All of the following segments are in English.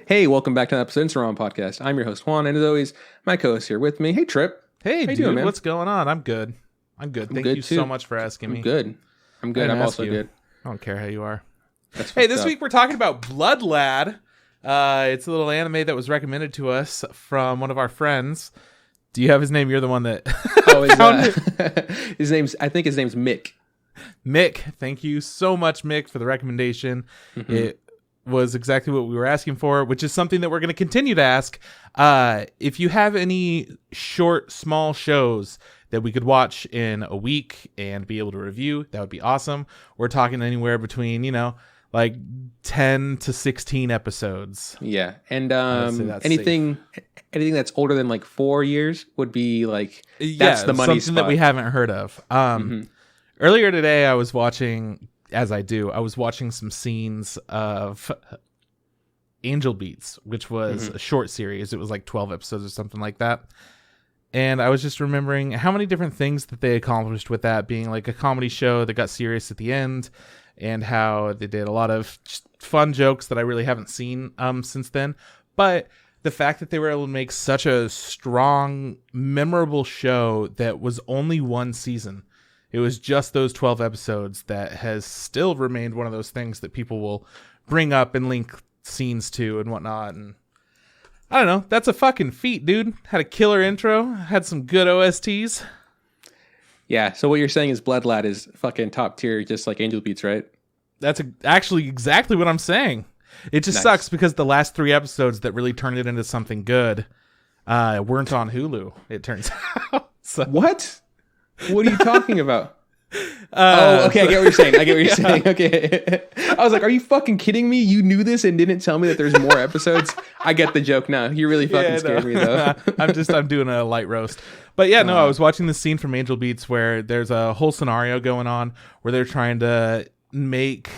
Hey, welcome back to an episode of Teen Romantic Podcast. I'm your host, Juan, and as always, my co-host here with me. Hey, Trip. Hey, How dude, you doing, man? what's going on? I'm good. Thank you so much for asking me. I'm good. I'm also good. I don't care how you are. Hey, this week we're talking about Blood Lad. It's a little anime that was recommended to us from one of our friends. Do you have his name? You're the one that found it. I think his name's Mick. Mick, thank you so much, Mick, for the recommendation. Mm-hmm. It was exactly what we were asking for, which is something that we're going to continue to ask. If you have any short, small shows that we could watch in a week and be able to review, that would be awesome. We're talking anywhere between, like 10 to 16 episodes. Yeah, and that's anything that's older than like 4 years would be like that's the money something spot. that we haven't heard of. Earlier today, I was watching some scenes of Angel Beats, which was a short series. It was like 12 episodes or something like that. And I was just remembering how many different things that they accomplished with that being like a comedy show that got serious at the end, and how they did a lot of fun jokes that I really haven't seen since then. But the fact that they were able to make such a strong, memorable show that was only one season. It was just those 12 episodes that has still remained one of those things that people will bring up and link scenes to and whatnot. And I don't know. That's a fucking feat, dude. Had a killer intro. Had some good OSTs. Yeah, so what you're saying is Blood Lad is fucking top tier, just like Angel Beats, right? That's actually exactly what I'm saying. It just sucks because the last 3 episodes that really turned it into something good weren't on Hulu, it turns out. So. What? What are you talking about? Okay, I get what you're saying. Okay. I was like, are you fucking kidding me? You knew this and didn't tell me that there's more episodes? I get the joke now. You really fucking scared me, though. I'm doing a light roast. But yeah, I was watching the scene from Angel Beats where there's a whole scenario going on where they're trying to make,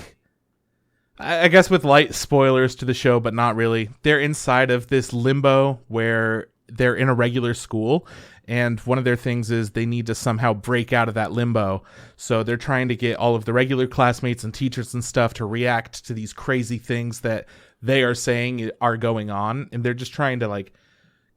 I guess with light spoilers to the show, but not really. They're inside of this limbo where they're in a regular school. And one of their things is they need to somehow break out of that limbo. So they're trying to get all of the regular classmates and teachers and stuff to react to these crazy things that they are saying are going on. And they're just trying to like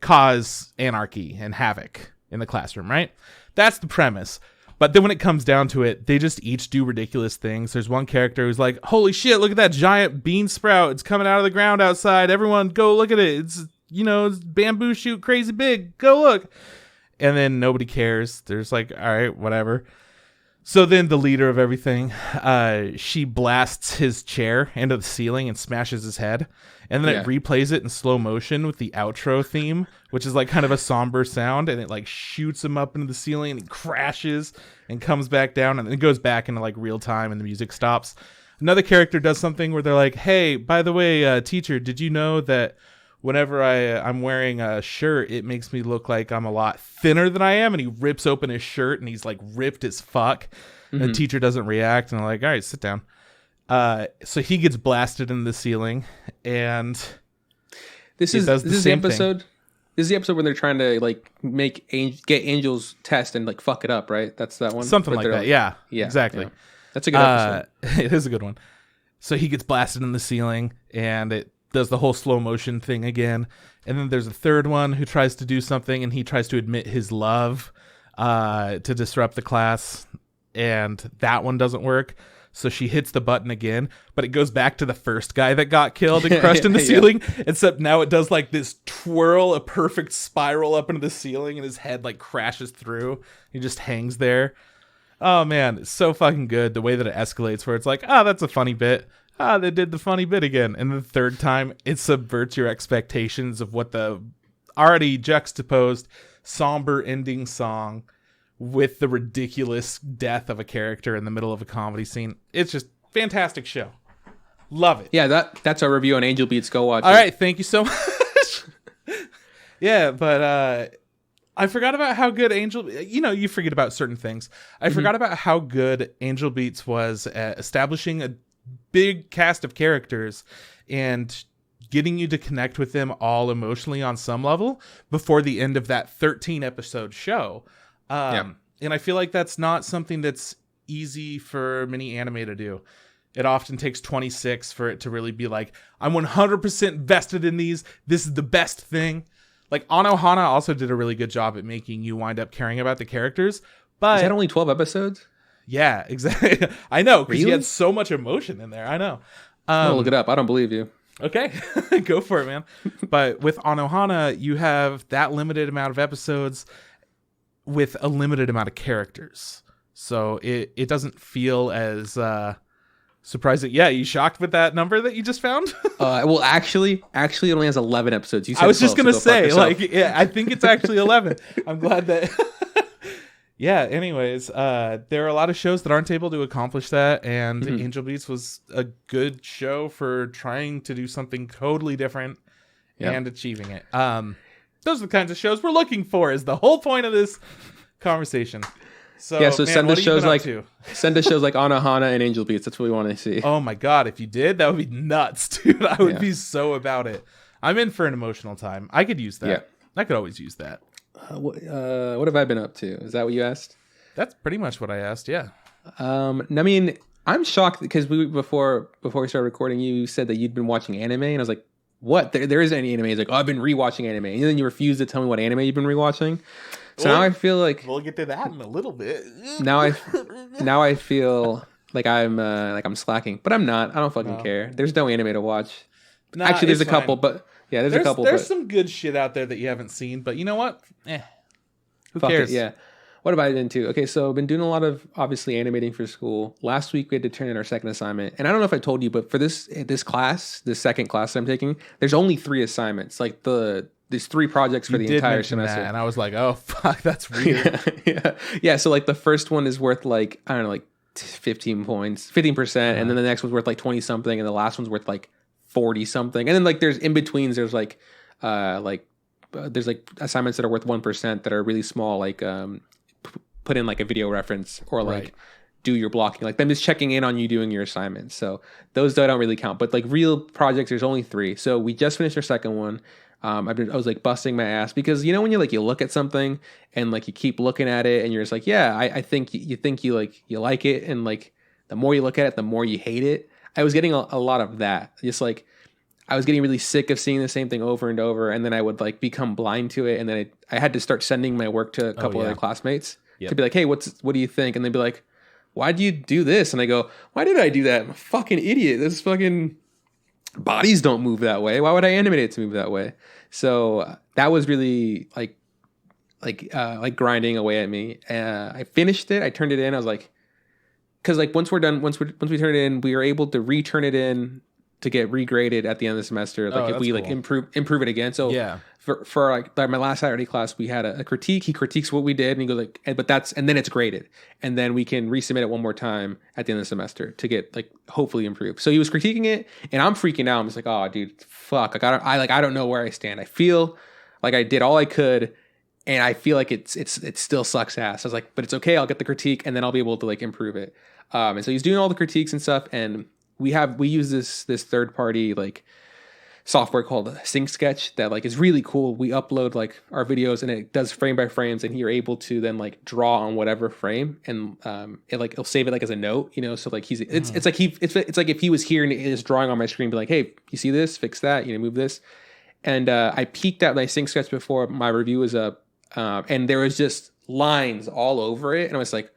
cause anarchy and havoc in the classroom, right? That's the premise. But then when it comes down to it, they just each do ridiculous things. There's one character who's like, holy shit, look at that giant bean sprout. It's coming out of the ground outside. Everyone go look at it. It's, it's bamboo shoot crazy big. Go look. And then nobody cares. There's like, all right, whatever. So then the leader of everything, she blasts his chair into the ceiling and smashes his head. And then it replays it in slow motion with the outro theme, which is like kind of a somber sound. And it like shoots him up into the ceiling and he crashes and comes back down. And then it goes back into like real time and the music stops. Another character does something where they're like, hey, by the way, teacher, did you know that whenever I'm wearing a shirt, it makes me look like I'm a lot thinner than I am? And he rips open his shirt and he's like ripped as fuck. And the teacher doesn't react. And I'm like, all right, sit down. So he gets blasted into the ceiling. And this is the episode. Thing. This is the episode when they're trying to like get Angel's test and like fuck it up, right? That's that one. Something like that. Yeah, exactly. Yeah. That's a good episode. It is a good one. So he gets blasted in the ceiling and it does the whole slow motion thing again. And then there's a third one who tries to do something and he tries to admit his love to disrupt the class. And that one doesn't work. So she hits the button again, but it goes back to the first guy that got killed and crushed in the ceiling. Except now it does like this twirl, a perfect spiral up into the ceiling, and his head like crashes through. He just hangs there. Oh man, it's so fucking good. The way that it escalates where it's like, that's a funny bit. They did the funny bit again. And the third time, it subverts your expectations of what the already juxtaposed somber ending song with the ridiculous death of a character in the middle of a comedy scene. It's just fantastic show. Love it. Yeah, that's our review on Angel Beats. Go watch it. All right, thank you so much. Yeah, but I forgot about how good you forget about certain things. I forgot about how good Angel Beats was at establishing a big cast of characters and getting you to connect with them all emotionally on some level before the end of that 13 episode show. And I feel like that's not something that's easy for many anime to do. It often takes 26 for it to really be like, I'm 100% vested in these. This is the best thing. Like, Anohana also did a really good job at making you wind up caring about the characters. But is that only 12 episodes? Yeah, exactly. I know, because Really? he had so much emotion in there. I know. I'm gonna look it up. I don't believe you. Okay, go for it, man. But with Anohana, you have that limited amount of episodes with a limited amount of characters. So it doesn't feel as surprising. Yeah, you shocked with that number that you just found? Well, actually, it only has 11 episodes. You said I was just 12, gonna so go fuck say, yourself. like, yeah, I think it's actually 11. I'm glad that. Yeah. Anyways, there are a lot of shows that aren't able to accomplish that, and Angel Beats was a good show for trying to do something totally different and achieving it. Those are the kinds of shows we're looking for. Is the whole point of this conversation. So yeah, so man, send what us have you shows been up like to? send us shows like Anohana and Angel Beats. That's what we want to see. Oh my god, if you did, that would be nuts, dude. I would be so about it. I'm in for an emotional time. I could use that. Yeah. I could always use that. What have I been up to? Is that what you asked? That's pretty much what I asked. Yeah. I mean, I'm shocked because before we started recording, you said that you'd been watching anime, and I was like, "What? There isn't any anime." He's like, "Oh, I've been rewatching anime," and then you refused to tell me what anime you've been rewatching. So now I feel like we'll get to that in a little bit. now I feel like I'm slacking, but I'm not. I don't fucking care. There's no anime to watch. Nah, actually, there's a fine. couple, but yeah, there's a couple. There's some good shit out there that you haven't seen, but you know what? Who cares? Yeah. What have I been into? Okay, so I've been doing a lot of obviously animating for school. Last week we had to turn in our second assignment, and I don't know if I told you, but for this class, the second class that I'm taking, there's only 3 assignments. Like there's 3 projects for the entire semester, and I was like, oh fuck, that's weird. yeah. So like the first one is worth like I don't know, like 15 points, 15%, and then the next one's worth like 20 something, and the last one's worth like 40 something, and then like there's in betweens. There's there's like assignments that are worth 1% that are really small, like put in like a video reference or like do your blocking, like them just checking in on you doing your assignments. So those don't really count, but like real projects, there's only 3. So we just finished our second one. I was like busting my ass because when you look at something and like you keep looking at it and you're just like, yeah, I think you like it, and like the more you look at it, the more you hate it. I was getting a lot of that. Just like I was getting really sick of seeing the same thing over and over, and then I would like become blind to it, and then I had to start sending my work to a couple other classmates to be like, hey, what do you think? And they'd be like, why do you do this? And I go, why did I do that? I'm a fucking idiot. This fucking bodies don't move that way. Why would I animate it to move that way? So that was really like grinding away at me. I finished it. I turned it in. I was like, because like once we turn it in, we are able to return it in to get regraded at the end of the semester. Like if we like improve it again. So for like my last Saturday class, we had a critique. He critiques what we did, and he goes like, and then it's graded, and then we can resubmit it one more time at the end of the semester to get like hopefully improved. So he was critiquing it, and I'm freaking out. I'm just like, oh, dude, fuck. Like I don't know where I stand. I feel like I did all I could, and I feel like it still sucks ass. I was like, but it's okay. I'll get the critique, and then I'll be able to like improve it. And so he's doing all the critiques and stuff, and we use this third party like software called Sync Sketch that like is really cool. We upload like our videos, and it does frame by frames, and you're able to then like draw on whatever frame, and it'll save it like as a note, so like it's like if he was here and is drawing on my screen, be like, hey, you see this, fix that, move this. And I peeked at my Sync Sketch before my review was up, and there was just lines all over it, and I was like,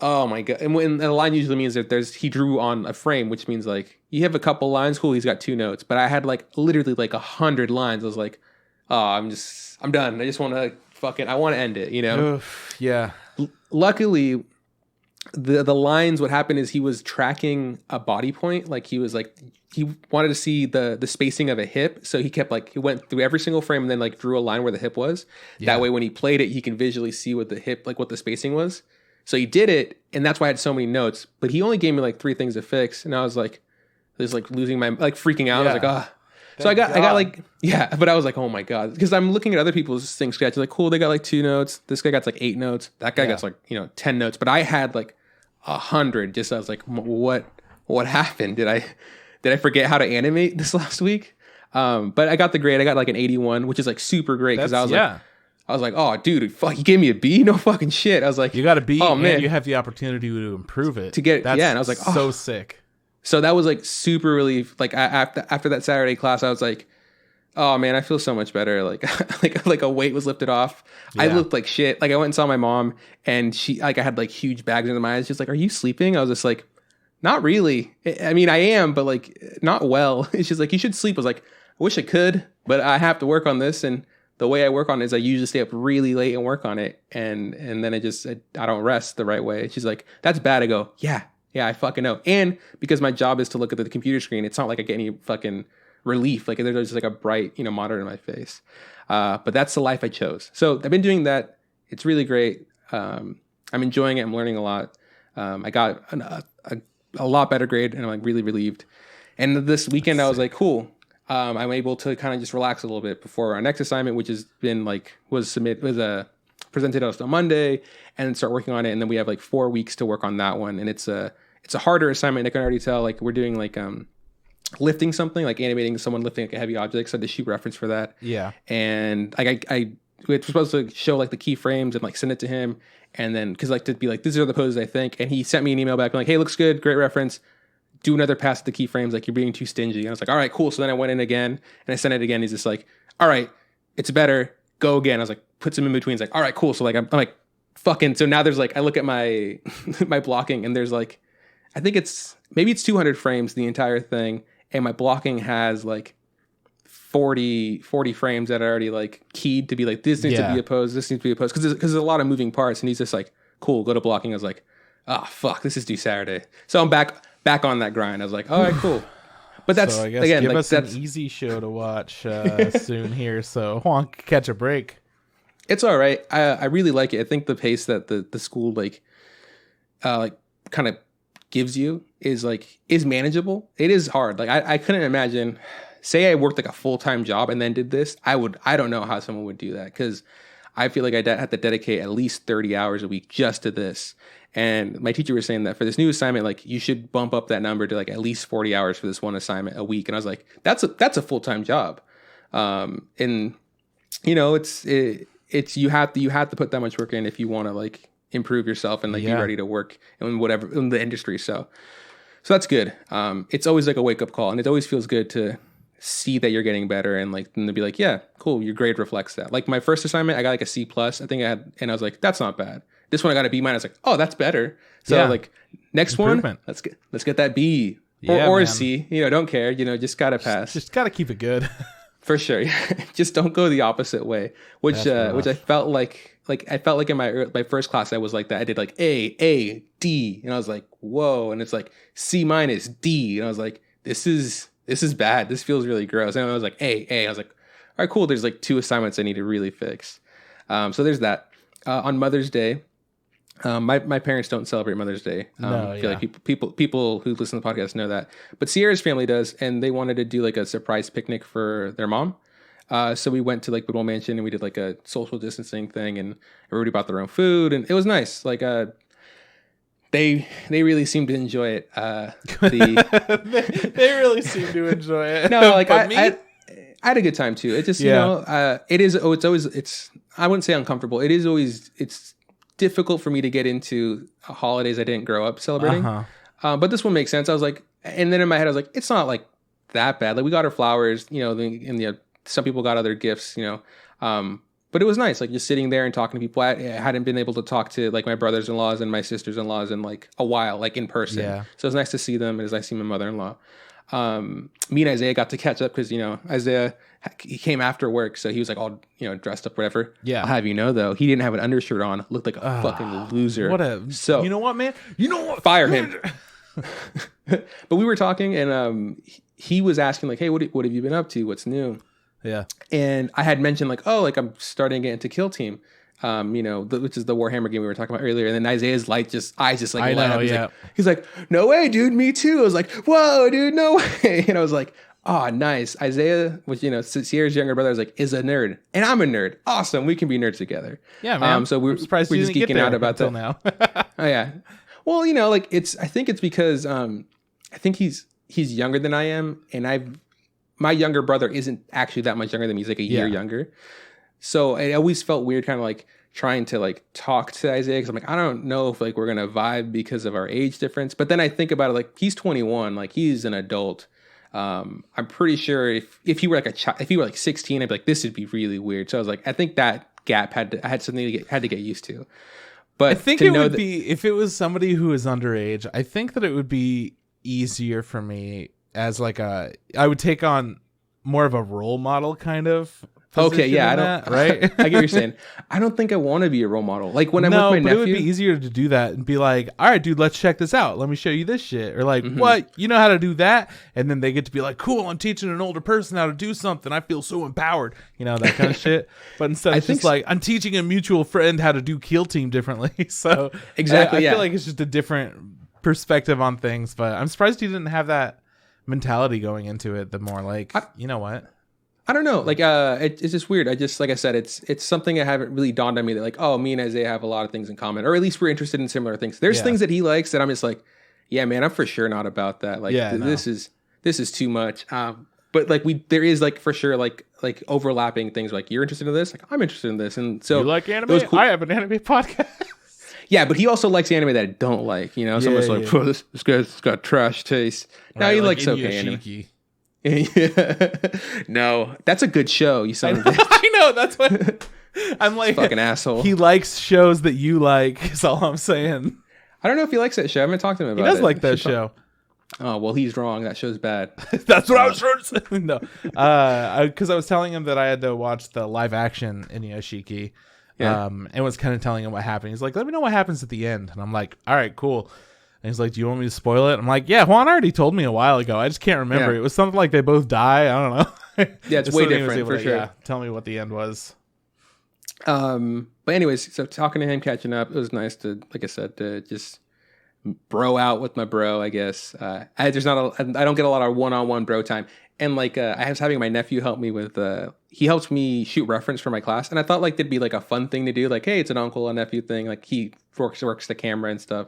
oh my god! And a line usually means that he drew on a frame, which means like you have a couple lines, cool. He's got 2 notes, but I had like literally like 100 lines. I was like, oh, I'm done. I just want to I want to end it, Oof, yeah. Luckily, the lines. What happened is he was tracking a body point. Like he wanted to see the spacing of a hip, so he kept like he went through every single frame and then like drew a line where the hip was. Yeah. That way, when he played it, he can visually see what the hip, like what the spacing was. So he did it, and that's why I had so many notes. But he only gave me like 3 things to fix, and I was like, losing my freaking out. Yeah. I was like, ah. So I got like, yeah, but I was like, oh my god, because I'm looking at other people's Sync Sketch. Like, cool, they got like 2 notes. This guy got like 8 notes. That guy got like 10 notes. But I had like 100. Just I was like, what happened? Did I forget how to animate this last week? But I got the grade. I got like an 81, which is like super great because I was like, oh, dude, fuck, you gave me a B? No fucking shit. I was like, you got a B, oh, man. You have the opportunity to improve it. And I was like, so sick. So that was like super relief. Like after that Saturday class, I was like, oh man, I feel so much better. Like like a weight was lifted off. Yeah. I looked like shit. Like I went and saw my mom, and she like I had like huge bags under my eyes. She's like, "Are you sleeping?" I was just like, "Not really. I mean, I am, but like not well." She's like, "You should sleep." I was like, "I wish I could, but I have to work on this." And the way I work on it is I usually stay up really late and work on it, and then I don't rest the right way. She's like, "That's bad." I go, "Yeah, I fucking know." And because my job is to look at the computer screen, it's not like I get any fucking relief. Like there's just like a bright, monitor in my face. But that's the life I chose. So I've been doing that. It's really great. I'm enjoying it. I'm learning a lot. I got a lot better grade, and I'm like really relieved. And this weekend I was like, cool. I'm able to kind of just relax a little bit before our next assignment, which has been like presented us on Monday, and start working on it. And then we have like 4 weeks to work on that one. And it's a harder assignment. I can already tell. Like we're doing like lifting something, like animating someone lifting like a heavy object. So I had to shoot reference for that. Yeah. And like I was supposed to show like the keyframes and like send it to him. And then, cause like to be like, these are the poses I think. And he sent me an email back like, hey, looks good. Great reference. Do another pass at the keyframes. Like you're being too stingy. And I was like, all right, cool. So then I went in again and I sent it again. He's just like, all right, it's better. Go again. I was like, puts him in between. He's like, all right, cool. So like, I'm like fucking, so now there's like, I look at my, my blocking and there's like, I think maybe it's 200 frames, the entire thing. And my blocking has like 40 frames that are already like keyed to be like, this needs to be a pose, this needs to be a pose. Because there's a lot of moving parts. And he's just like, cool, go to blocking. I was like, oh, fuck, this is due Saturday. So I'm back on that grind. I was like, all right, cool. But that's, so I guess again, give like, us an easy show to watch soon here. So won't catch a break. It's all right. I really like it. I think the pace that the school like kind of gives you is manageable. It is hard. Like I couldn't imagine, say I worked like a full-time job and then did this. I don't know how someone would do that, because I feel like I have to dedicate at least 30 hours a week just to this. And my teacher was saying that for this new assignment, like you should bump up that number to like at least 40 hours for this one assignment a week. And I was like, that's a full-time job. And it's you have to put that much work in if you want to like improve yourself and like be ready to work in whatever in the industry. So that's good. It's always like a wake up call, and it always feels good to see that you're getting better, and like then to be like, yeah, cool, your grade reflects that. Like my first assignment, I got like a C+. I think I had, and I was like, that's not bad. This one I got a B-. I was like, oh, that's better. So like next one, let's get that B or a C. Don't care. Just gotta pass. Just gotta keep it good. For sure. Just don't go the opposite way, which I felt like in my first class I was like that. I did like A, D, and I was like, whoa, and it's like C-, D, and I was like, this is bad. This feels really gross. And I was like, A. I was like, all right, cool. There's like 2 assignments I need to really fix. So there's that. On Mother's Day, my parents don't celebrate Mother's Day. I feel like people who listen to the podcast know that, but Sierra's family does, and they wanted to do like a surprise picnic for their mom. So we went to like Goodwill Mansion, and we did like a social distancing thing, and everybody brought their own food, and it was nice. Like they really seemed to enjoy it. They really seemed to enjoy it. No, like I had a good time too. It just it's I wouldn't say uncomfortable. It's difficult for me to get into holidays I didn't grow up celebrating. But this one makes sense. I was like, and then in my head I was like, it's not like that bad. Like we got her flowers, some people got other gifts, but it was nice, like just sitting there and talking to people. I hadn't been able to talk to like my brothers-in-laws and my sisters-in-laws in like a while, like in person. Yeah. So it was nice to see them as I see my mother-in-law. Me and Isaiah got to catch up because, Isaiah, he came after work. So he was like all, dressed up, whatever. Yeah. I'll have you know, though, he didn't have an undershirt on. Looked like a fucking loser. You know what, man? You know what? Fire him. But we were talking, and he was asking like, hey, what have you been up to? What's new? Yeah. And I had mentioned like, oh, like I'm starting to get into Kill Team, which is the Warhammer game we were talking about earlier. And then Isaiah's eyes just like light up. He's like, no way, dude, me too. I was like, whoa, dude, no way. And I was like, oh, nice. Isaiah, which, Sierra's younger brother, is like, is a nerd. And I'm a nerd. Awesome. We can be nerds together. Yeah, man. So we're just geeking out about that. Now. Oh, yeah. Well, I think it's because I think he's younger than I am. And my younger brother isn't actually that much younger than me. He's like a year younger. So it always felt weird kind of like trying to like talk to Isaiah because I'm like, I don't know if like we're gonna vibe because of our age difference. But then I think about it, like he's 21, like he's an adult. I'm pretty sure if he were like a child, if he were like 16, I'd be like, this would be really weird. So I was like, I think that gap I had something to get used to. But I think it would be, if it was somebody who is underage, I think that it would be easier for me as like I would take on more of a role model kind of. Okay, yeah, right? I get what you're saying. I don't think I want to be a role model. Like when I'm with my nephew, it would be easier to do that and be like, all right, dude, let's check this out. Let me show you this shit. Or like, what? You know how to do that? And then they get to be like, cool, I'm teaching an older person how to do something. I feel so empowered. You know, that kind of shit. But instead it's just like, I'm teaching a mutual friend how to do Kill Team differently. So exactly, I feel like it's just a different perspective on things. But I'm surprised you didn't have that mentality going into it. The more like, you know what? I don't know. Like, it's just weird. Like I said, it's something that haven't really dawned on me that like, oh, me and Isaiah have a lot of things in common, or at least we're interested in similar things. There's things that he likes that I'm just like, yeah, man, I'm for sure not about that. Like, this is too much. But like there is like for sure like overlapping things. Like you're interested in this, like I'm interested in this, and so you like anime. Cool. I have an anime podcast. Yeah, but he also likes anime that I don't like. You know, someone's like, oh, this guy's got trash taste. Right, now he likes okay anime. Yeah. No, that's a good show. You sound I know, that's what I'm like. Fucking asshole. He likes shows that you like, is all I'm saying. I don't know if he likes that show. I haven't talked to him about it. He does like that show. Oh, well, he's wrong. That show's bad. That's what I was trying to say. No. Because I was telling him that I had to watch the live action Inuyashiki. Yeah. And was kind of telling him what happened. He's like, let me know what happens at the end. And I'm like, all right, cool. And he's like, do you want me to spoil it? I'm like, yeah, Juan already told me a while ago. I just can't remember. It was something like they both die. I don't know. Yeah, it's way different for sure. Yeah, tell me what the end was. But anyways, so talking to him, catching up, it was nice to, like I said, to just bro out with my bro, I guess. I don't get a lot of one-on-one bro time. And like, I was having my nephew help me with, he helps me shoot reference for my class. And I thought like that'd be like a fun thing to do. Like, hey, it's an uncle and nephew thing. Like he works the camera and stuff.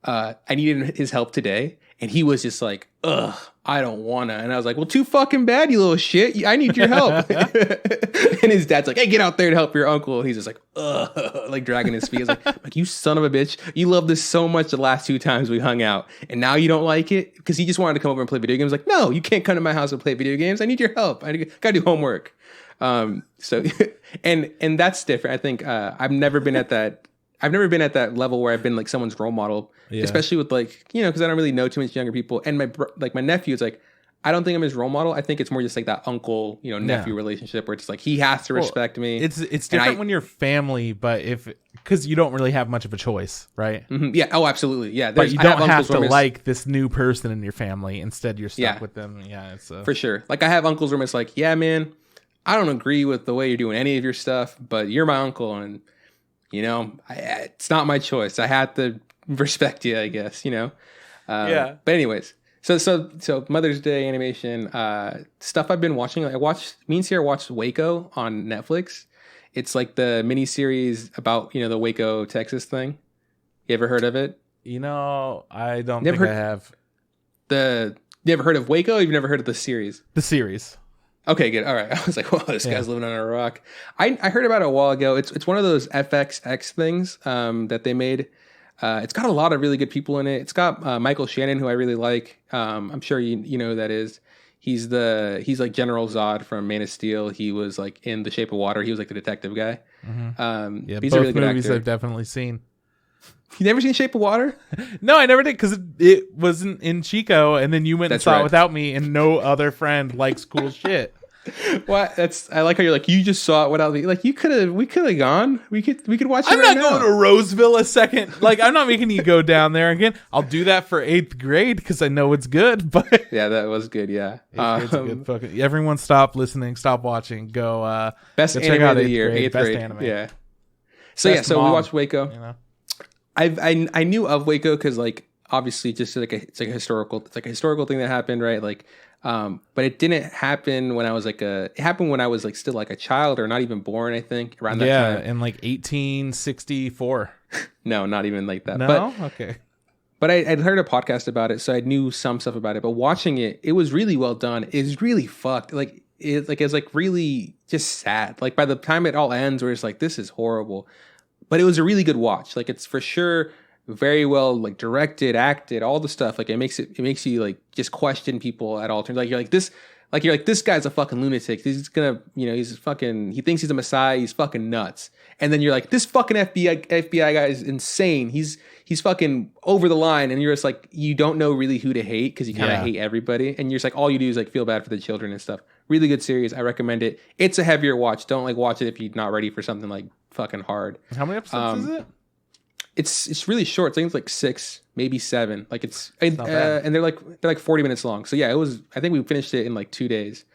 I needed his help today, and he was just like, ugh, I don't wanna. And I was like, well, too fucking bad, you little shit. I need your help. And his dad's like, hey, get out there to help your uncle. And he's just like, ugh, like dragging his feet. He's like, you son of a bitch. You loved this so much the last 2 times we hung out, and now you don't like it? Because he just wanted to come over and play video games. Like, no, you can't come to my house and play video games. I need your help. I gotta do homework. So, and that's different. I think I've never been at that level where I've been like someone's role model, especially with like, you know, because I don't really know too much younger people. And my nephew is like, I don't think I'm his role model. I think it's more just like that uncle, you know, nephew relationship where it's like he has to respect me. It's different when you're family, but because you don't really have much of a choice, right? Mm-hmm. Yeah. Oh, absolutely. Yeah. But you don't have to like this new person in your family. Instead, you're stuck with them. Yeah, it's for sure. Like I have uncles where it's like, yeah, man, I don't agree with the way you're doing any of your stuff, but you're my uncle, and you know, it's not my choice. I had to respect you, I guess, you know? But anyways, so Mother's Day animation, stuff I've been watching. Me and Sierra watched Waco on Netflix. It's like the miniseries about, you know, the Waco, Texas thing. You ever heard of it? You know, I don't think I have. You ever heard of Waco? Or you've never heard of the series? The series. Okay, good. All right. I was like, whoa, this guy's living under a rock. I heard about it a while ago. It's one of those FXX things that they made. It's got a lot of really good people in it. It's got Michael Shannon, who I really like. I'm sure you know who that is. He's like General Zod from Man of Steel. He was like in The Shape of Water. He was like the detective guy. Mm-hmm. He's both a really good movies actor. I've definitely seen. You never seen Shape of Water? No, I never did, because it wasn't in Chico, and then you went and saw it without me, and no other friend likes cool shit. What? I like how you're like, you just saw it without me. Like we could have gone. We could watch it. I'm not going to Roseville a second. Like I'm not making you go down there again. I'll do that for 8th grade because I know it's good. But yeah, that was good. Yeah, it's a good fucking. Everyone, stop listening, stop watching. Go. Best anime of the year, 8th grade. Anime. Yeah. So Best we mom, watched Waco. You know? I knew of Waco because like obviously just like it's like a historical thing that happened, right? Like. But it didn't happen when I was it happened when I was like still like a child or not even born, I think, around that time. Yeah, in like 1864. No, not even like that. No? Okay. But I'd heard a podcast about it, so I knew some stuff about it. But watching it, it was really well done. It's really fucked. Like is like really just sad. Like by the time it all ends, where it's like this is horrible, but it was a really good watch. Like it's for sure very well like directed, acted, all the stuff. Like it makes you like just question people at all times. Like you're like this guy's a fucking lunatic. He's gonna he's fucking he thinks he's a messiah. He's fucking nuts. And then you're like, this fucking FBI guy is insane. He's fucking over the line. And you're just like, you don't know really who to hate because you kind of hate everybody. And you're just like, all you do is like feel bad for the children and stuff. Really good series. I recommend it. It's a heavier watch. Don't like watch it if you're not ready for something like fucking hard. How many episodes is it? It's really short. I think it's like 6, maybe 7. Like and they're like 40 minutes long. So yeah, I think we finished it in like 2 days.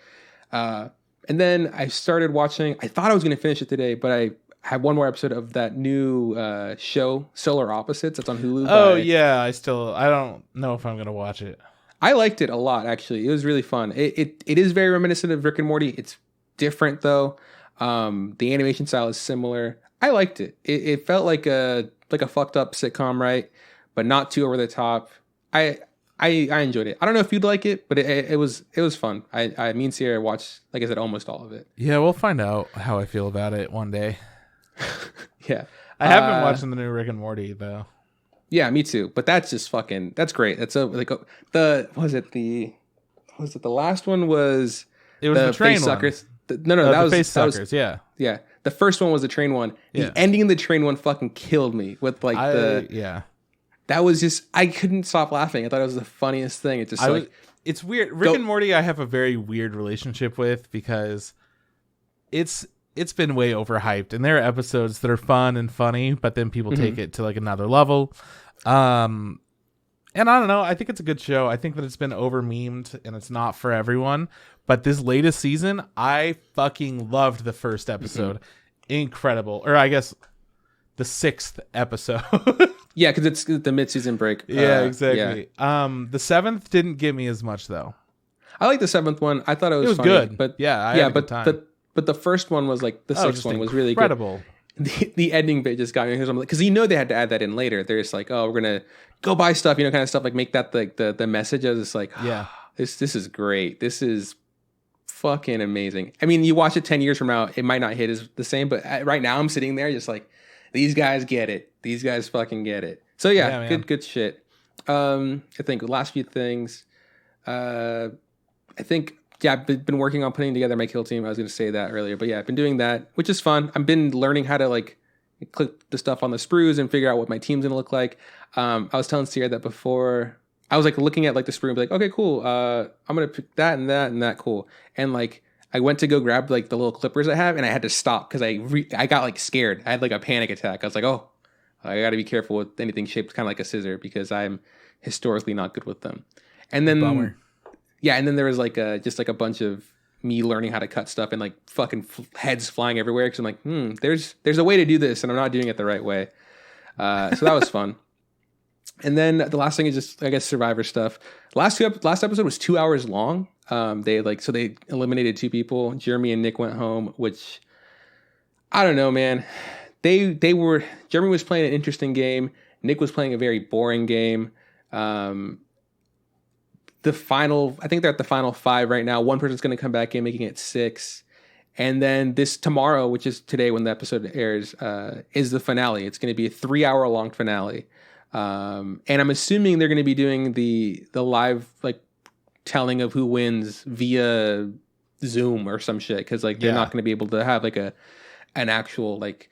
And then I started watching. I thought I was going to finish it today, but I had one more episode of that new show, Solar Opposites. That's on Hulu. Oh yeah, I don't know if I'm going to watch it. I liked it a lot, actually. It was really fun. It is very reminiscent of Rick and Morty. It's different though. The animation style is similar. I liked it. It felt like a fucked up sitcom, right? But not too over the top. I enjoyed it. I don't know if you'd like it, but it was fun. Me and Sierra watched, like I said, almost all of it. Yeah, we'll find out how I feel about it one day. Yeah. I have been watching the new Rick and Morty though. Yeah, me too. But that's just fucking, that's great. That's the last one was the train suckers. One. That was face suckers. Yeah. The first one was the train one. The ending of the train one fucking killed me with like that was just, I couldn't stop laughing. I thought it was the funniest thing. It's weird. Rick and Morty I have a very weird relationship with because it's been way overhyped, and there are episodes that are fun and funny, but then people take it to like another level. And I don't know. I think it's a good show. I think that it's been over memed and it's not for everyone. But this latest season, I fucking loved the first episode. Incredible. Or I guess the 6th episode. Yeah, because it's the mid-season break. Yeah, exactly. Yeah. The 7th didn't get me as much though. I like the 7th one. I thought it was funny, good. But I had a good time. But the first one was like the 6th one was really incredible. Good. The ending bit just got me because they had to add that in later. They're just like, oh, we're gonna go buy stuff, kind of stuff, like make that like the message. I was just like, this is great. This is fucking amazing. I mean, you watch it 10 years from now, it might not hit as the same, but right now I'm sitting there just like, these guys get it. These guys fucking get it. So yeah good shit. I think last few things. I think. Yeah, I've been working on putting together my kill team. I was going to say that earlier, but yeah, I've been doing that, which is fun. I've been learning how to like click the stuff on the sprues and figure out what my team's going to look like. I was telling Sierra that before. I was like looking at like the sprue and be like, okay, cool. I'm going to pick that and that and that. Cool. And like I went to go grab like the little clippers I have, and I had to stop because I got like scared. I had like a panic attack. I was like, oh, I got to be careful with anything shaped kind of like a scissor because I'm historically not good with them. And then bummer. Yeah, and then there was like just like a bunch of me learning how to cut stuff and like fucking heads flying everywhere because I'm like, there's a way to do this and I'm not doing it the right way. So that was fun. And then the last thing is just, I guess, Survivor stuff. Last episode was 2 hours long. They eliminated 2 people. Jeremy and Nick went home, which I don't know, man. Jeremy was playing an interesting game. Nick was playing a very boring game. I think they're at the final 5 right now. One person's going to come back in, making it 6. And then this tomorrow, which is today when the episode airs, is the finale. It's going to be a 3-hour long finale. And I'm assuming they're going to be doing the live like telling of who wins via Zoom or some shit. Cause like they're not going to be able to have like an actual like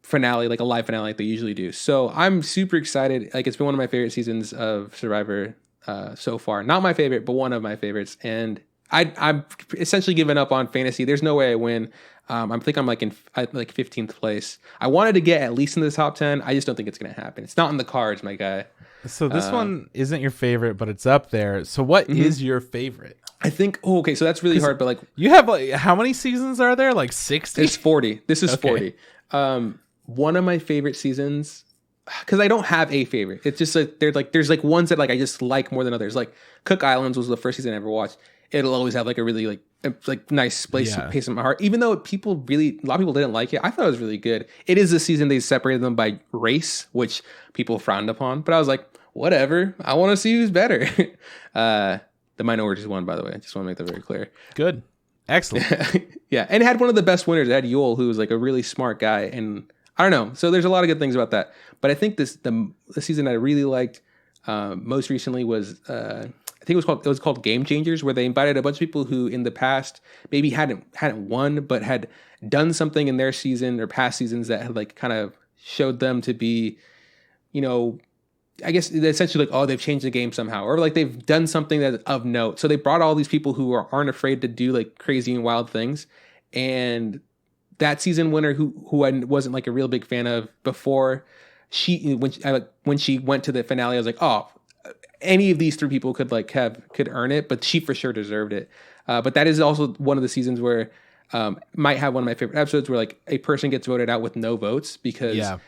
finale, like a live finale like they usually do. So I'm super excited. Like it's been one of my favorite seasons of Survivor so far. Not my favorite, but one of my favorites. And I'm essentially given up on fantasy. There's no way I win. I think I'm like in 15th place. I wanted to get at least in the top 10. I just don't think it's going to happen. It's not in the cards, my guy. So this one isn't your favorite, but it's up there. So what is your favorite? I think, so that's really hard, but like... You have like, how many seasons are there? Like 60? There's 40. This is 40. One of my favorite seasons... Because I don't have a favorite. It's just like there's like ones that like I just like more than others. Like Cook Islands was the first season I ever watched. It'll always have like a really like nice place in my heart. Even though a lot of people didn't like it, I thought it was really good. It is a season they separated them by race, which people frowned upon. But I was like, whatever. I want to see who's better. The minorities won, by the way. I just want to make that very clear. Good. Excellent. Yeah, and it had one of the best winners. It had Yule, who was like a really smart guy, and I don't know. So there's a lot of good things about that. But I think the season I really liked most recently was I think it was called Game Changers, where they invited a bunch of people who in the past maybe hadn't won, but had done something in their season or past seasons that had like kind of showed them to be, you know, I guess essentially like, oh, they've changed the game somehow, or like they've done something that's of note. So they brought all these people who aren't afraid to do like crazy and wild things. And that season winner who I wasn't like a real big fan of before, when she went to the finale, I was like, oh, any of these three people could earn it, but she for sure deserved it. But that is also one of the seasons where might have one of my favorite episodes where like a person gets voted out with no votes because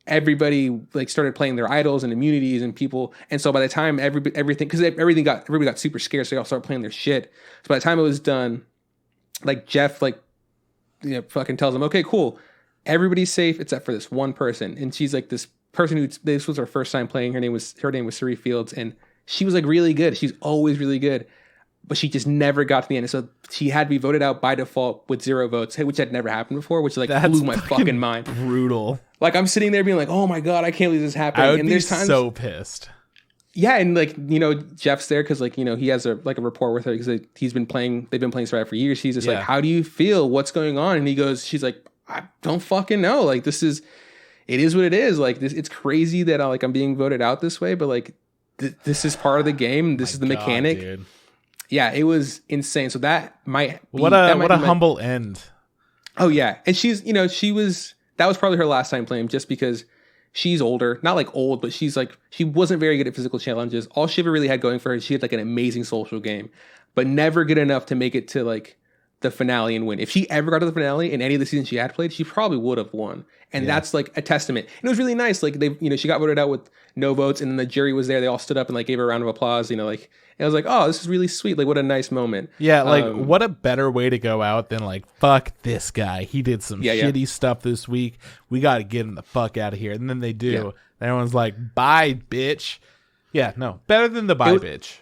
everybody like started playing their idols and immunities and people, and so by the time everybody got super scared, so they all started playing their shit. So by the time it was done, like Jeff fucking tells them, okay, cool, everybody's safe except for this one person, and she's like this person this was her first time playing. Her name was Suri Fields, and she was like really good. She's always really good, but she just never got to the end. And so she had to be voted out by default with 0 votes, which had never happened before, which like blew my fucking mind. Brutal. Like I'm sitting there being like, oh my God, I can't believe this happened. I would be so pissed. Yeah, and like, Jeff's there because like, he has a rapport with her because they've been playing Survivor for years. He's just like, how do you feel? What's going on? And she's like, I don't fucking know. Like it is what it is. Like this, it's crazy that I'm being voted out this way, but like this is part of the game. This is the mechanic. Dude. Yeah, it was insane. So that might be what a humble end. Oh yeah, and she's that was probably her last time playing, just because she's older, not like old, but she wasn't very good at physical challenges. All she ever really had going for her, she had like an amazing social game, but never good enough to make it to like the finale and win. If she ever got to the finale in any of the seasons she had played, she probably would have won. And that's like a testament. And it was really nice. Like she got voted out with no votes, and then the jury was there. They all stood up and like gave her a round of applause. And I was like, oh, this is really sweet. Like what a nice moment. Yeah, like what a better way to go out than like, fuck this guy. He did some shitty stuff this week. We got to get him the fuck out of here. And then they do. Yeah. Everyone's like, bye, bitch. Yeah, no, better than the bye, bitch.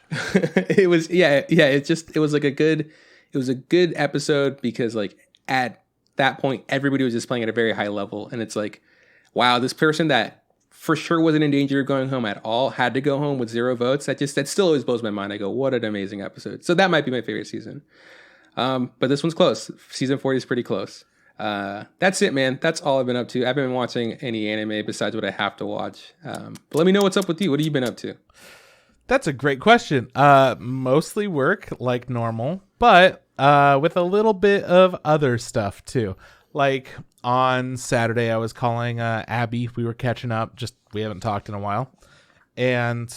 It was, it was a good episode because like at that point, everybody was just playing at a very high level. And it's like, wow, this person that for sure wasn't in danger of going home at all had to go home with 0 votes. That still always blows my mind. I go, what an amazing episode. So that might be my favorite season. But this one's close. Season 40 is pretty close. That's it, man. That's all I've been up to. I haven't been watching any anime besides what I have to watch. But let me know what's up with you. What have you been up to? That's a great question. Mostly work like normal, but with a little bit of other stuff too. Like on Saturday, I was calling Abby. We were catching up. We haven't talked in a while. And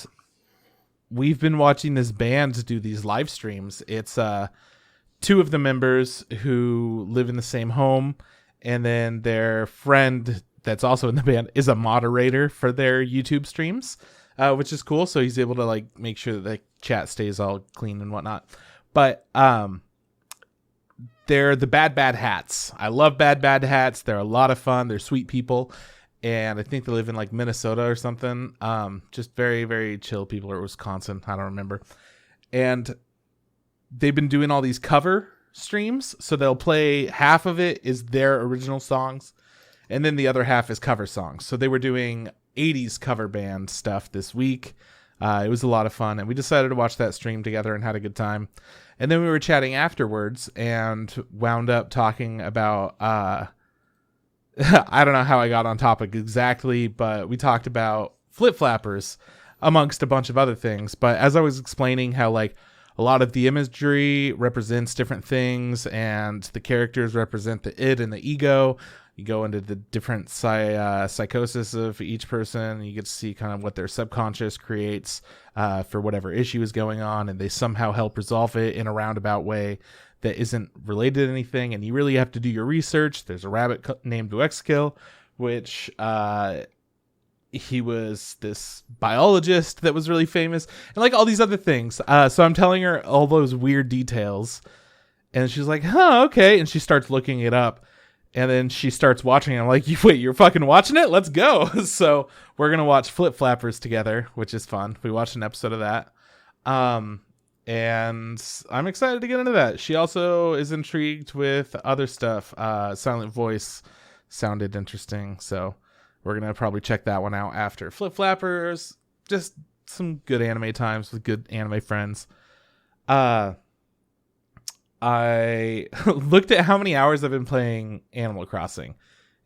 we've been watching this band do these live streams. It's 2 of the members who live in the same home. And then their friend that's also in the band is a moderator for their YouTube streams, which is cool. So he's able to like make sure that the chat stays all clean and whatnot. But they're the Bad Hats. I love Bad Hats. They're a lot of fun. They're sweet people. And I think they live in like Minnesota or something. Just very, very chill people, or Wisconsin. I don't remember. And they've been doing all these cover streams. So they'll play half of it is their original songs, and then the other half is cover songs. So they were doing 80s cover band stuff this week. It was a lot of fun, and we decided to watch that stream together and had a good time. And then we were chatting afterwards and wound up talking about, I don't know how I got on topic exactly, but we talked about flip flappers amongst a bunch of other things. But as I was explaining how like a lot of the imagery represents different things and the characters represent the id and the ego, you go into the different psychosis of each person, and you get to see kind of what their subconscious creates for whatever issue is going on, and they somehow help resolve it in a roundabout way that isn't related to anything, and you really have to do your research. There's a rabbit named Uexkill, which he was this biologist that was really famous, and like all these other things. So I'm telling her all those weird details, and she's like, huh, okay, and she starts looking it up. And then she starts watching it. I'm like, wait, you're fucking watching it? Let's go. So we're going to watch Flip Flappers together, which is fun. We watched an episode of that. and I'm excited to get into that. She also is intrigued with other stuff. Silent Voice sounded interesting, so we're gonna probably check that one out after Flip Flappers. Just some good anime times with good anime friends. I looked at how many hours I've been playing Animal Crossing,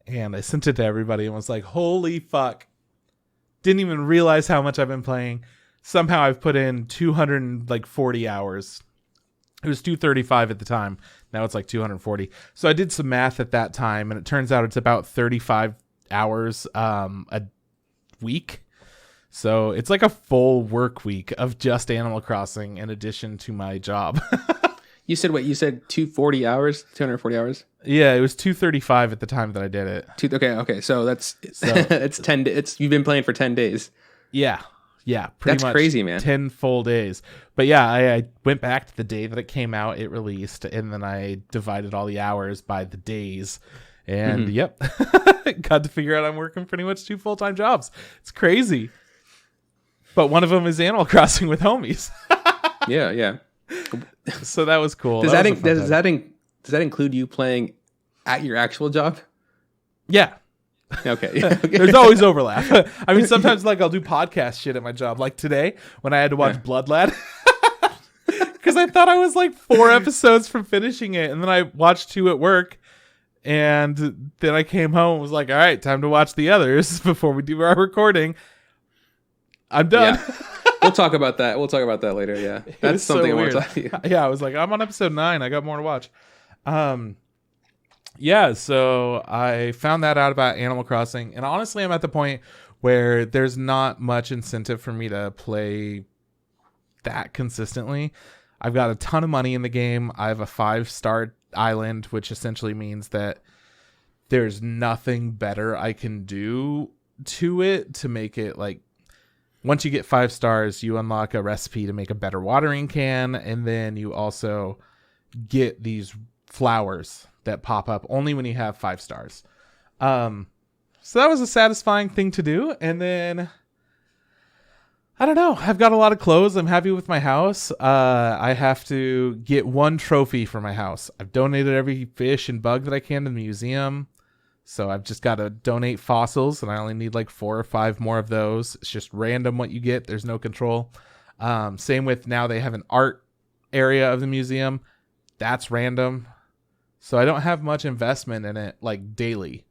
and I sent it to everybody and was like, holy fuck. Didn't even realize how much I've been playing. Somehow I've put in 240 hours. It was 235 at the time. Now it's like 240. So I did some math at that time, and it turns out it's about 35 hours a week. So it's like a full work week of just Animal Crossing in addition to my job. You said what? You said 240 hours? 240 hours? Yeah, it was 235 at the time that I did it. Okay. So it's 10. You've been playing for 10 days. Yeah, pretty much. That's crazy, man. 10 full days. But yeah, I went back to the day that it came out, it released, and then I divided all the hours by the days. And yep, got to figure out I'm working pretty much 2 full-time jobs. It's crazy. But one of them is Animal Crossing with homies. Yeah. So that was cool. Does that include you playing at your actual job? Yeah. Okay. There's always overlap. I mean, sometimes like I'll do podcast shit at my job. Like today when I had to watch Blood Lad. Because I thought I was like 4 episodes from finishing it. And then I watched 2 at work. And then I came home and was like, all right, time to watch the others before we do our recording. I'm done. Yeah. We'll talk about that. Later. Yeah. That's something I want to talk to you. Yeah, I was like, I'm on episode 9. I got more to watch. Yeah, so I found that out about Animal Crossing. And honestly, I'm at the point where there's not much incentive for me to play that consistently. I've got a ton of money in the game. I have a 5-star island, which essentially means that there's nothing better I can do to it to make it like, once you get 5 stars, you unlock a recipe to make a better watering can, and then you also get these flowers that pop up only when you have 5 stars. So that was a satisfying thing to do, and then I don't know. I've got a lot of clothes. I'm happy with my house. I have to get 1 trophy for my house. I've donated every fish and bug that I can to the museum. So I've just got to donate fossils, and I only need like 4 or 5 more of those. It's just random what you get. There's no control. Same with now they have an art area of the museum. That's random. So I don't have much investment in it like daily.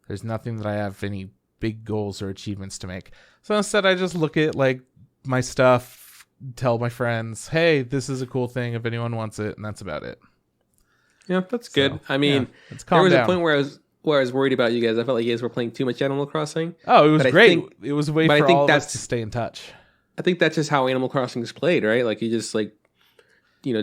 There's nothing that I have any big goals or achievements to make. So instead I just look at like my stuff, tell my friends, hey, this is a cool thing if anyone wants it, and that's about it. Yeah, that's good. I mean, there was a point where I was worried about you guys. I felt like you guys were playing too much Animal Crossing. Oh, it was great. It was a way for all of us to stay in touch. I think that's just how Animal Crossing is played, right? Like you just like,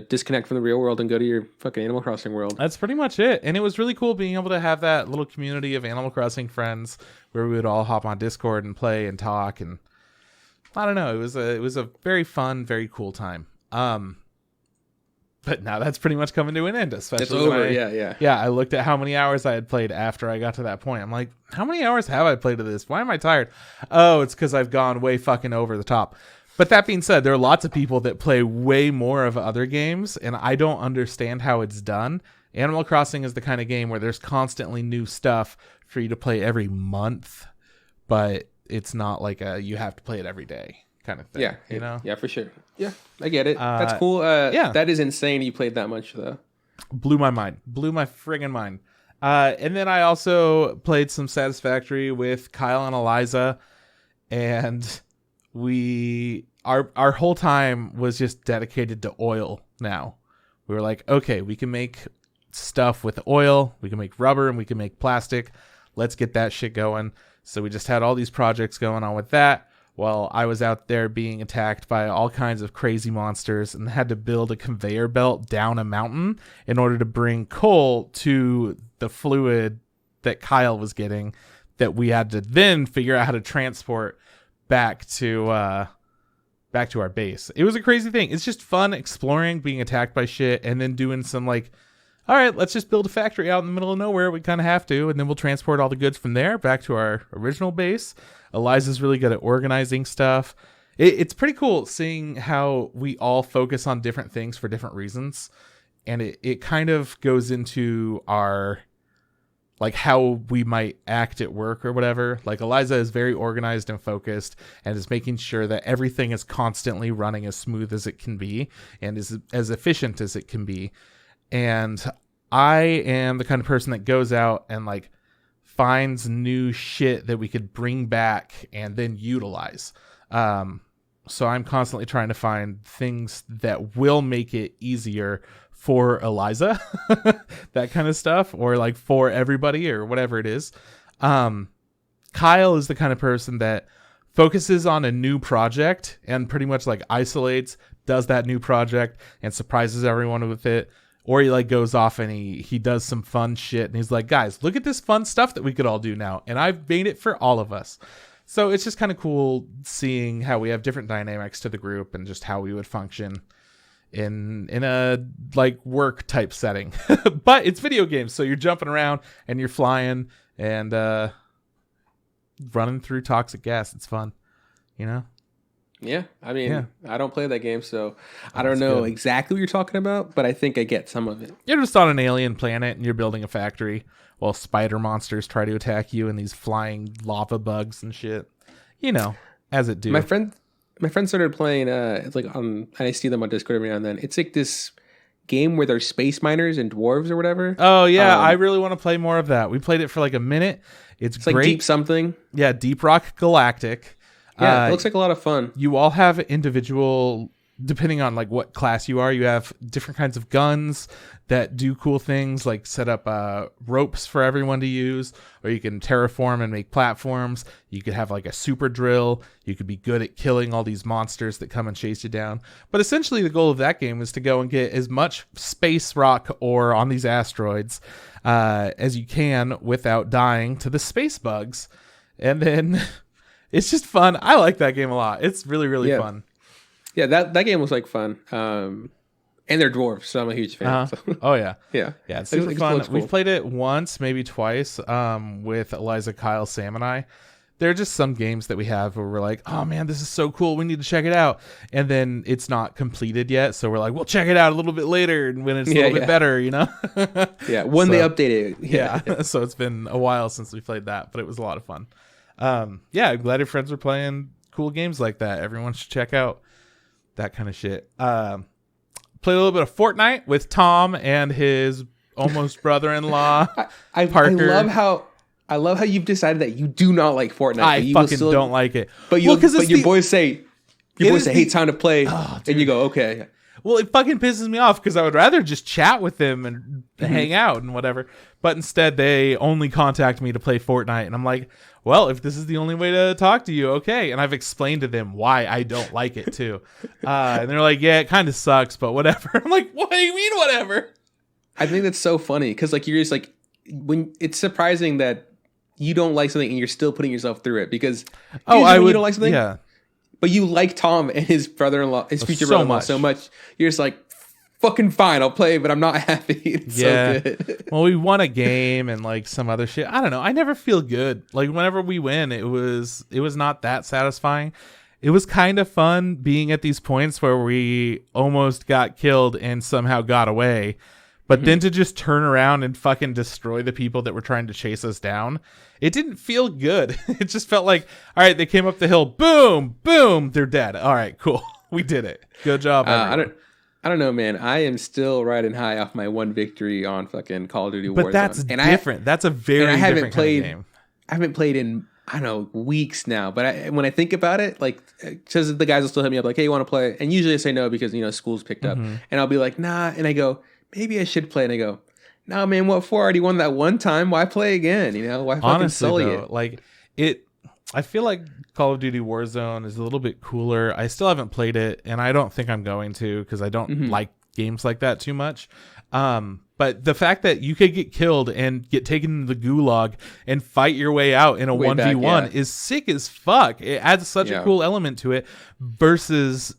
disconnect from the real world and go to your fucking Animal Crossing world. That's pretty much it. And it was really cool being able to have that little community of Animal Crossing friends where we would all hop on Discord and play and talk. And I don't know. It was a very fun, very cool time. But now that's pretty much coming to an end, especially it's over. Yeah. I looked at how many hours I had played after I got to that point. I'm like, how many hours have I played of this? Why am I tired? Oh, it's because I've gone way fucking over the top. But that being said, there are lots of people that play way more of other games, and I don't understand how it's done. Animal Crossing is the kind of game where there's constantly new stuff for you to play every month, but it's not like you have to play it every day kind of thing. Yeah, you know? Yeah, for sure. Yeah, I get it. That's cool. Yeah, that is insane. You played that much though. Blew my friggin' mind. And then I also played some Satisfactory with Kyle and Eliza, and our whole time was just dedicated to oil. Now we were like, okay, we can make stuff with oil, we can make rubber, and we can make plastic. Let's get that shit going. So we just had all these projects going on with that while I was out there being attacked by all kinds of crazy monsters and had to build a conveyor belt down a mountain in order to bring coal to the fluid that Kyle was getting, that we had to then figure out how to transport back to our base. It was a crazy thing. It's just fun exploring, being attacked by shit, and then doing some like, all right, let's just build a factory out in the middle of nowhere. We kind of have to, and then we'll transport all the goods from there back to our original base. Eliza's really good at organizing stuff. It's pretty cool seeing how we all focus on different things for different reasons. And it kind of goes into our, like, how we might act at work or whatever. Like, Eliza is very organized and focused and is making sure that everything is constantly running as smooth as it can be and is as efficient as it can be. And I am the kind of person that goes out and, like, finds new shit that we could bring back and then utilize. So I'm constantly trying to find things that will make it easier for Eliza, that kind of stuff, or like for everybody or whatever it is. Kyle is the kind of person that focuses on a new project and pretty much like isolates, does that new project and surprises everyone with it. Or he like goes off and he does some fun shit and he's like, guys, look at this fun stuff that we could all do now. And I've made it for all of us. So it's just kind of cool seeing how we have different dynamics to the group and just how we would function in a like work type setting. But it's video games, so you're jumping around and you're flying and running through toxic gas. It's fun, you know? Yeah, I mean, I don't play that game, so I don't know exactly what you're talking about, but I think I get some of it. You're just on an alien planet and you're building a factory while spider monsters try to attack you and these flying lava bugs and shit. You know, as it do. My friend started playing. It's like I see them on Discord every now and then. It's like this game where there's space miners and dwarves or whatever. Oh yeah, I really want to play more of that. We played it for like a minute. It's great. Like Deep something. Yeah, Deep Rock Galactic. Yeah, it looks like a lot of fun. You all have individual, depending on like what class you are, you have different kinds of guns that do cool things, like set up ropes for everyone to use, or you can terraform and make platforms. You could have like a super drill. You could be good at killing all these monsters that come and chase you down. But essentially the goal of that game is to go and get as much space rock ore on these asteroids as you can without dying to the space bugs. And then it's just fun. I like that game a lot. It's really, really fun. Yeah, that game was like fun. And they're dwarves, so I'm a huge fan. So. Oh yeah. Yeah. It's super fun. Cool. We've played it once, maybe twice, with Eliza, Kyle, Sam, and I. There are just some games that we have where we're like, oh man, this is so cool. We need to check it out. And then it's not completed yet. So we're like, we'll check it out a little bit later when it's a little bit better, you know? Yeah, when they update it. Yeah. So it's been a while since we played that, but it was a lot of fun. Yeah, I'm glad your friends are playing cool games like that. Everyone should check out that kind of shit. Play a little bit of Fortnite with Tom and his almost brother-in-law, Parker. I love how you've decided that you do not like Fortnite. I fucking don't like it. But your boys say, hey, time to play. Oh, and you go, okay. Well, it fucking pisses me off because I would rather just chat with them and hang out and whatever. But instead, they only contact me to play Fortnite. And I'm like, well, if this is the only way to talk to you, okay. And I've explained to them why I don't like it, too. And they're like, yeah, it kind of sucks, but whatever. I'm like, what do you mean, whatever? I think that's so funny because, like, you're just like, when it's surprising that you don't like something and you're still putting yourself through it because you don't like something. Yeah. But you like Tom and his brother-in-law, his future brother-in-law so much. You're just like, fucking fine, I'll play, but I'm not happy. It's so good. Well, we won a game and like some other shit. I don't know. I never feel good. Like whenever we win, it was not that satisfying. It was kind of fun being at these points where we almost got killed and somehow got away. But then to just turn around and fucking destroy the people that were trying to chase us down, it didn't feel good. It just felt like, all right, they came up the hill, boom, boom, they're dead. All right, cool. We did it. Good job. I don't know, man. I am still riding high off my one victory on fucking Call of Duty Warzone. But that's different. That's a very different kind of game. I haven't played in, I don't know, weeks now. But when I think about it, like, because the guys will still hit me up like, hey, you want to play? And usually I say no because, school's picked up. And I'll be like, nah. And I go, maybe I should play. And I go, nah, man, what for? I already won that one time. Why play again? Why fucking honestly, sully though, it? Like, I feel like Call of Duty Warzone is a little bit cooler. I still haven't played it, and I don't think I'm going to because I don't like games like that too much. But the fact that you could get killed and get taken to the gulag and fight your way out in a 1v1 is sick as fuck. It adds such a cool element to it versus,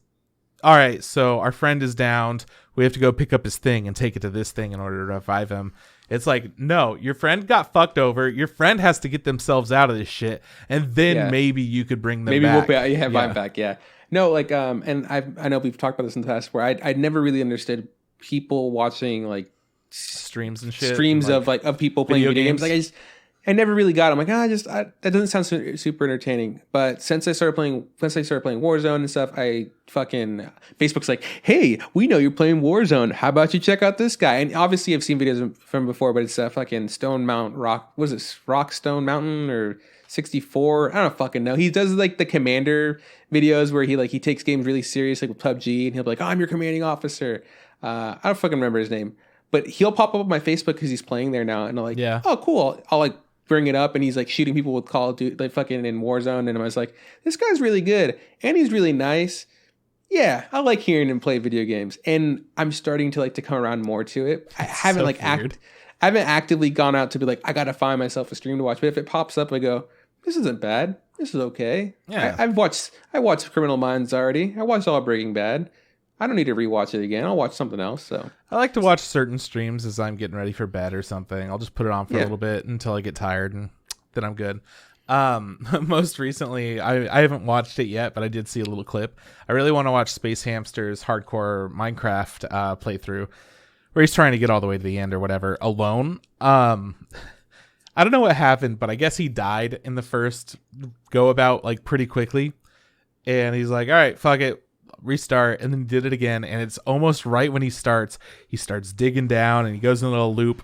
all right, so our friend is downed. We have to go pick up his thing and take it to this thing in order to revive him. It's like, no, your friend got fucked over. Your friend has to get themselves out of this shit. And then maybe you could bring them back. Maybe we'll buy him back, yeah. No, like and I know we've talked about this in the past where I'd never really understood people watching like streams and shit. Streams and, like, of people playing video games. Like I never really got it. I'm like, that doesn't sound super entertaining. But since I started playing Warzone and stuff, Facebook's like, hey, we know you're playing Warzone. How about you check out this guy? And obviously I've seen videos from before, but it's fucking Rock Stone Mountain or 64. I don't fucking know. He does like the commander videos where he takes games really serious, like with PUBG, and he'll be like, oh, I'm your commanding officer. I don't fucking remember his name, but he'll pop up on my Facebook because he's playing there now, and I'm like, oh, cool. I'll like bring it up, and he's like shooting people with Call of Duty, like fucking in Warzone, and I was like, this guy's really good, and he's really nice. Yeah, I like hearing him play video games, and I'm starting to come around more to it. I haven't I haven't actively gone out to be like, I gotta find myself a stream to watch, but if it pops up, I go, this isn't bad. This is okay. Yeah, I watched Criminal Minds already. I watched all Breaking Bad. I don't need to rewatch it again. I'll watch something else. So I like to watch certain streams as I'm getting ready for bed or something. I'll just put it on for a little bit until I get tired, and then I'm good. Most recently, I haven't watched it yet, but I did see a little clip. I really want to watch Space Hamster's hardcore Minecraft playthrough, where he's trying to get all the way to the end or whatever alone. I don't know what happened, but I guess he died in the first go about pretty quickly, and he's like, all right, fuck it, restart, and then did it again, and it's almost right when he starts digging down, and he goes in a little loop,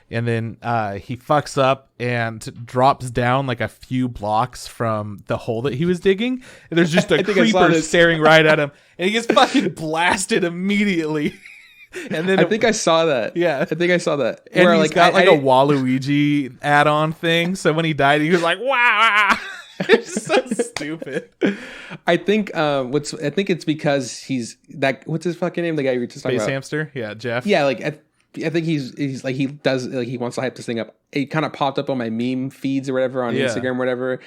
and then he fucks up and drops down a few blocks from the hole that he was digging, and there's just a creeper staring right at him, and he gets fucking blasted immediately. And then I think I saw that. Yeah, I think I saw that. And he's got a Waluigi add-on thing, so when he died, he was like, wow. It's so stupid. I think it's because he's that. What's his fucking name? The guy you were just talking about. Space Hamster. Yeah, Jeff. Yeah, I think he's like he does he wants to hype this thing up. It kind of popped up on my meme feeds or whatever on Instagram or whatever.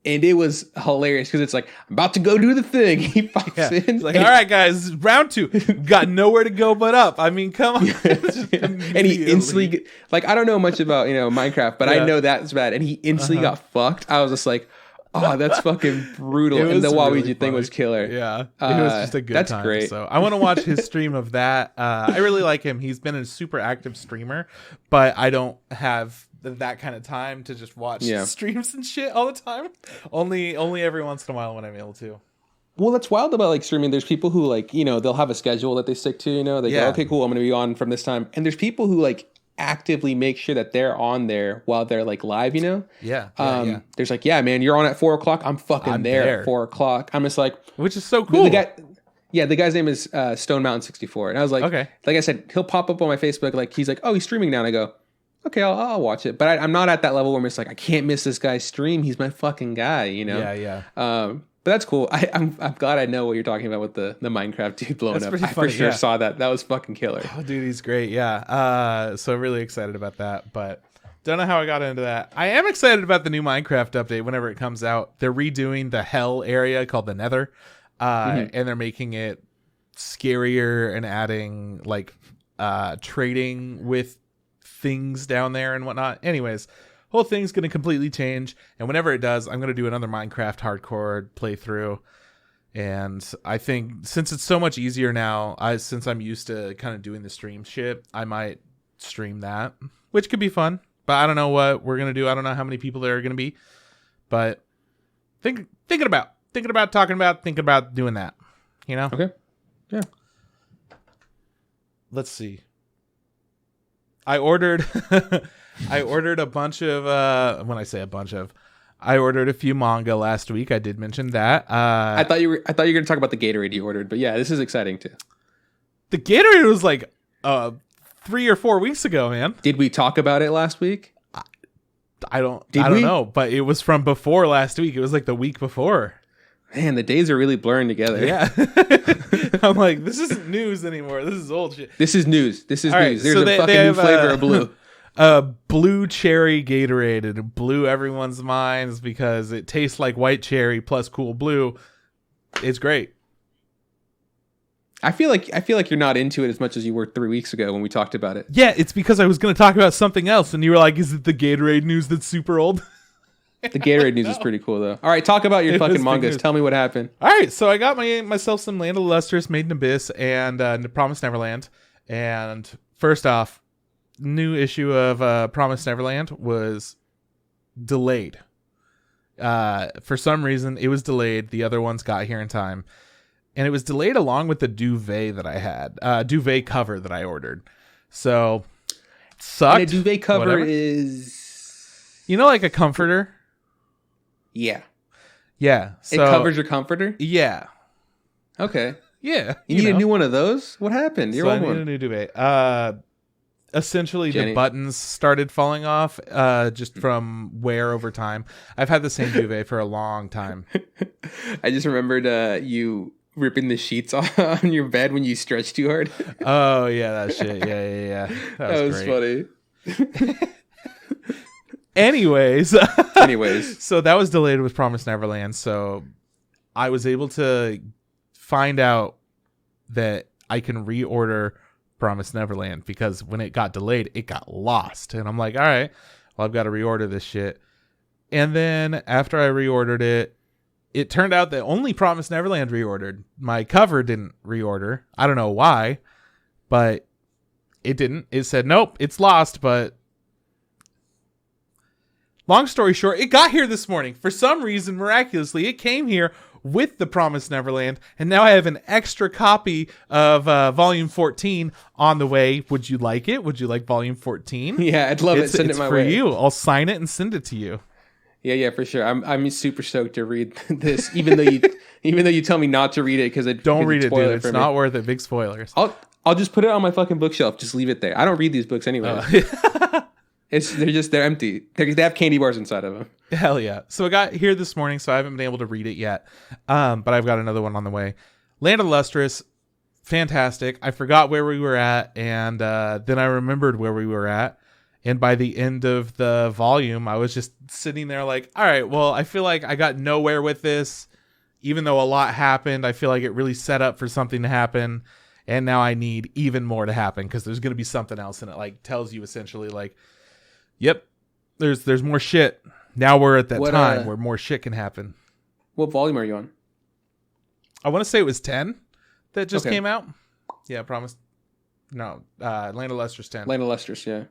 And it was hilarious because it's like, I'm about to go do the thing. He pops in. He's like, all right, guys, round 2. Got nowhere to go but up. I mean, come on. And he instantly, I don't know much about, Minecraft, but I know that's bad. And he instantly got fucked. I was just like, oh, that's fucking brutal. And the Waluigi thing was killer. Yeah. It was just a good time. That's great. So I want to watch his stream of that. I really like him. He's been a super active streamer, but I don't have that kind of time to just watch streams and shit all the time. Only every once in a while when I'm able to. Well, that's wild about streaming. There's people who they'll have a schedule that they stick to, they go, okay, cool, I'm going to be on from this time. And there's people who actively make sure that they're on there while they're live, Yeah. There's man, you're on at 4:00. I'm there at 4:00. I'm just which is so cool. The guy's name is Stone Mountain 64. And I was like, okay. Like I said, he'll pop up on my Facebook. He's like, oh, he's streaming now. And I go, okay, I'll watch it. But I'm not at that level where I'm just I can't miss this guy's stream. He's my fucking guy, Yeah. But that's cool. I'm glad I know what you're talking about with the Minecraft dude blowing up. I funny, for sure saw that. That was fucking killer. Oh, dude, he's great. Yeah. So really excited about that. But don't know how I got into that. I am excited about the new Minecraft update whenever it comes out. They're redoing the Hell area called the Nether. And they're making it scarier and adding trading with things down there and whatnot. Anyways, whole thing's going to completely change, and whenever it does, I'm going to do another Minecraft hardcore playthrough. And I think since it's so much easier now, since I'm used to kind of doing the stream shit, I might stream that, which could be fun. But I don't know what we're going to do. I don't know how many people there are going to be, but thinking about doing that, Okay. Yeah. Let's see. I ordered a bunch of I ordered a few manga last week. I did mention that. I thought you were going to talk about the Gatorade you ordered, but yeah, this is exciting too. The Gatorade was 3 or 4 weeks ago, man. Did we talk about it last week? I don't know, but it was from before last week. It was the week before. Man, the days are really blurring together. Yeah. I'm like, this isn't news anymore. This is old shit. This is news. There's so a fucking new flavor of blue. Blue cherry Gatorade, and it blew everyone's minds because it tastes like white cherry plus cool blue. It's great. I feel like you're not into it as much as you were 3 weeks ago when we talked about it. Yeah, it's because I was going to talk about something else, and you were like, "Is it the Gatorade news that's super old?" The Gatorade news is pretty cool, though. All right, talk about your fucking mangas. Tell me what happened. All right, so I got myself some Land of the Lustrous, Made in Abyss, and Promised Neverland. And first off, new issue of Promised Neverland was delayed. For some reason, it was delayed. The other ones got here in time. And it was delayed along with the duvet that I had. Duvet cover that I ordered. So, it sucked. And a duvet cover is... You know, like a comforter? Yeah. Yeah. So, it covers your comforter? Yeah. Okay. Yeah. You need a new one of those? What happened? Your old one? I need a new duvet. Essentially, the buttons started falling off just from wear over time. I've had the same duvet for a long time. I just remembered you ripping the sheets on your bed when you stretched too hard. Oh, yeah, that shit. Yeah. That was funny. Anyways. So that was delayed with Promised Neverland. So I was able to find out that I can reorder Promised Neverland because when it got delayed, it got lost. And I'm like, all right, well, I've got to reorder this shit. And then after I reordered it, it turned out that only Promised Neverland reordered. My cover didn't reorder. I don't know why, but it didn't. It said, nope, it's lost, but long story short, it got here this morning. For some reason, miraculously, it came here with the Promised Neverland, and now I have an extra copy of Volume 14 on the way. Would you like it? Would you like Volume 14? Yeah, I'd love it. Send it my way. It's for you. I'll sign it and send it to you. Yeah, for sure. I'm super stoked to read this, even though you tell me not to read it because it don't read it, dude. It's not me. worth it. Big spoilers. I'll just put it on my fucking bookshelf. Just leave it there. I don't read these books anyway. They're empty. They have candy bars inside of them. Hell yeah. So I got here this morning, so I haven't been able to read it yet. But I've got another one on the way. Land of the Lustrous, fantastic. I forgot where we were at, and then I remembered where we were at. And by the end of the volume, I was just sitting there like, all right, well, I feel like I got nowhere with this. Even though a lot happened, I feel like it really set up for something to happen. And now I need even more to happen because there's going to be something else. And it like tells you essentially like, yep, there's more shit. Now we're at that time where more shit can happen. What volume are you on? I want to say it was 10 that just came out. Yeah, promise. No, Land of Lustrous 10. Land of Lustrous, yeah.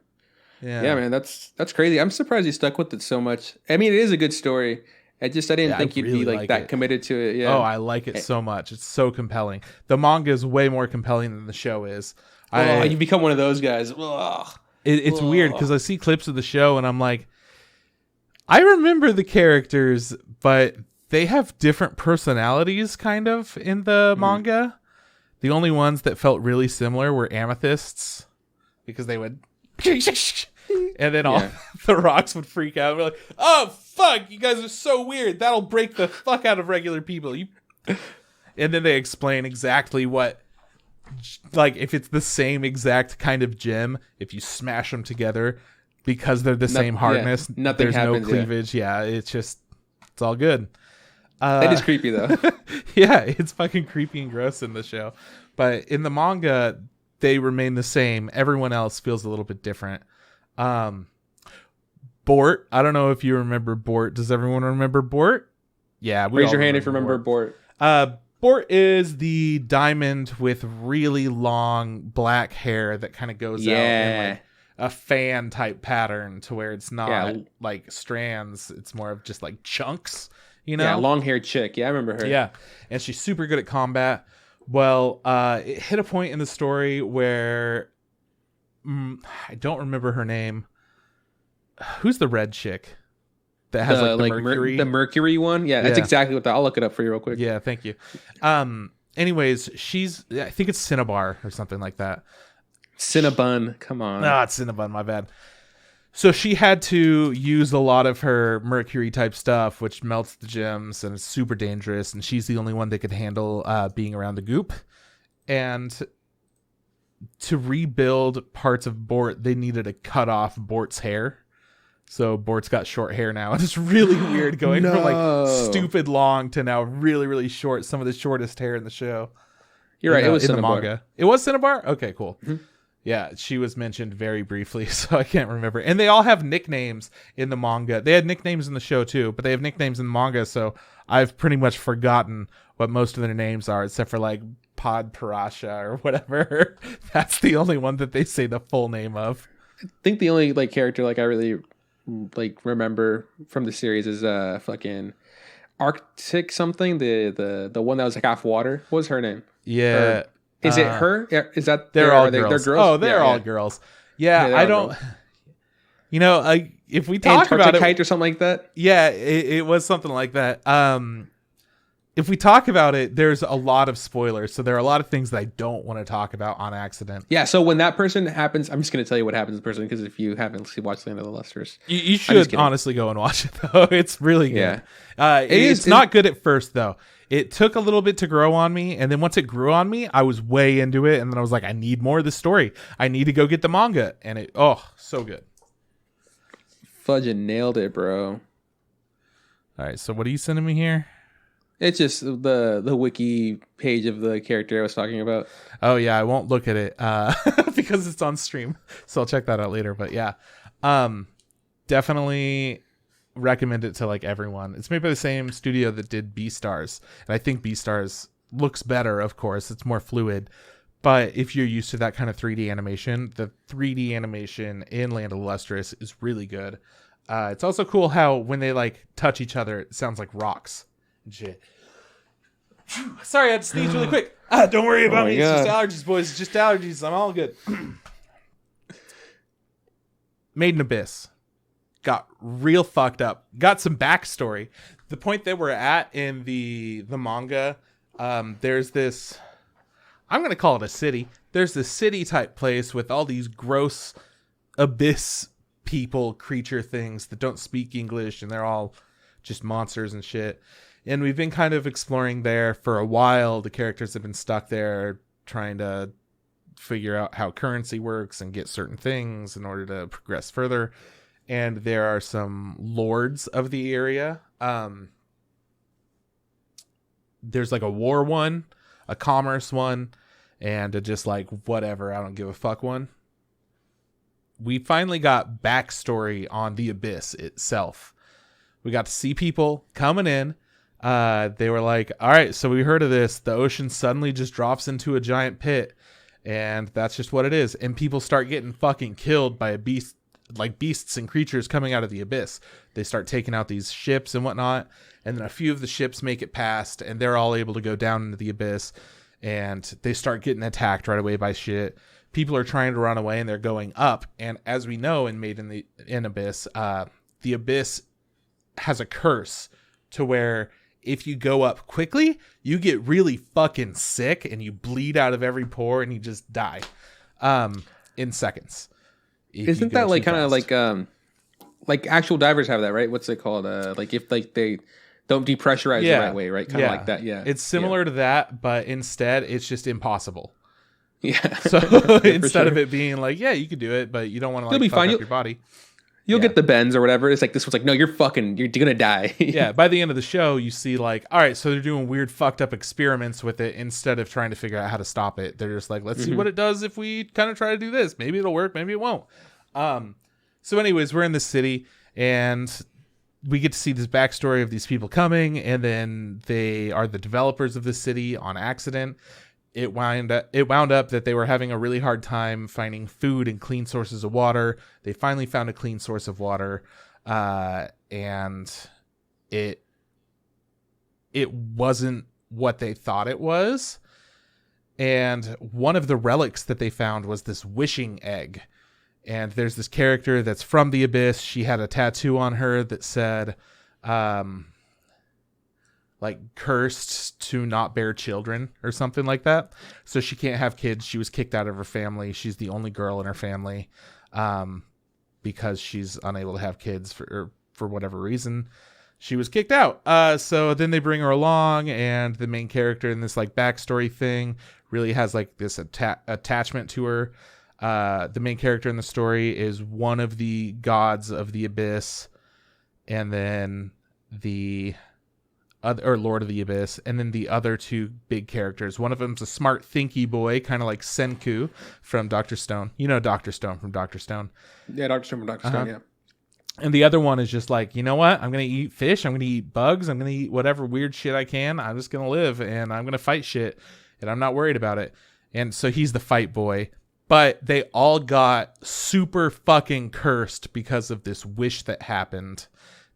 Yeah, man, that's crazy. I'm surprised you stuck with it so much. I mean, it is a good story. I didn't think you'd really be like that committed to it. Yeah. Oh, I like it so much. It's so compelling. The manga is way more compelling than the show is. You become one of those guys. It's weird because I see clips of the show and I'm like, I remember the characters, but they have different personalities kind of in the manga. The only ones that felt really similar were amethysts because they would and then all the rocks would freak out. We're like, oh, fuck, you guys are so weird. That'll break the fuck out of regular people. And then they explain exactly what, like, if it's the same exact kind of gem, if you smash them together, because they're the same hardness, nothing happens, no cleavage. Yeah, it's all good. That is creepy, though. Yeah, it's fucking creepy and gross in the show. But in the manga, they remain the same. Everyone else feels a little bit different. Bort, I don't know if you remember Bort. Does everyone remember Bort? Yeah. Raise your hand if you remember Bort. Bort is the diamond with really long black hair that kind of goes out in like a fan type pattern to where it's not like strands. It's more of just like chunks, you know? Yeah, long haired chick. Yeah, I remember her. Yeah. And she's super good at combat. Well, it hit a point in the story where I don't remember her name. Who's the red chick that has the Mercury? The Mercury one? Yeah, that's exactly what I'll look it up for you real quick. Yeah, thank you. Anyways, I think it's Cinnabar or something like that. Cinnabon, come on. Ah, it's Cinnabon, my bad. So she had to use a lot of her Mercury type stuff, which melts the gems and it's super dangerous. And she's the only one that could handle being around the goop. And to rebuild parts of Bort, they needed to cut off Bort's hair. So Bort's got short hair now. And it's really weird going from like stupid long to now really, really short. Some of the shortest hair in the show. You're right. It was in the manga. It was Cinnabar? Okay, cool. Mm-hmm. Yeah, she was mentioned very briefly, so I can't remember. And they all have nicknames in the manga. They had nicknames in the show too, but they have nicknames in the manga, so I've pretty much forgotten what most of their names are, except for like Pod Parasha or whatever. That's the only one that they say the full name of. I think the only like character like I really like remember from the series is fucking Arctic something. The one that was like half water. What was her name? Yeah. Is it her? Is that they're all they're girls? girls? Oh, they're all girls. Yeah, I don't. Girls. You know, if we talk about it, or something like that. Yeah, it was something like that. If we talk about it, there's a lot of spoilers, so there are a lot of things that I don't want to talk about on accident. Yeah, so when that person happens, I'm just going to tell you what happens to the person, because if you haven't watched Land of the Lustrous, you should honestly go and watch it though. It's really good. Yeah. It's not good at first though. It took a little bit to grow on me, and then once it grew on me, I was way into it, and then I was like, I need more of the story. I need to go get the manga, and so good. Fudging nailed it, bro. All right, so what are you sending me here? It's just the wiki page of the character I was talking about. Oh yeah, I won't look at it because it's on stream, so I'll check that out later. But yeah, definitely recommend it to like everyone. It's made by the same studio that did Beastars, and I think Beastars looks better. Of course, it's more fluid. But if you're used to that kind of 3D animation, the 3D animation in Land of the Lustrous is really good. It's also cool how when they like touch each other, it sounds like rocks. Shit. Sorry, I had to sneeze really quick. Don't worry about me. God. It's just allergies, boys. It's just allergies. I'm all good. Made in Abyss. Got real fucked up. Got some backstory. The point that we're at in the manga, there's this, I'm going to call it a city. There's this city type place with all these gross abyss people, creature things that don't speak English, and they're all just monsters and shit. And we've been kind of exploring there for a while. The characters have been stuck there trying to figure out how currency works and get certain things in order to progress further. And there are some lords of the area. There's like a war one, a commerce one, and a just like whatever, I don't give a fuck one. We finally got backstory on the Abyss itself. We got to see people coming in. They were like, all right, so we heard of this. The ocean suddenly just drops into a giant pit, and that's just what it is. And people start getting fucking killed by a beast, like beasts and creatures coming out of the abyss. They start taking out these ships and whatnot, and then a few of the ships make it past, and they're all able to go down into the abyss, and they start getting attacked right away by shit. People are trying to run away, and they're going up. And as we know in Made in Abyss, the abyss has a curse to where if you go up quickly, you get really fucking sick and you bleed out of every pore and you just die in seconds. Isn't that like kind of like actual divers have that, right? What's it called? Like if like they don't depressurize the right way, right? Kind of like that. Yeah. It's similar to that, but instead it's just impossible. Yeah. So instead of it being like, yeah, you could do it, but you don't want to like fuck up your body. You'll get the bends or whatever. It's like this one's like, no, you're gonna die. Yeah, by the end of the show, you see like, all right, so they're doing weird fucked up experiments with it instead of trying to figure out how to stop it. They're just like, let's see what it does if we kind of try to do this. Maybe it'll work, maybe it won't. So anyways, we're in the city and we get to see this backstory of these people coming, and then they are the developers of the city on accident. It wound up that they were having a really hard time finding food and clean sources of water. They finally found a clean source of water, and it wasn't what they thought it was. And one of the relics that they found was this wishing egg. And there's this character that's from the abyss. She had a tattoo on her that said, like cursed to not bear children or something like that. So she can't have kids. She was kicked out of her family. She's the only girl in her family because she's unable to have kids for whatever reason. She was kicked out. So then they bring her along, and the main character in this like backstory thing really has like this attachment to her. The main character in the story is one of the gods of the abyss, and then the or Lord of the Abyss, and then the other two big characters. One of them's a smart, thinky boy, kind of like Senku from Dr. Stone. You know Dr. Stone from Dr. Stone. Yeah, Dr. Stone from Dr. Stone, yeah. And the other one is just like, you know what? I'm going to eat fish. I'm going to eat bugs. I'm going to eat whatever weird shit I can. I'm just going to live, and I'm going to fight shit, and I'm not worried about it. And so he's the fight boy. But they all got super fucking cursed because of this wish that happened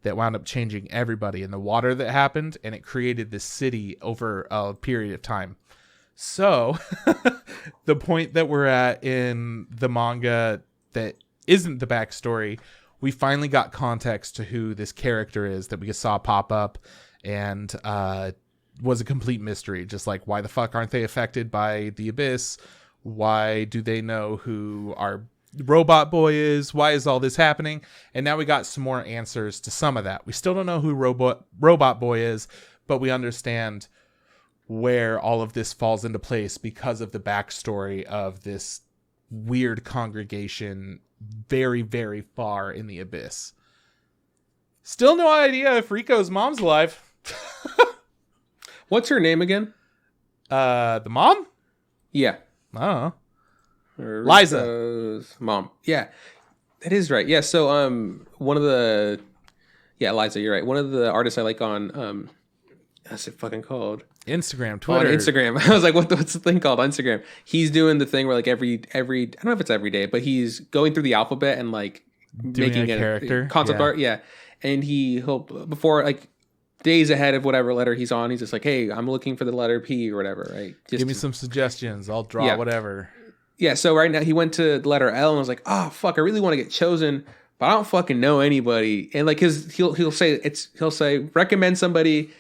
that wound up changing everybody, and the water that happened, and it created this city over a period of time. So the point that we're at in the manga that isn't the backstory, we finally got context to who this character is that we saw pop up, and was a complete mystery. Just like, why the fuck aren't they affected by the abyss? Why do they know who our robot boy is? Why is all this happening? And now we got some more answers to some of that. We still don't know who robot boy is, but we understand where all of this falls into place because of the backstory of this weird congregation very, very far in the abyss. Still no idea if Rico's mom's alive. What's her name again? The mom? Yeah. I don't know. Liza's mom. Yeah, that is right. Yeah. So one of the Liza, you're right. One of the artists I like on what's it fucking called? Instagram, Twitter. On Instagram. I was like, what's the thing called on Instagram? He's doing the thing where like every I don't know if it's every day, but he's going through the alphabet and like doing making a character concept art. Yeah. And he'll before like days ahead of whatever letter he's on, he's just like, hey, I'm looking for the letter P or whatever, right? Just give me some suggestions. I'll draw whatever. Yeah, so right now he went to the letter L and was like, oh fuck, I really want to get chosen, but I don't fucking know anybody. And like he'll say recommend somebody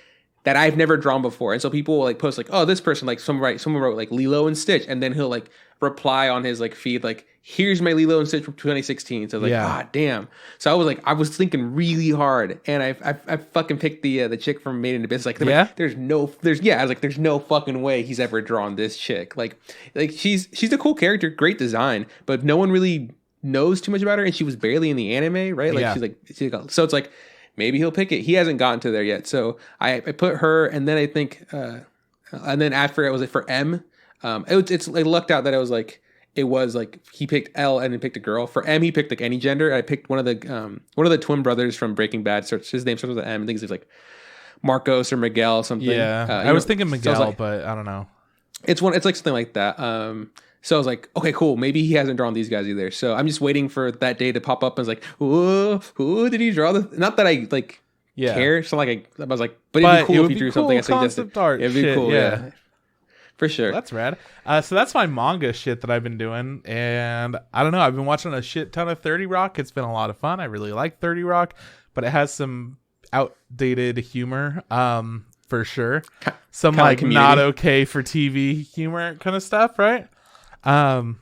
that I've never drawn before. And so people will like post like, oh, this person, like someone wrote like Lilo and Stitch, and then he'll like reply on his like feed like, here's my Lilo and Stitch from 2016. So I was like, God damn. So I was thinking really hard, and I fucking picked the chick from Made in Abyss. Like, there's no fucking way he's ever drawn this chick. Like she's a cool character, great design, but no one really knows too much about her, and she was barely in the anime, right? Like so it's like maybe he'll pick it. He hasn't gotten to there yet. So I put her, and then I think and then after it was like for M. I lucked out that it was like he picked L and then picked a girl. For M, he picked like any gender. I picked one of the twin brothers from Breaking Bad. So his name starts with an M. I think it's like Marcos or Miguel something. Yeah, I was thinking Miguel, so but I don't know. It's like something like that. So I was like, okay, cool. Maybe he hasn't drawn these guys either. So I'm just waiting for that day to pop up. And I was like, who did he draw? Not that I like care. So like I was like, but it'd be cool if he drew something I suggested. Art it'd be shit, cool, yeah. For sure. That's rad. So that's my manga shit that I've been doing. And I don't know. I've been watching a shit ton of 30 Rock. It's been a lot of fun. I really like 30 Rock, but it has some outdated humor, for sure. Some like not okay for TV humor kind of stuff, right? But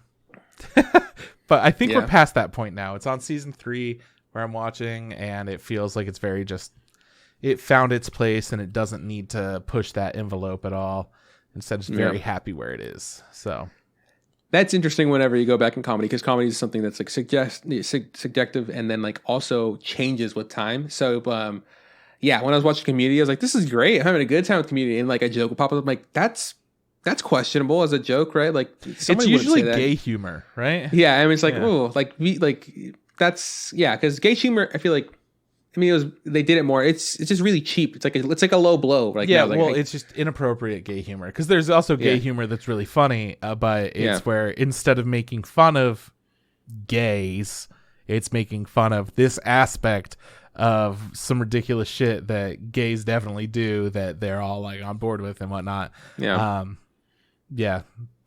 I think we're past that point now. It's on season 3 where I'm watching, and it feels like it's very just, it found its place and it doesn't need to push that envelope at all. Instead, just very happy where it is. So that's interesting whenever you go back in comedy, because comedy is something that's like subjective and then like also changes with time. So when I was watching Community, I was like, this is great. I'm having a good time with Community. And like a joke will pop up. I'm like, that's questionable as a joke, right? Like it's usually gay humor, right? Yeah, I mean it's like because gay humor, I feel like. I mean, they did it more. It's just really cheap. It's like a low blow. Like, it's just inappropriate gay humor. Because there's also gay humor that's really funny, but it's where instead of making fun of gays, it's making fun of this aspect of some ridiculous shit that gays definitely do that they're all like on board with and whatnot. Yeah.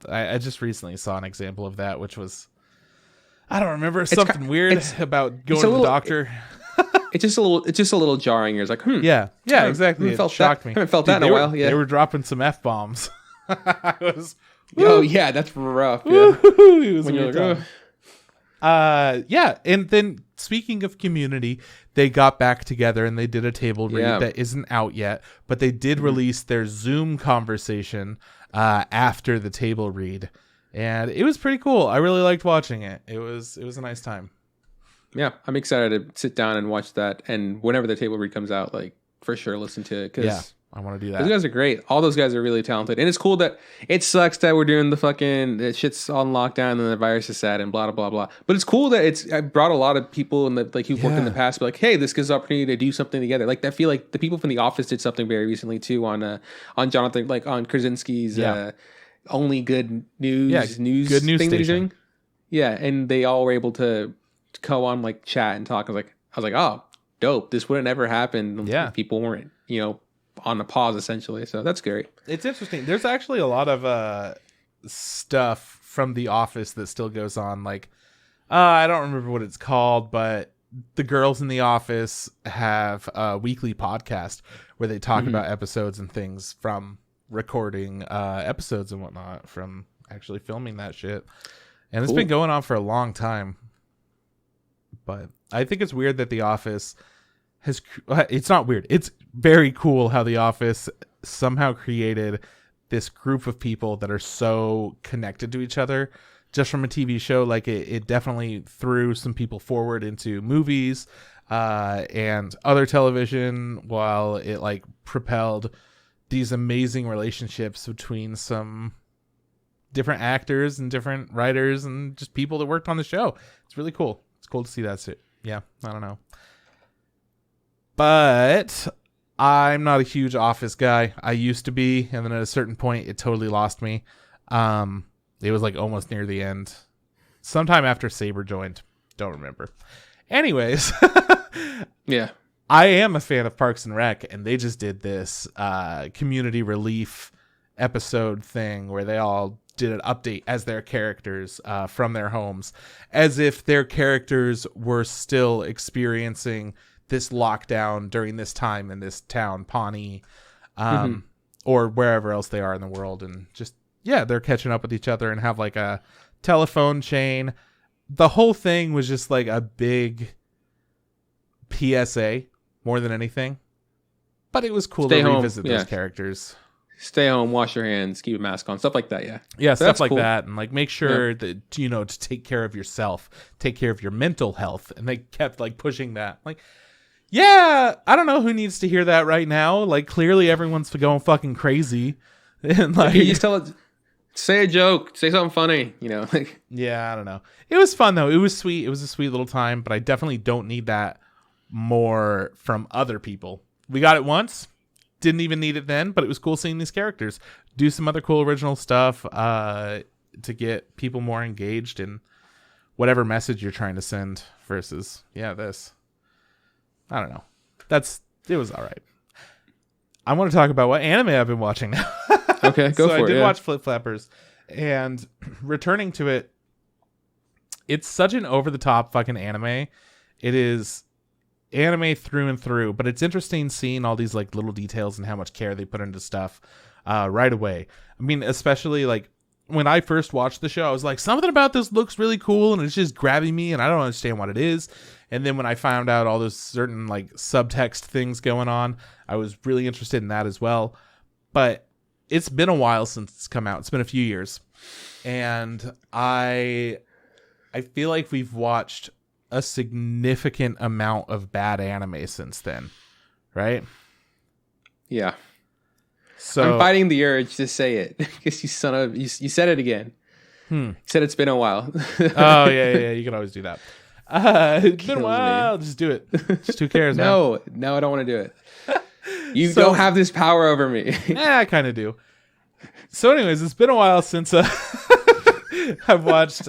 I just recently saw an example of that, which I don't remember, something weird about going to the doctor. It's just a little jarring. You're like, Yeah, exactly. It shocked me. I haven't felt that in a while. Yeah, they were dropping some F-bombs. Yeah, that's rough. Yeah. When you're like, and then speaking of Community, they got back together and they did a table read that isn't out yet, but they did release their Zoom conversation after the table read, and it was pretty cool. I really liked watching it. It was a nice time. Yeah, I'm excited to sit down and watch that. And whenever the table read comes out, like for sure, listen to it. Cause I want to do that. Those guys are great. All those guys are really talented. And it's cool that it sucks that we're doing the fucking that shit's on lockdown and the virus is sad and blah, blah, blah. But it's cool that I brought a lot of people in the, like who've worked in the past, but like, hey, this gives us opportunity to do something together. Like I feel like the people from The Office did something very recently too on Jonathan, like on Krasinski's only good news good news thing that he's station. doing. Yeah, and they all were able to go on like chat and talk. I was like, oh, dope. This wouldn't ever happen if people weren't, on a pause essentially. So that's great. It's interesting. There's actually a lot of stuff from The Office that still goes on. Like, I don't remember what it's called, but the girls in The Office have a weekly podcast where they talk about episodes and things from recording episodes and whatnot, from actually filming that shit. And it's been going on for a long time. But I think it's weird that The Office has... It's not weird. It's very cool how The Office somehow created this group of people that are so connected to each other just from a TV show. Like, it definitely threw some people forward into movies and other television, while it, like, propelled these amazing relationships between some different actors and different writers and just people that worked on the show. It's really cool. It's cool to see that shit. Yeah, I don't know. But I'm not a huge Office guy. I used to be, and then at a certain point, it totally lost me. It was like almost near the end. Sometime after Saber joined. Don't remember. Anyways. Yeah. I am a fan of Parks and Rec, and they just did this community relief episode thing where they all did an update as their characters from their homes, as if their characters were still experiencing this lockdown during this time in this town, Pawnee, or wherever else they are in the world. And just, they're catching up with each other and have like a telephone chain. The whole thing was just like a big PSA more than anything. But it was cool to revisit those characters. Stay home, wash your hands, keep a mask on, stuff like that. Yeah, so stuff like cool. that. And like make sure that, to take care of yourself, take care of your mental health. And they kept like pushing that. Like, I don't know who needs to hear that right now. Like, clearly everyone's going fucking crazy. And like, you just tell it, say a joke, say something funny, like. Yeah, I don't know. It was fun though. It was sweet. It was a sweet little time, but I definitely don't need that more from other people. We got it once. Didn't even need it then, but it was cool seeing these characters do some other cool original stuff to get people more engaged in whatever message you're trying to send versus this. I don't know. It was all right. I want to talk about what anime I've been watching now. Okay, go for it. I did watch Flip Flappers, and returning to it, it's such an over-the-top fucking anime. It is anime through and through, but it's interesting seeing all these like little details and how much care they put into stuff right away. I mean, especially like when I first watched the show, I was like, something about this looks really cool and it's just grabbing me and I don't understand what it is. And then when I found out all those certain like subtext things going on, I was really interested in that as well. But it's been a while since it's come out. It's been a few years. And I feel like we've watched a significant amount of bad anime since then, right? Yeah. So I'm fighting the urge to say it because you said it again. You said it's been a while. Oh yeah, you can always do that. It's been a while. Just do it. Just who cares? No, I don't want to do it. You don't have this power over me. I kind of do. So, anyways, it's been a while since I've watched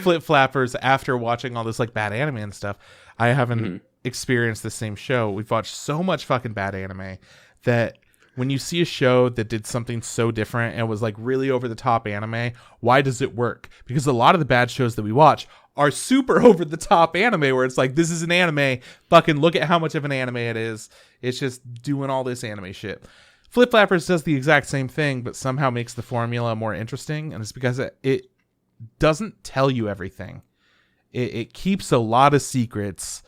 Flip Flappers after watching all this like bad anime and stuff. I haven't experienced the same show. We've watched so much fucking bad anime that when you see a show that did something so different and was like really over the top anime, why does it work? Because a lot of the bad shows that we watch are super over the top anime where it's like, this is an anime, fucking look at how much of an anime it is. It's just doing all this anime shit. Flip Flappers does the exact same thing, but somehow makes the formula more interesting. And it's because it doesn't tell you everything. It keeps a lot of secrets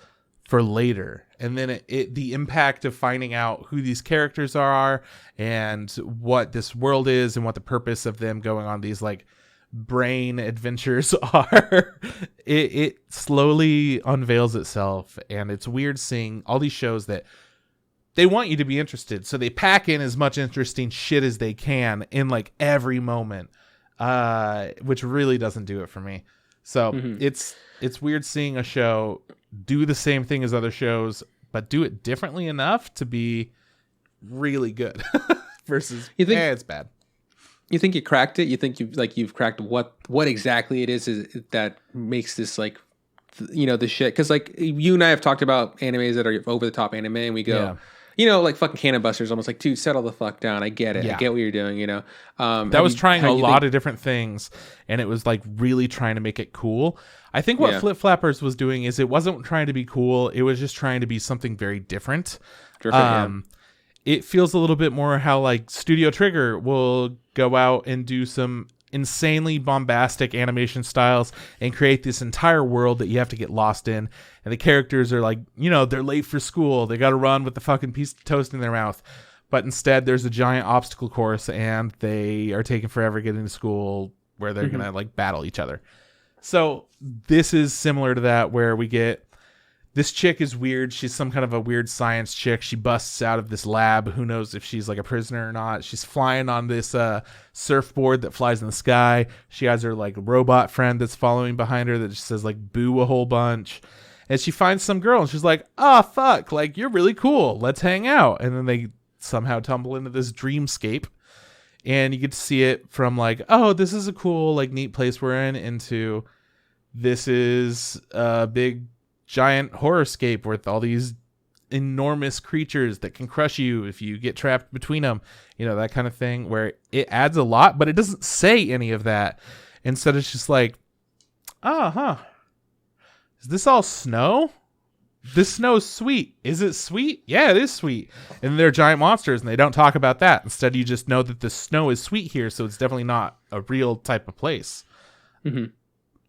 for later. And then the impact of finding out who these characters are and what this world is and what the purpose of them going on these like brain adventures are, it slowly unveils itself. And it's weird seeing all these shows that they want you to be interested. So they pack in as much interesting shit as they can in like every moment, which really doesn't do it for me. So it's weird seeing a show do the same thing as other shows, but do it differently enough to be really good versus it's bad. You think you cracked it? You think you've cracked what exactly it is that makes this like, the shit? Because like you and I have talked about animes that are over the top anime, and we go, like fucking Cannon Busters, almost like, dude, settle the fuck down. I get it. I get what you're doing. That was trying a lot of different things, and it was like really trying to make it cool. I think what Flip Flappers was doing is it wasn't trying to be cool. It was just trying to be something very different. It feels a little bit more how like Studio Trigger will go out and do some insanely bombastic animation styles and create this entire world that you have to get lost in. And the characters are like, they're late for school. They got to run with the fucking piece of toast in their mouth. But instead there's a giant obstacle course and they are taking forever getting to school where they're going to like battle each other. So this is similar to that, where we get this chick is weird. She's some kind of a weird science chick. She busts out of this lab. Who knows if she's like a prisoner or not. She's flying on this surfboard that flies in the sky. She has her like robot friend that's following behind her that just says like boo a whole bunch. And she finds some girl and she's like, oh, fuck, like you're really cool. Let's hang out. And then they somehow tumble into this dreamscape. And you get to see it from like, oh, this is a cool, like neat place we're in, into this is a big giant horrorscape with all these enormous creatures that can crush you if you get trapped between them, that kind of thing, where it adds a lot, but it doesn't say any of that. Instead, it's just like, is this all snow? This snow is sweet. Is it sweet? Yeah, it is sweet. And they're giant monsters and they don't talk about that. Instead, you just know that the snow is sweet here, so it's definitely not a real type of place. And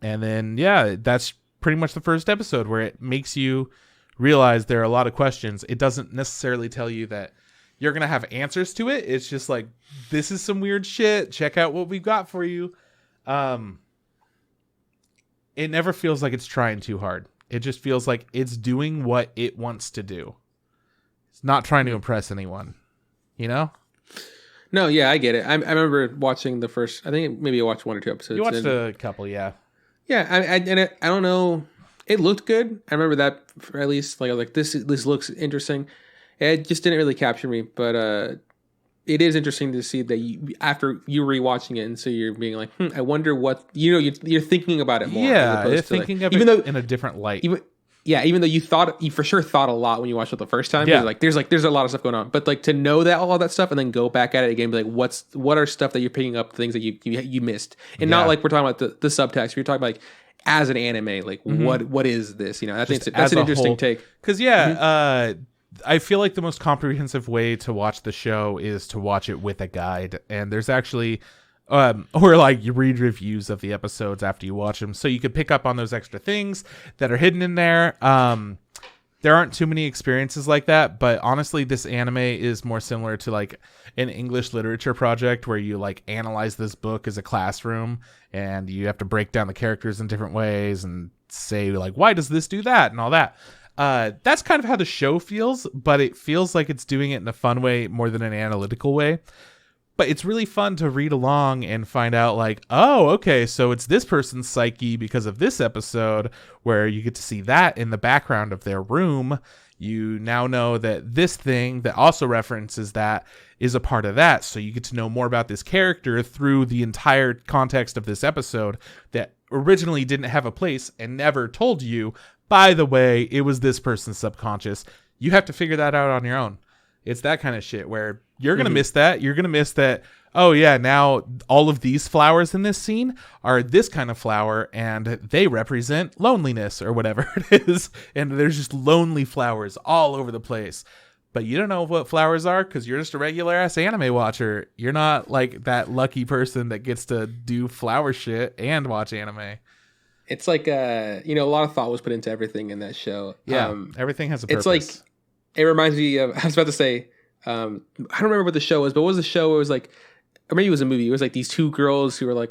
then, that's pretty much the first episode, where it makes you realize there are a lot of questions. It doesn't necessarily tell you that you're going to have answers to it. It's just like, this is some weird shit. Check out what we've got for you. It never feels like it's trying too hard. It just feels like it's doing what it wants to do. It's not trying to impress anyone, No, yeah, I get it. I remember watching the first, I think maybe I watched 1 or 2 episodes. You watched a couple, yeah. Yeah, I don't know. It looked good. I remember that, for at least like this looks interesting. It just didn't really capture me, but it is interesting to see that after you rewatching it, and so you're being like, I wonder what you're thinking about it more. Yeah, you're thinking of it in a different light. Even though you for sure thought a lot when you watched it the first time. Yeah. There's a lot of stuff going on, but like to know that all that stuff and then go back at it again, be like, what are stuff that you're picking up, things that you missed, and not like we're talking about the subtext. You're talking about like as an anime, like what is this? I think that's an interesting take. Because I feel like the most comprehensive way to watch the show is to watch it with a guide, and there's actually. Or like you read reviews of the episodes after you watch them, so you could pick up on those extra things that are hidden in there. There aren't too many experiences like that, but honestly, this anime is more similar to like an English literature project where you like analyze this book as a classroom and you have to break down the characters in different ways and say like, why does this do that and all that. That's kind of how the show feels, but it feels like it's doing it in a fun way more than an analytical way. But it's really fun to read along and find out like, oh, okay, so it's this person's psyche because of this episode, where you get to see that in the background of their room. You now know that this thing that also references that is a part of that. So you get to know more about this character through the entire context of this episode that originally didn't have a place and never told you, by the way, it was this person's subconscious. You have to figure that out on your own. It's that kind of shit where you're going to miss that. You're going to miss that. Oh yeah. Now all of these flowers in this scene are this kind of flower and they represent loneliness or whatever it is. And there's just lonely flowers all over the place, but you don't know what flowers are because you're just a regular ass anime watcher. You're not like that lucky person that gets to do flower shit and watch anime. It's like, a lot of thought was put into everything in that show. Yeah. Everything has a purpose. It's like, it reminds me of, I was about to say, I don't remember what the show was, but what was the show? It was like, or maybe it was a movie. It was like these two girls who were like,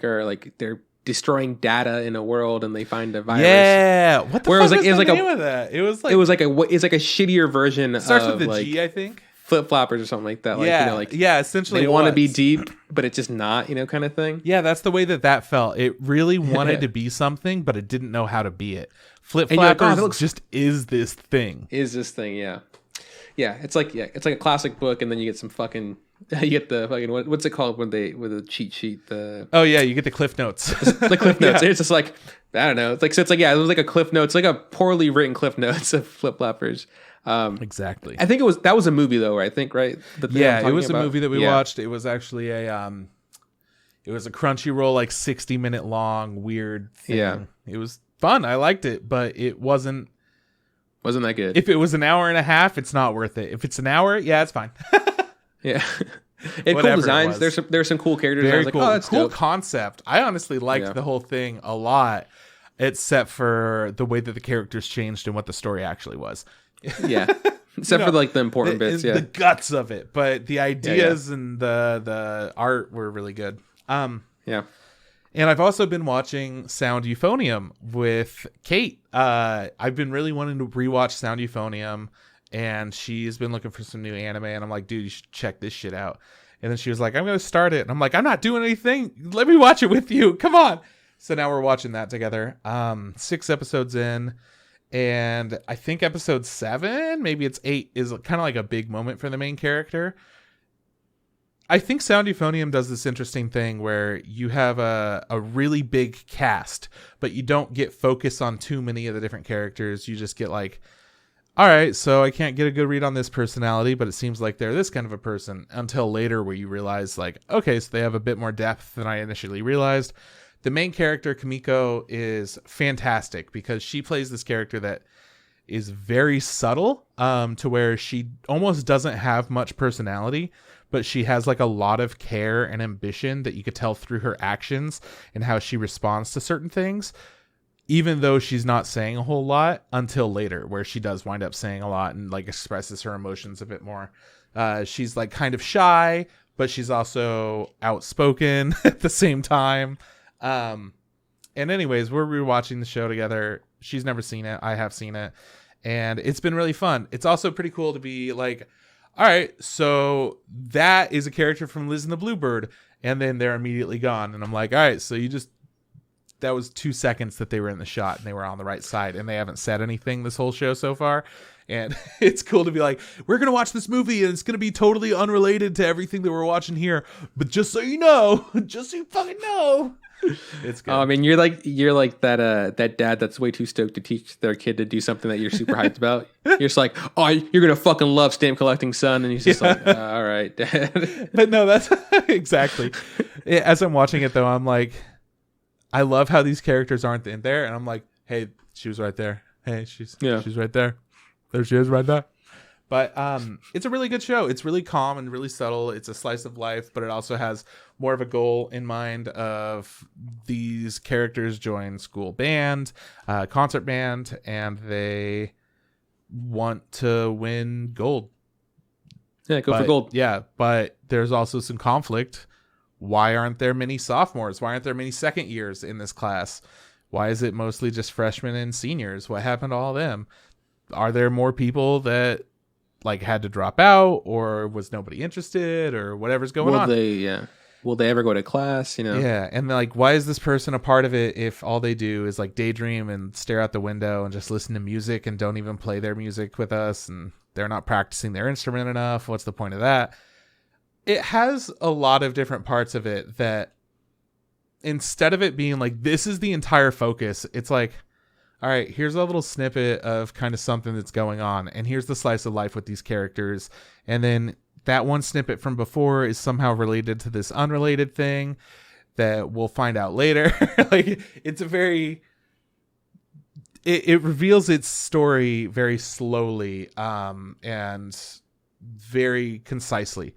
they're destroying data in a world, and they find a virus. Yeah, what the Where fuck was the name of that? It was like it's like a shittier version. Starts of with the like G, I think. Flip floppers or something like that. Like, yeah, you know, like essentially they want to be deep, but it's just not, kind of thing. Yeah, that's the way that felt. It really wanted to be something, but it didn't know how to be it. Flip floppers is this thing. Yeah, it's like a classic book, and then you get some fucking you get the fucking what's it called with the cheat sheet? You get the Cliff Notes. The Cliff Notes. It's just like I don't know. It was like a Cliff Notes, like a poorly written Cliff Notes of Flip Floppers. Exactly. I think that was a movie though, I think, right? It was a movie that we watched. It was actually it was a Crunchyroll, like 60-minute long weird thing. Yeah, it was fun. I liked it, but it wasn't that good. If it was an hour and a half, it's not worth it. If it's an hour, yeah, it's fine. Yeah. It cool designs. There's some cool characters. Very like, cool. oh, that's cool dope. Concept. I honestly liked the whole thing a lot, except for the way that the characters changed and what the story actually was. Yeah. Except for like the important bits, the guts of it. But the ideas and the art were really good. Yeah. And I've also been watching Sound Euphonium with Kate. I've been really wanting to rewatch Sound Euphonium, and she's been looking for some new anime, and I'm like, dude, you should check this shit out. And then she was like, I'm going to start it. And I'm like, I'm not doing anything. Let me watch it with you. Come on. So now we're watching that together. 6 episodes in, and I think episode 7, maybe it's 8, is kind of like a big moment for the main character. I think Sound Euphonium does this interesting thing where you have a really big cast, but you don't get focus on too many of the different characters. You just get like, all right, so I can't get a good read on this personality, but it seems like they're this kind of a person, until later where you realize like, okay, so they have a bit more depth than I initially realized. The main character, Kimiko, is fantastic because she plays this character that is very subtle, to where she almost doesn't have much personality, but she has like a lot of care and ambition that you could tell through her actions and how she responds to certain things, even though she's not saying a whole lot until later, where she does wind up saying a lot and like expresses her emotions a bit more. She's like kind of shy, but she's also outspoken at the same time. And anyways, we're rewatching the show together. She's never seen it. I have seen it. And it's been really fun. It's also pretty cool to be like, all right, so that is a character from Liz and the Bluebird. And then they're immediately gone. And I'm like, all right, so that was 2 seconds that they were in the shot and they were on the right side. And they haven't said anything this whole show so far. And it's cool to be like, we're going to watch this movie and it's going to be totally unrelated to everything that we're watching here. But just so you know, just so you fucking know. It's good. I mean, you're like that dad that's way too stoked to teach their kid to do something that you're super hyped about. You're just like, oh, you're gonna fucking love stamp collecting, son, and he's just like, all right, dad. But no, that's exactly. As I'm watching it though, I'm like, I love how these characters aren't in there, and I'm like, hey, she was right there. Hey, she's right there. There she is, right there. But it's a really good show. It's really calm and really subtle. It's a slice of life, but it also has more of a goal in mind of these characters join school band, concert band, and they want to win gold. Yeah, for gold. Yeah, but there's also some conflict. Why aren't there many sophomores? Why aren't there many second years in this class? Why is it mostly just freshmen and seniors? What happened to all them? Are there more people that like had to drop out, or was nobody interested, or whatever's going on? Will they ever go to class? Yeah, and like, why is this person a part of it if all they do is like daydream and stare out the window and just listen to music and don't even play their music with us, and they're not practicing their instrument enough? What's the point of that? It has a lot of different parts of it that, instead of it being like this is the entire focus, it's like, all right, here's a little snippet of kind of something that's going on, and here's the slice of life with these characters, and then that one snippet from before is somehow related to this unrelated thing that we'll find out later. Like, it's a very, it reveals its story very slowly, and very concisely.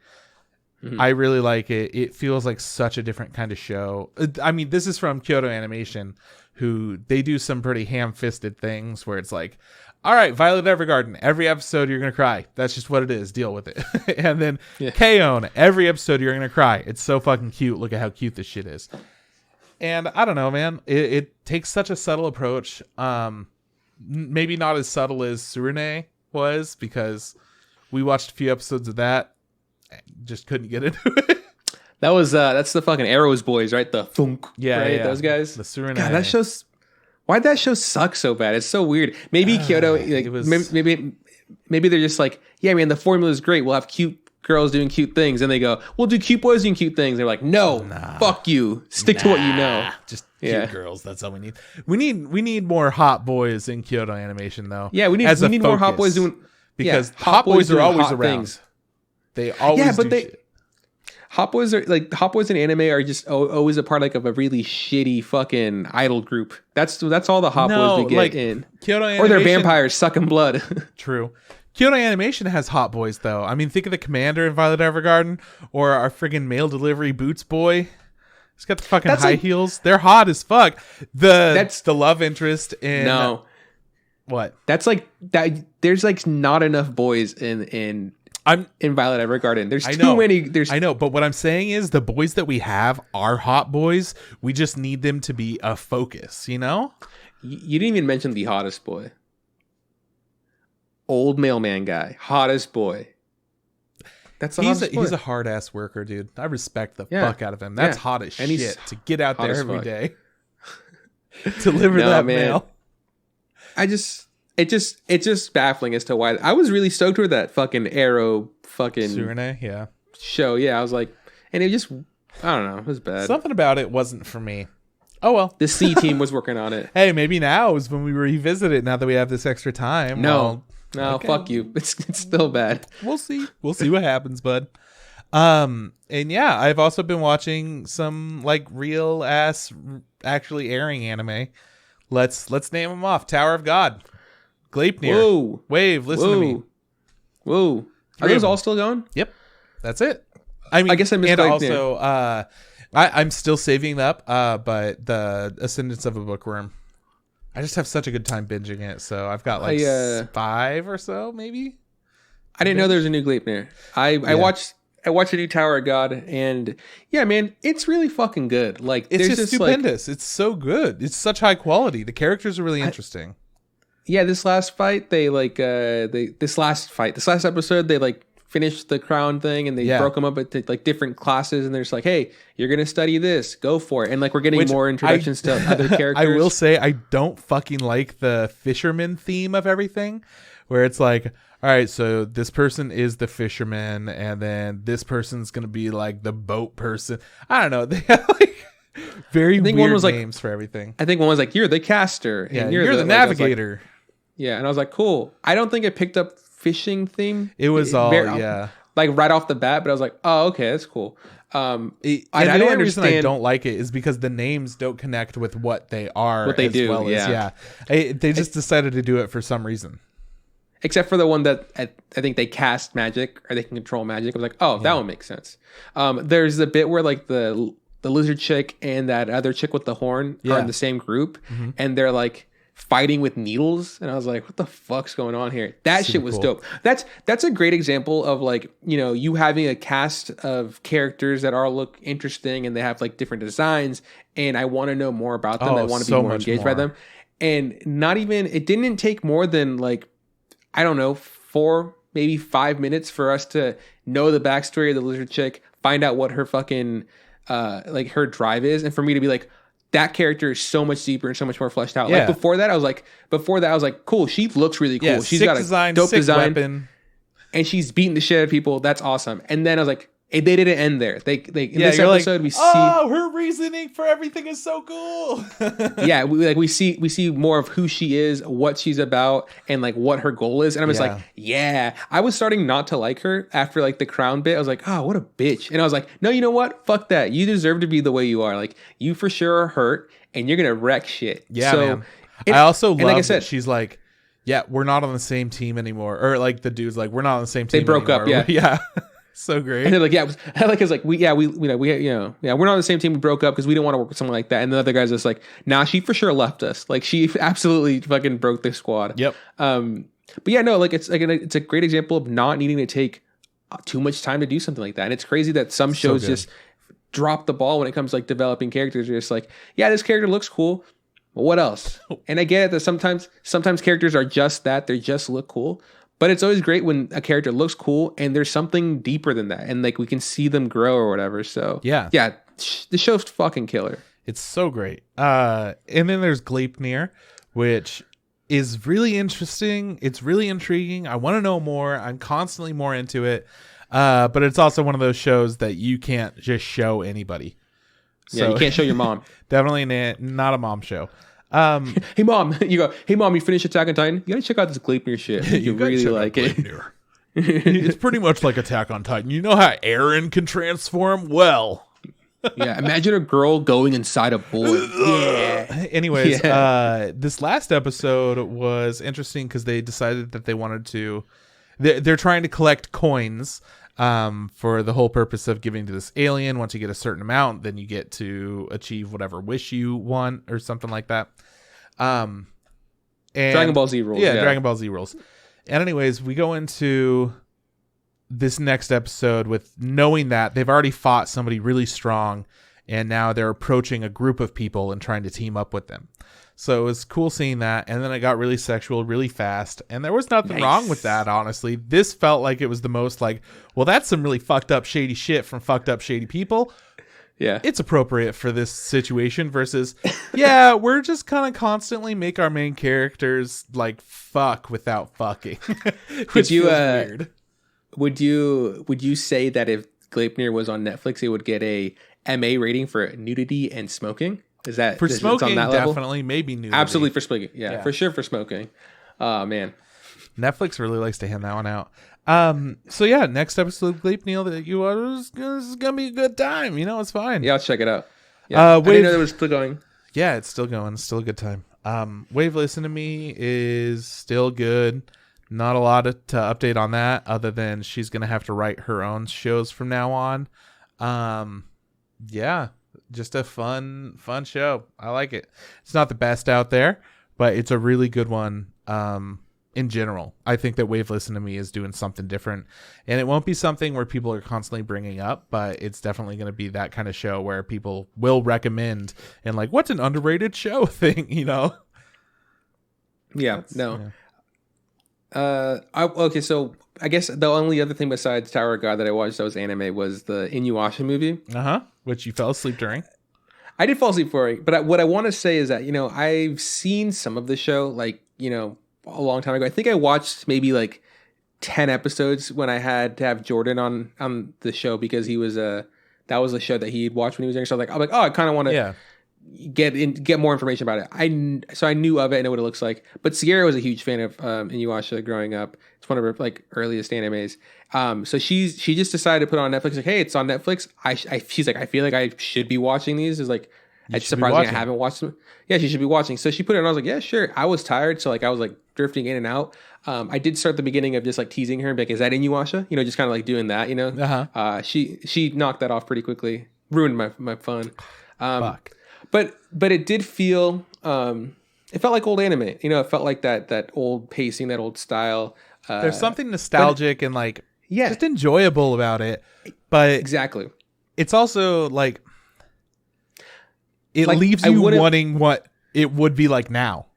Mm-hmm. I really like it. It feels like such a different kind of show. I mean, this is from Kyoto Animation, who they do some pretty ham-fisted things where it's like, all right, Violet Evergarden, every episode you're going to cry. That's just what it is. Deal with it. And then K-On!, every episode you're going to cry. It's so fucking cute. Look at how cute this shit is. And I don't know, man. It takes such a subtle approach. Maybe not as subtle as Surune was, because we watched a few episodes of that. Just couldn't get into it. That was that's the fucking Arrows boys, right? The thunk, yeah, right? yeah. Those guys. The Surune. God, that show's. Why'd that show suck so bad? It's so weird. Maybe Kyoto, like, maybe they're just like, yeah, man, the formula is great. We'll have cute girls doing cute things, and they go, we'll do cute boys doing cute things. They're like, no, fuck you. Stick to what you know. Just cute girls. That's all we need. We need more hot boys in Kyoto Animation, though. Yeah, we need more hot boys doing, because hot boys are always around. Things. They always do shit. Hot boys in anime are just always a part like of a really shitty fucking idol group. That's all the hot boys we get in Kyoto Animation, or they're vampires sucking blood. True. Kyoto Animation has hot boys though. I mean, think of the commander in Violet Evergarden, or our friggin' mail delivery boots boy. He's got the fucking high heels. They're hot as fuck. That's the love interest in what? That's like that. There's like not enough boys in Violet Evergarden. There's too many. I know, but what I'm saying is the boys that we have are hot boys. We just need them to be a focus, you know? You didn't even mention the hottest boy. Old mailman guy. Hottest boy. That's the hottest boy. He's a hard ass worker, dude. I respect the fuck out of him. That's hot as shit to get out there every day. Deliver that mail. It's just baffling as to why. I was really stoked with that fucking Arrow fucking Surune, show. Yeah, I was like, and it just, I don't know, it was bad. Something about it wasn't for me. Oh well. The C team was working on it. Hey, maybe now is when we revisit it. Now that we have this extra time. No, fuck you. It's still bad. We'll see what happens, bud. And yeah, I've also been watching some like real ass actually airing anime. Let's name them off. Tower of God. Gleipnir. Whoa. Wave, listen to me. Whoa. Are those all still going? Yep. That's it. I mean, I guess I missed Gleipnir. Also, I'm still saving up, but the Ascendance of a Bookworm. I just have such a good time binging it, so I've got like 5 or so, maybe. I didn't know there was a new Gleipnir. I watched a new Tower of God, and yeah, man, it's really fucking good. Like, it's just stupendous. It's so good. It's such high quality. The characters are really interesting. Yeah, this last fight, this last episode, they like finished the crown thing, and they broke them up into like different classes, and they're just like, hey, you're gonna study this, go for it. And like, we're getting more introductions to other characters. I will say, I don't fucking like the fisherman theme of everything, where it's like, all right, so this person is the fisherman, and then this person's gonna be like the boat person. I don't know. They have like very weird names for everything. I think one was like, you're the caster, and you're the navigator. Yeah, and I was like, cool. I don't think it picked up fishing theme. It was like right off the bat, but I was like, oh, okay, that's cool. I don't understand. I don't like it is because the names don't connect with what they are. What they do, they just decided to do it for some reason. Except for the one that I think they cast magic, or they can control magic. I was like, oh, that one makes sense. There's a bit where like the lizard chick and that other chick with the horn are in the same group, and they're like fighting with needles, and I was like, what the fuck's going on here? That shit was dope. That's a great example of like, you know, you having a cast of characters that all look interesting and they have like different designs, and I want to know more about them. I want to be more engaged by them. And it didn't take more than like, I don't know, 4, maybe 5 minutes for us to know the backstory of the lizard chick, find out what her fucking like her drive is, and for me to be like, that character is so much deeper and so much more fleshed out. Like before that I was like, cool, she looks really cool. She's got a dope design, weapon, and she's beating the shit out of people. That's awesome. And then I was like, they didn't end there. They in this episode, we see her reasoning for everything is so cool. Yeah, we see more of who she is, what she's about, and like what her goal is. And I was like, yeah. I was starting not to like her after like the crown bit. I was like, oh, what a bitch. And I was like, no, you know what? Fuck that. You deserve to be the way you are. Like, you for sure are hurt, and you're gonna wreck shit. Yeah, so, man. I also love like I said, that she's like, yeah, we're not on the same team anymore. Or like the dude's like, we're not on the same team. They broke anymore. up. Yeah. So great. And they're like, we're not on the same team. We broke up because we didn't want to work with someone like that. And the other guy's just like, nah, she for sure left us. Like, she absolutely fucking broke the squad. Yep. But yeah, no, like it's a great example of not needing to take too much time to do something like that. And it's crazy that some shows just drop the ball when it comes to like developing characters. You're just like, yeah, this character looks cool. But what else? And I get it that sometimes characters are just that. They just look cool. But it's always great when a character looks cool and there's something deeper than that. And like we can see them grow or whatever. So yeah, the show's fucking killer. It's so great. And then there's Gleipnir, which is really interesting. It's really intriguing. I want to know more. I'm constantly more into it. But it's also one of those shows that you can't just show anybody. Yeah, you can't show your mom. Definitely not a mom show. Hey mom, you finished Attack on Titan? You gotta check out this Gleipnir shit. You really like it. It's pretty much like Attack on Titan. You know how Eren can transform? Well. Yeah, imagine a girl going inside a boy. Yeah. Anyways, this last episode was interesting because they decided that they wanted to... They're trying to collect coins for the whole purpose of giving to this alien. Once you get a certain amount, then you get to achieve whatever wish you want or something like that. And Dragon Ball Z rules. Yeah, Dragon Ball Z rules. And anyways, we go into this next episode with knowing that they've already fought somebody really strong, and now they're approaching a group of people and trying to team up with them. So it was cool seeing that, and then it got really sexual really fast, and there was nothing wrong with that, honestly. This felt like it was the most like, well, that's some really fucked up shady shit from fucked up shady people. Yeah. It's appropriate for this situation versus, yeah, we're just kind of constantly make our main characters like fuck without fucking. Which feels weird. Would you say that if Gleipnir was on Netflix, it would get a MA rating for nudity and smoking? Is that for smoking? On that definitely, maybe nudity. Absolutely for smoking. Yeah, for sure for smoking. Oh man, Netflix really likes to hand that one out. So yeah, next episode of Gleipnir that you are is gonna be a good time. You know, it's fine. Yeah, I'll check it out. Yeah, I didn't know it was still going. Yeah, it's still going. It's still a good time. Wave Listen to Me is still good. Not a lot to update on that, other than she's gonna have to write her own shows from now on. Yeah, just a fun show. I like it. It's not the best out there, but it's a really good one. In general, I think that Wave Listen to Me is doing something different, and it won't be something where people are constantly bringing up, but it's definitely going to be that kind of show where people will recommend and like, what's an underrated show thing, you know? Yeah, okay, so I guess the only other thing besides Tower of God that I watched that was anime was the Inuyasha movie. Which you fell asleep during. I did fall asleep for it, but what I want to say is that, you know, I've seen some of the show, like, you know, a long time ago. I think I watched maybe like 10 episodes when I had to have Jordan on the show because he was that was a show that he'd watched when he was younger. So I'm like, oh, I kind of want to get more information about it. So I knew of it. I know what it looks like. But Sierra was a huge fan of Inuyasha growing up. It's one of her like earliest animes. So she just decided to put it on Netflix. Like, hey, it's on Netflix. She's like, I feel like I should be watching these. Is like, it's surprising I haven't watched them. Yeah, she should be watching. So she put it on. I was like, yeah, sure. I was tired, so like I was like drifting in and out. I did start the beginning of just like teasing her and be like, is that Inuyasha? You know, just kind of like doing that. You know, she knocked that off pretty quickly. Ruined my fun. Fuck. But it did feel. It felt like old anime. You know, it felt like that old pacing, that old style. There's something nostalgic and like just enjoyable about it. But exactly, it's also like. It like, leaves you wanting what it would be like now.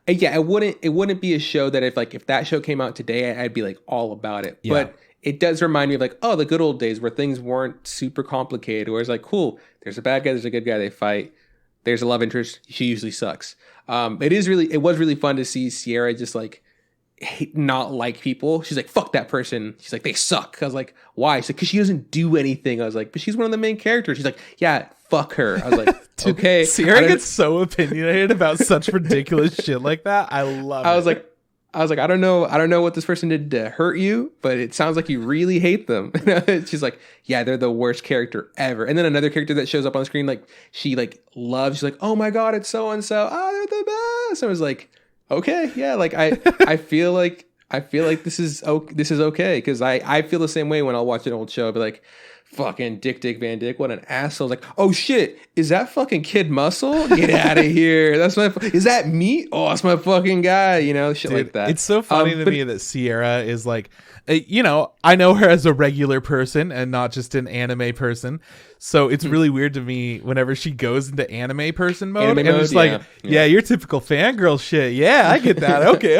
Yeah, it wouldn't be a show that if that show came out today, I'd be like all about it. Yeah. But it does remind me of like, oh, the good old days where things weren't super complicated. Where it's like, cool, there's a bad guy, there's a good guy, they fight. There's a love interest. She usually sucks. It was really fun to see Sierra just like not like people. She's like, fuck that person. She's like, they suck. I was like, why? She's like, because she doesn't do anything. I was like, but she's one of the main characters. She's like, yeah, fuck her. I was like, dude, okay. Sierra gets so opinionated about such ridiculous shit like that. I love it. I was like, I don't know what this person did to hurt you, but it sounds like you really hate them. She's like, yeah, they're the worst character ever. And then another character that shows up on the screen, like she like loves. She's like, oh my god, it's so and so. Ah, they're the best. I was like, okay, yeah, like I feel like this is okay because I feel the same way when I'll watch an old show. I'll be like, fucking Dick Van Dyke, what an asshole. Like, oh shit, is that fucking Kid Muscle? Get out of here. Is that me? Oh, that's my fucking guy, shit. Dude, like that. It's so funny to me that Sierra is like, I know her as a regular person and not just an anime person. So it's really weird to me whenever she goes into anime person mode. It's like, yeah, your typical fangirl shit. Yeah, I get that. Okay.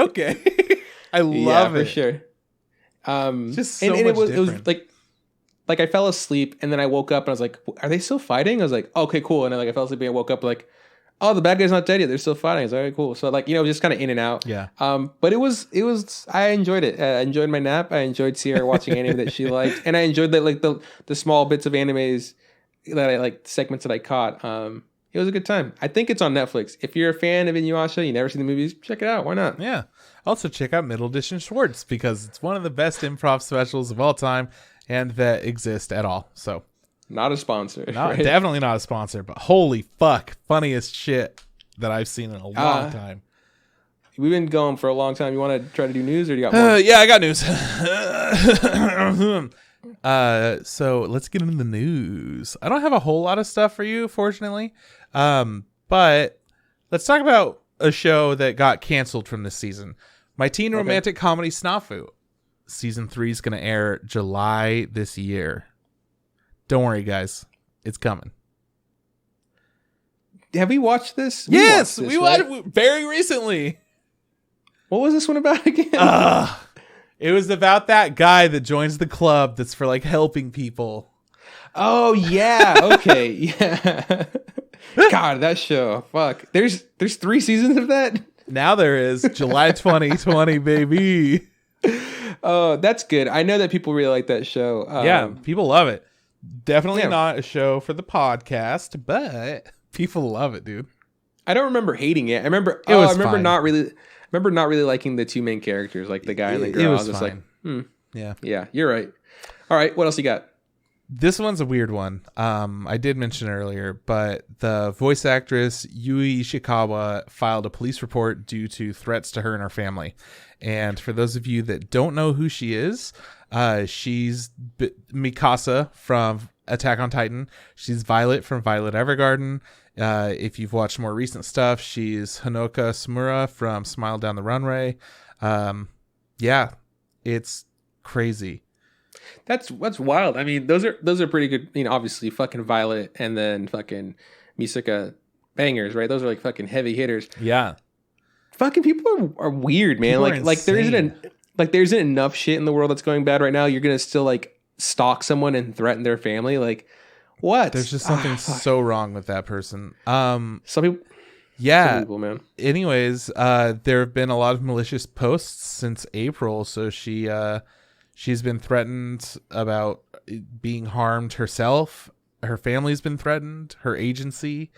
I love it. For sure. Just so much different. It was like I fell asleep and then I woke up and I was like, are they still fighting? I was like, okay, cool. And then I fell asleep and I woke up like, oh, the bad guy's not dead yet. They're still fighting. I was like, okay, cool. So just kind of in and out. Yeah. But it was, I enjoyed it. I enjoyed my nap. I enjoyed Sierra watching anime that she liked. And I enjoyed the small bits of animes that I like, segments that I caught. It was a good time. I think it's on Netflix. If you're a fan of Inuyasha, you never seen the movies, check it out. Why not? Yeah. Also check out Middle Edition Schwartz because it's one of the best improv specials of all time and that exist at all. So not a sponsor. Right? Definitely not a sponsor, but holy fuck, funniest shit that I've seen in a long time. We've been going for a long time. You want to try to do news or do you got more? Yeah, I got news. So let's get into the news. I don't have a whole lot of stuff for you, fortunately. But let's talk about a show that got canceled from this season. My teen romantic comedy SNAFU. Season 3 is going to air July this year. Don't worry, guys. It's coming. Have we watched this? Yes, we watched it very recently. What was this one about again? It was about that guy that joins the club that's for like helping people. Oh, yeah. Okay. Yeah. God, that show. Fuck. There's 3 seasons of that? Now there is. July 2020, baby. Oh, that's good. I know that people really like that show. Yeah, people love it. Definitely not a show for the podcast, but people love it, dude. I don't remember hating it. I remember not really liking the 2 main characters, like the guy and the girl. It was just fine. like, Yeah, you're right. All right, what else you got? This one's a weird one. I did mention earlier, but the voice actress Yui Ishikawa filed a police report due to threats to her and her family. And for those of you that don't know who she is, she's Mikasa from Attack on Titan. She's Violet from Violet Evergarden. If you've watched more recent stuff, she's Hanoka Samura from Smile Down the Runway. Yeah, it's crazy. That's wild. I mean, those are pretty good. Obviously, fucking Violet and then fucking Misuka bangers, right? Those are like fucking heavy hitters. Yeah. Fucking people are weird, man. There isn't enough shit in the world that's going bad right now. You're gonna still like stalk someone and threaten their family. Like, what? There's just something so wrong with that person. Some people. Yeah. Some people, man. Anyways, there have been a lot of malicious posts since April, so she's been threatened about being harmed herself. Her family's been threatened. Her agency.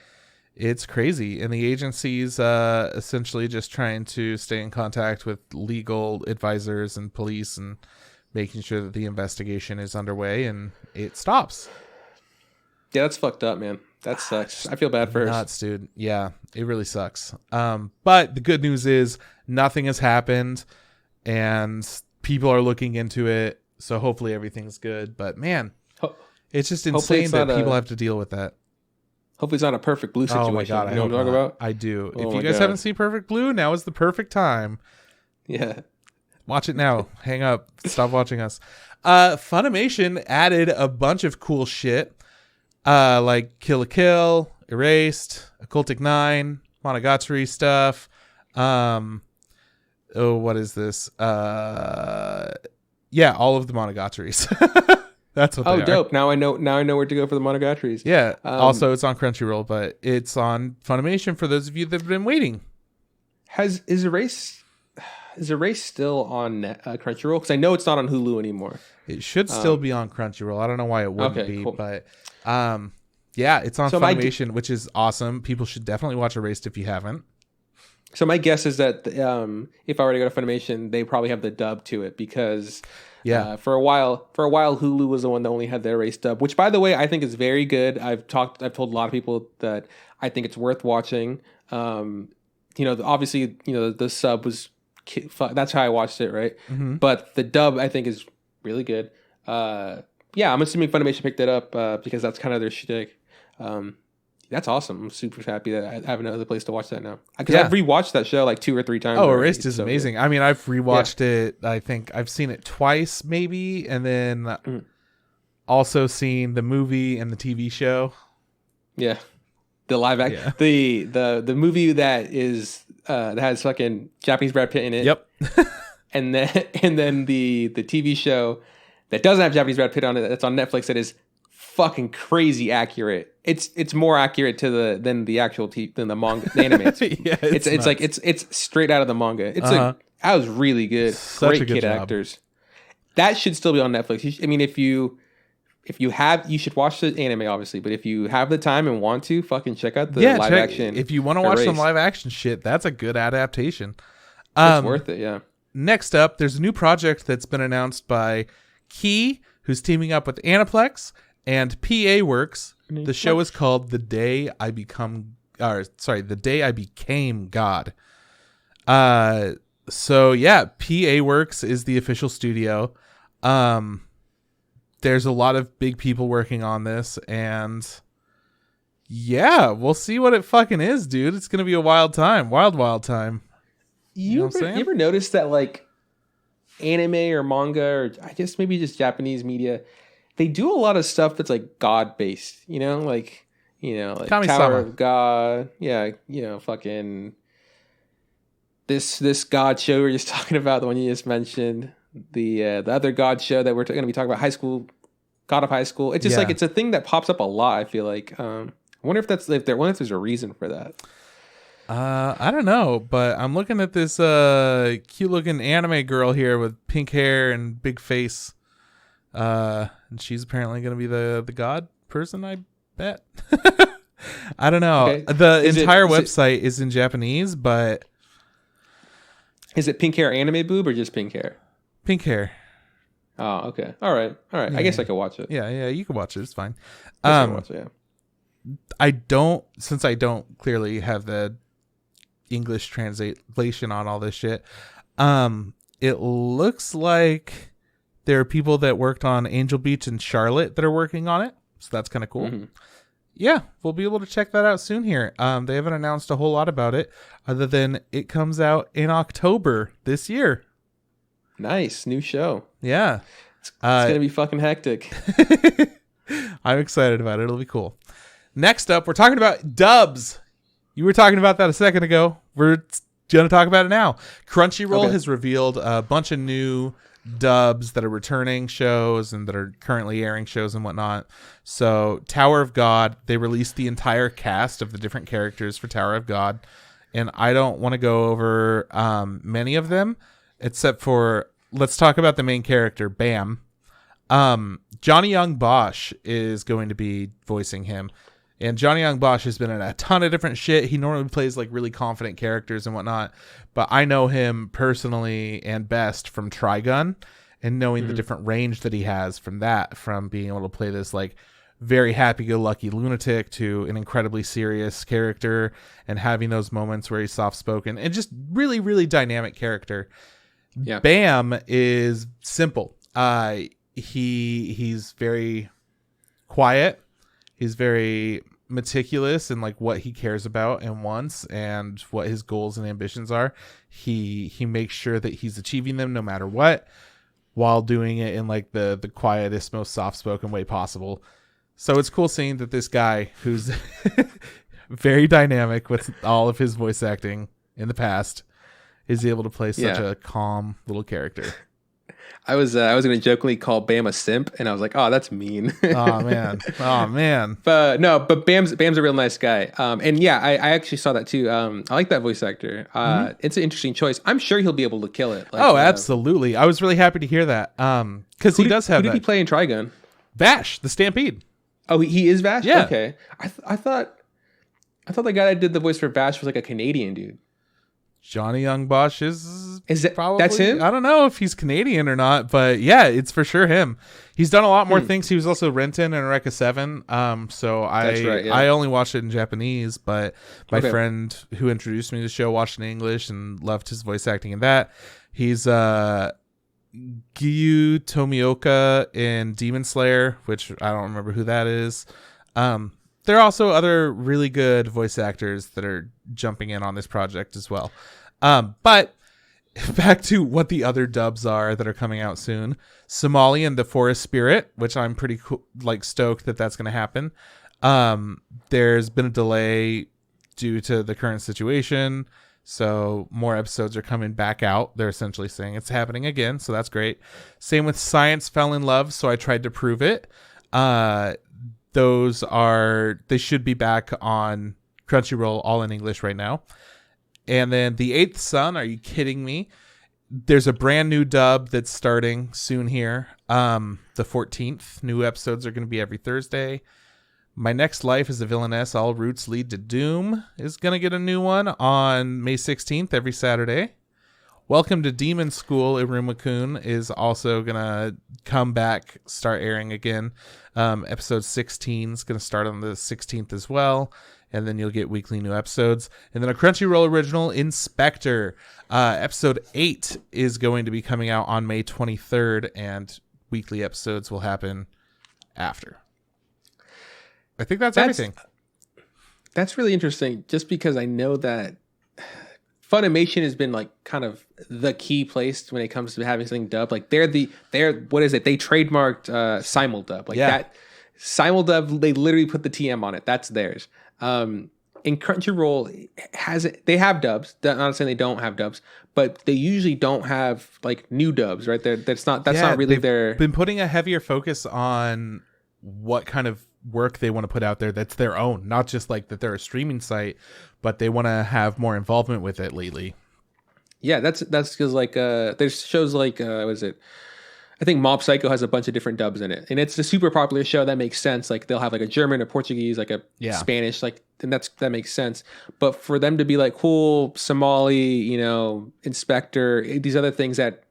It's crazy. And the agency's essentially just trying to stay in contact with legal advisors and police and making sure that the investigation is underway and it stops. Yeah, that's fucked up, man. That sucks. I feel bad for her. Nuts, dude. Yeah, it really sucks. But the good news is nothing has happened and people are looking into it. So hopefully everything's good. But man, it's just insane that people have to deal with that. Hopefully it's not a Perfect Blue situation. Oh my God, you know what I'm talking about? I do. If you guys haven't seen Perfect Blue, now is the perfect time. Yeah. Watch it now. Hang up. Stop watching us. Funimation added a bunch of cool shit. Like Kill la Kill, Erased, Occultic 9, Monogatari stuff. What is this? Yeah, all of the Monogataris. That's what they are. Dope. Now I know where to go for the Monogataris. Yeah. Also, it's on Crunchyroll, but it's on Funimation for those of you that have been waiting. Is Erased still on Crunchyroll? Because I know it's not on Hulu anymore. It should still be on Crunchyroll. I don't know why it wouldn't be, cool. But yeah, it's on Funimation, which is awesome. People should definitely watch Erased if you haven't. So my guess is that if I were to go to Funimation, they probably have the dub to it because for a while Hulu was the one that only had the Erased dub, which by the way I think is very good. I've told a lot of people that I think it's worth watching. Obviously the sub was that's how I watched it, right? Mm-hmm. But the dub I think is really good. But yeah, I'm assuming Funimation picked it up because that's kind of their shtick. That's awesome. I'm super happy that I have another place to watch that now. Because I've rewatched that show like 2 or 3 times. Oh, already. Erased is amazing. Good. I mean, I've rewatched it. I think I've seen it twice, maybe, and then also seen the movie and the TV show. Yeah, the live act, the movie that is that has fucking Japanese Brad Pitt in it. Yep. and then the TV show that doesn't have Japanese Brad Pitt on it. That's on Netflix. That is fucking crazy accurate. It's more accurate to than the actual than the manga, the anime. It's like it's straight out of the manga. It's that was really good. Such Great kid actors. That should still be on Netflix. I mean, if you have, you should watch the anime, obviously. But if you have the time and want to, fucking check out the live action. If you want to watch some live action shit, that's a good adaptation. It's worth it. Yeah. Next up, there's a new project that's been announced by Key, who's teaming up with Aniplex and P.A.Works. The show is called The Day I Became God. So yeah, P.A.Works is the official studio. There's a lot of big people working on this, and yeah, we'll see what it fucking is, dude. It's gonna be a wild time. Wild time. You ever notice that, like, anime or manga, or I guess maybe just Japanese media, they do a lot of stuff that's like God based, like Tower of God. Yeah, fucking this God show we were just talking about, the one you just mentioned, the other God show that we're going to be talking about, High School, God of High School. It's just like, it's a thing that pops up a lot. I feel like, I wonder if there's a reason for that. I don't know, but I'm looking at this cute looking anime girl here with pink hair and big face. And she's apparently going to be the god person, I bet. I don't know. Okay. The entire website is in Japanese, but is it pink hair anime boob or just pink hair? Pink hair. Oh, okay. All right. Yeah. I guess I could watch it. Yeah, you can watch it. It's fine. I can watch it, yeah. Since I don't clearly have the English translation on all this shit, it looks like there are people that worked on Angel Beach and Charlotte that are working on it. So that's kind of cool. Mm-hmm. Yeah, we'll be able to check that out soon here. They haven't announced a whole lot about it other than it comes out in October this year. Nice. New show. Yeah. It's going to be fucking hectic. I'm excited about it. It'll be cool. Next up, we're talking about dubs. You were talking about that a second ago. We're going to talk about it now. Crunchyroll has revealed a bunch of new dubs that are returning shows and that are currently airing shows and whatnot. So Tower of God, they released the entire cast of the different characters for Tower of God, and I don't want to go over many of them except for, let's talk about the main character, Bam. Johnny Young Bosch is going to be voicing him, and Johnny Young Bosch has been in a ton of different shit. He normally plays like really confident characters and whatnot, but I know him personally and best from Trigun, and knowing the different range that he has from being able to play this like very happy-go-lucky lunatic to an incredibly serious character, and having those moments where he's soft-spoken and just really, really dynamic character. Yeah. Bam is simple. He's very quiet. He's very meticulous in like what he cares about and wants and what his goals and ambitions are. He makes sure that he's achieving them no matter what, while doing it in like the quietest, most soft-spoken way possible. So it's cool seeing that this guy who's very dynamic with all of his voice acting in the past is able to play such a calm little character. I was going to jokingly call Bam a simp, and I was like, "Oh, that's mean." Oh man. But no, but Bam's a real nice guy. And yeah, I actually saw that too. I like that voice actor. It's an interesting choice. I'm sure he'll be able to kill it. Like, absolutely. I was really happy to hear that. Because he does have. Who did he play in Trigun? Vash, the Stampede. Oh, he is Vash. Yeah. Okay. I thought the guy that did the voice for Vash was like a Canadian dude. Johnny Young Bosch is that probably, that's him? I don't know if he's Canadian or not, but yeah, it's for sure him. He's done a lot more things. He was also Renton in Eureka 7. So I only watched it in Japanese, but my friend who introduced me to the show watched it in English and loved his voice acting in that. He's Gyu Tomioka in Demon Slayer, which I don't remember who that is. There are also other really good voice actors that are jumping in on this project as well. But back to what the other dubs are that are coming out soon. Somali and the Forest Spirit, which I'm pretty stoked that that's going to happen. There's been a delay due to the current situation, so more episodes are coming back out. They're essentially saying it's happening again, so that's great. Same with Science Fell in Love, so I tried to prove it. They should be back on Crunchyroll, all in English right now. And then The Eighth Son, are you kidding me? There's a brand new dub that's starting soon here. The 14th. New episodes are going to be every Thursday. My Next Life is a Villainess, All Routes Lead to Doom is going to get a new one on May 16th every Saturday. Welcome to Demon School, Iruma-kun is also going to come back, start airing again. Episode 16 is going to start on the 16th as well. And then you'll get weekly new episodes. And then a Crunchyroll original, Spectre. Episode 8 is going to be coming out on May 23rd, and weekly episodes will happen after. I think that's everything. That's really interesting, just because I know that Funimation has been like kind of the key place when it comes to having something dubbed. Like they're what is it? They trademarked simuldub. That simuldub, they literally put the TM on it. That's theirs. And Crunchyroll they have dubs. I'm not saying they don't have dubs, but they usually don't have like new dubs, right? That's not really their. Been putting a heavier focus on what kind of work they want to put out there that's their own, not just like that they're a streaming site, but they want to have more involvement with it lately. Yeah, that's because there's shows like what is it? I think Mob Psycho has a bunch of different dubs in it, and it's a super popular show. That makes sense. Like they'll have like a German, a Portuguese, like a Spanish, and that makes sense. But for them to be like cool Somali, Inspector, these other things that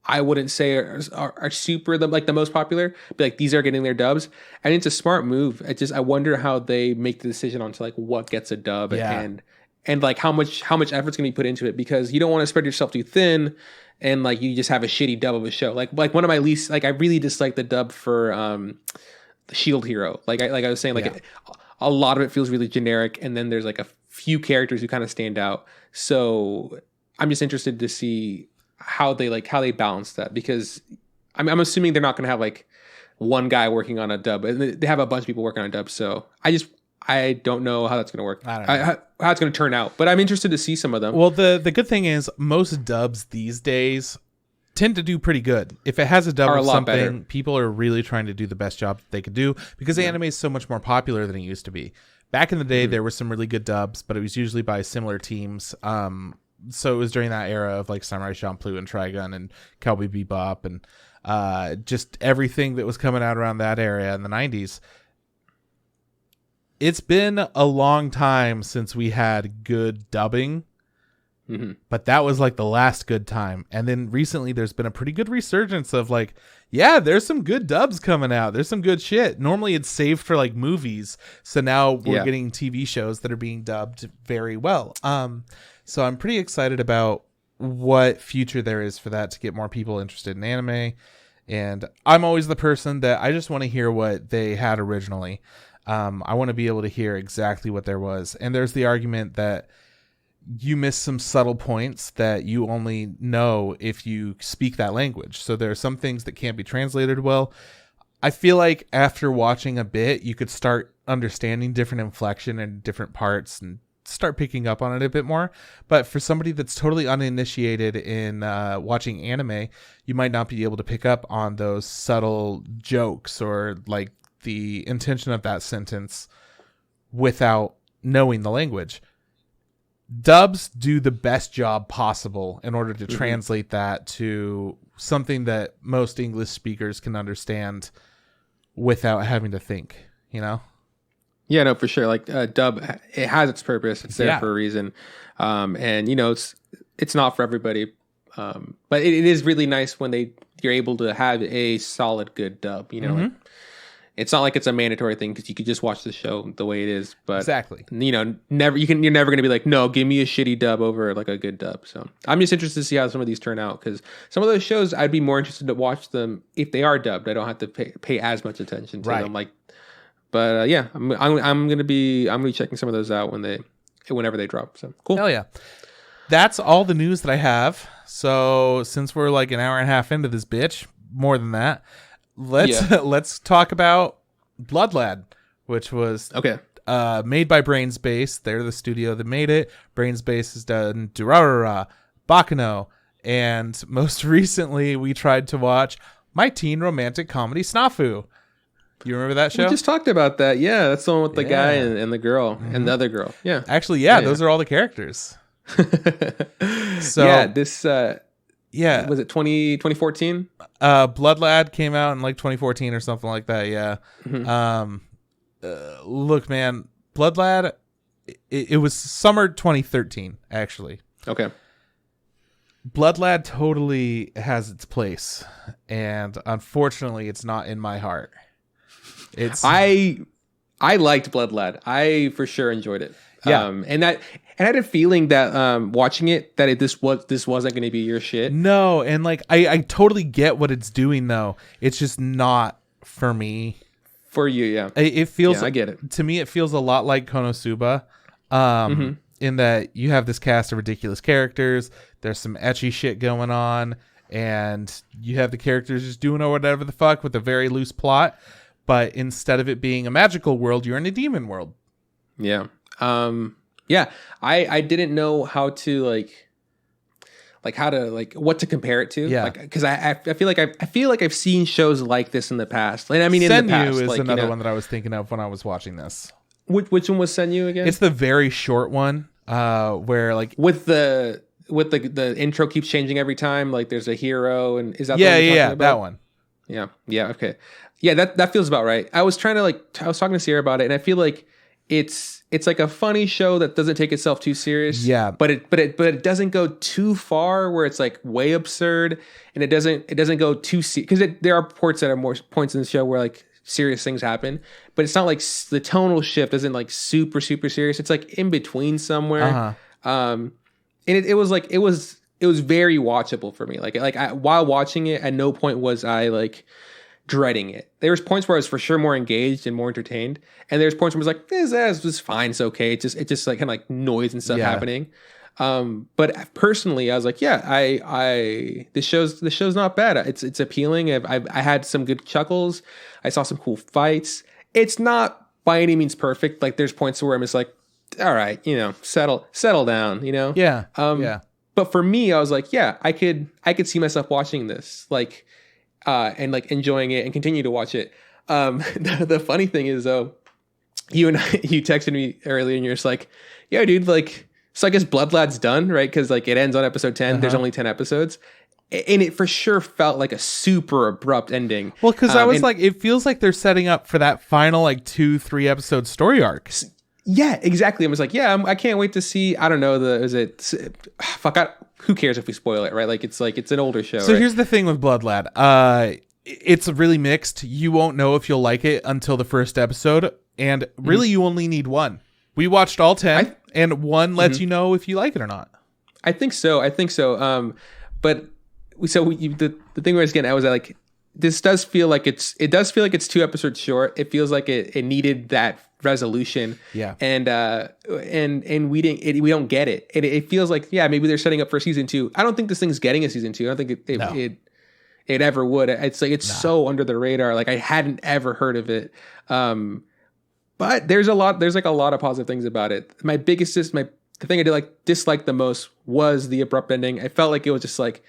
I wouldn't say are super the most popular, but like these are getting their dubs, and it's a smart move. I wonder how they make the decision on to like what gets a dub and like how much effort's gonna be put into it, because you don't want to spread yourself too thin and like you just have a shitty dub of a show. Like one of my least, like I really dislike the dub for the Shield Hero. Like I was saying, a lot of it feels really generic, and then there's like a few characters who kind of stand out. So I'm just interested to see how they balance that, because I'm assuming they're not going to have like one guy working on a dub. They have a bunch of people working on a dub. So I don't know how that's going to work. I don't know how it's going to turn out, but I'm interested to see some of them. Well, the good thing is most dubs these days tend to do pretty good. If it has a dub of something, better. People are really trying to do the best job that they could do, because anime is so much more popular than it used to be. Back in the day, there were some really good dubs, but it was usually by similar teams. So it was during that era of like Samurai Champloo and Trigun and Cowboy Bebop and just everything that was coming out around that area in the 90s. It's been a long time since we had good dubbing, but that was like the last good time. And then recently there's been a pretty good resurgence of like, there's some good dubs coming out. There's some good shit. Normally it's saved for like movies. So now we're getting TV shows that are being dubbed very well. So I'm pretty excited about what future there is for that to get more people interested in anime. And I'm always the person that I just want to hear what they had originally. I want to be able to hear exactly what there was. And there's the argument that you miss some subtle points that you only know if you speak that language. So there are some things that can't be translated well. I feel like after watching a bit, you could start understanding different inflection and different parts and start picking up on it a bit more. But for somebody that's totally uninitiated in watching anime, you might not be able to pick up on those subtle jokes or like the intention of that sentence without knowing the language. Dubs do the best job possible in order to translate that to something that most English speakers can understand without having to think, Yeah, no, for sure. Like dub, it has its purpose. It's there for a reason, and it's not for everybody. But it is really nice when you're able to have a solid, good dub. Like It's not like it's a mandatory thing because you could just watch the show the way it is. But Exactly. you know, you're never gonna be like, no, give me a shitty dub over like a good dub. So I'm just interested to see how some of these turn out, because some of those shows I'd be more interested to watch them if they are dubbed. I don't have to pay as much attention to them. Like, but yeah, I'm gonna be checking some of those out whenever they drop. So cool. Hell yeah. That's all the news that I have. So since we're like an hour and a half into this bitch, more than that, let's talk about Blood Lad, which was made by Brainspace. They're the studio that made it. Brainspace has done Durarara, Baccano, and most recently we tried to watch My Teen Romantic Comedy SNAFU. You remember that show? We just talked about that. Yeah, that's the one with the guy and the girl and the other girl. Yeah. Actually, those are all the characters. So yeah, this was it 2014? Blood Lad came out in like 2014 or something like that. Yeah. Mm-hmm. Look, man, Blood Lad, it was summer 2013 actually. Okay. Blood Lad totally has its place, and unfortunately it's not in my heart. I liked Blood Lad. I for sure enjoyed it. Yeah. And I had a feeling that watching it that this wasn't going to be your shit. No, and like I totally get what it's doing though. It's just not for me. For you, yeah. It feels. I get it. To me, it feels a lot like Konosuba, in that you have this cast of ridiculous characters. There's some ecchi shit going on, and you have the characters just doing whatever the fuck with a very loose plot. But instead of it being a magical world, you're in a demon world. Yeah. I didn't know how to what to compare it to. Yeah. Because I feel like I've seen shows like this in the past. And I mean, in the past, is another one that I was thinking of when I was watching this. Which one was Senyu again? It's the very short one, where like with the intro keeps changing every time. Like there's a hero, and is that that one? Yeah. Okay. Yeah, that feels about right. I was talking to Sierra about it, and I feel like it's like a funny show that doesn't take itself too serious. Yeah. But it doesn't go too far where it's like way absurd, and it doesn't go too because there are points in the show where like serious things happen, but it's not like the tonal shift isn't like super super serious. It's like in between somewhere. And it was very watchable for me. While watching it, at no point was I like dreading it. There was points where I was for sure more engaged and more entertained, and there's points where I was like, this was fine, it's okay. It's just like kind of like noise and stuff happening. But personally, I was like, this show's not bad. It's appealing. I had some good chuckles. I saw some cool fights. It's not by any means perfect. Like there's points where I'm just like, all right, settle down, Yeah. But for me, I was like, I could see myself watching this, like, and like enjoying it and continue to watch it. The funny thing is though, you texted me earlier and you're just like, yeah, dude, like, so I guess Blood Lad's done, right? Because like it ends on episode 10. There's only 10 episodes. And it for sure felt like a super abrupt ending. Well, because I was like, it feels like they're setting up for that final like 2-3 episode story arc. Yeah, exactly. I was like, I can't wait to see. I don't know. Who cares if we spoil it, right? Like it's an older show. So right? Here's the thing with Blood Lad. It's really mixed. You won't know if you'll like it until the first episode, and really, you only need one. We watched all 10, and one lets you know if you like it or not. I think so. But the thing I was getting at was that like this does feel like it's 2 episodes short. It feels like it needed that resolution. Yeah. And we don't get it. It feels like maybe they're setting up for season 2. I don't think this thing's getting a season 2. I don't think it ever would. It's like so under the radar. Like I hadn't ever heard of it. But there's like a lot of positive things about it. The thing I did dislike the most was the abrupt ending. I felt like it was just like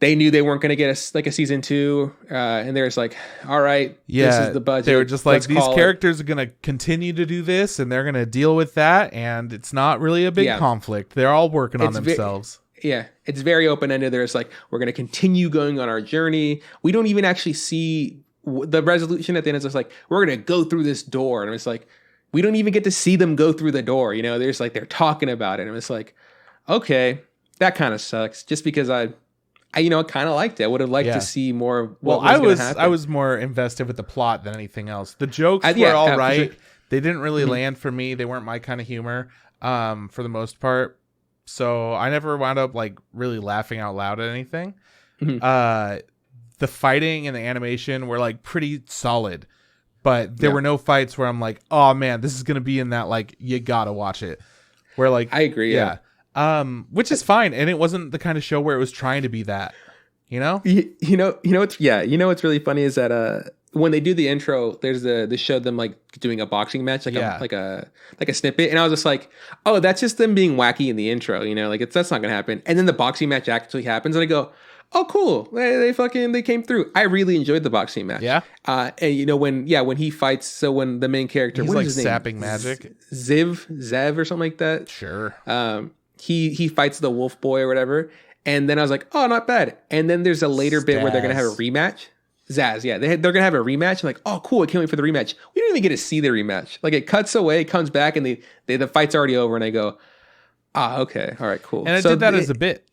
they knew they weren't going to get a season 2, and they're just like, all right, this is the budget. They were just like, these characters are going to continue to do this, and they're going to deal with that, and it's not really a big conflict. They're all working on themselves. It's very open-ended. There's like, we're going to continue going on our journey. We don't even actually see the resolution at the end. It's just like, we're going to go through this door, and it's like, we don't even get to see them go through the door. There's like, they're talking about it, and it's like, okay, that kind of sucks. Just because I I kind of liked it. I would have liked to see more. Of what I was more invested with the plot than anything else. The jokes were all right. Sure. They didn't really land for me. They weren't my kind of humor, for the most part. So I never wound up like really laughing out loud at anything. The fighting and the animation were like pretty solid, but there were no fights where I'm like, oh man, this is gonna be in that like you gotta watch it. Where like I agree, which is fine, and it wasn't the kind of show where it was trying to be that, you know. What's really funny is that when they do the intro, they showed them like doing a boxing match, like a snippet, and I was just like, oh, that's just them being wacky in the intro, like that's not gonna happen. And then the boxing match actually happens, and I go, oh, cool, they came through. I really enjoyed the boxing match. Yeah. And when he fights, so when the main character, he's like sapping magic, Zev or something like that. Sure. He fights the wolf boy or whatever, and then I was like, oh, not bad. And then there's a later bit where they're gonna have a rematch. Zaz, yeah, they're gonna have a rematch. I'm like, oh, cool, I can't wait for the rematch. We don't even get to see the rematch. Like, it cuts away, it comes back, and the fight's already over, and I go, okay, all right, cool. And I did that as a bit.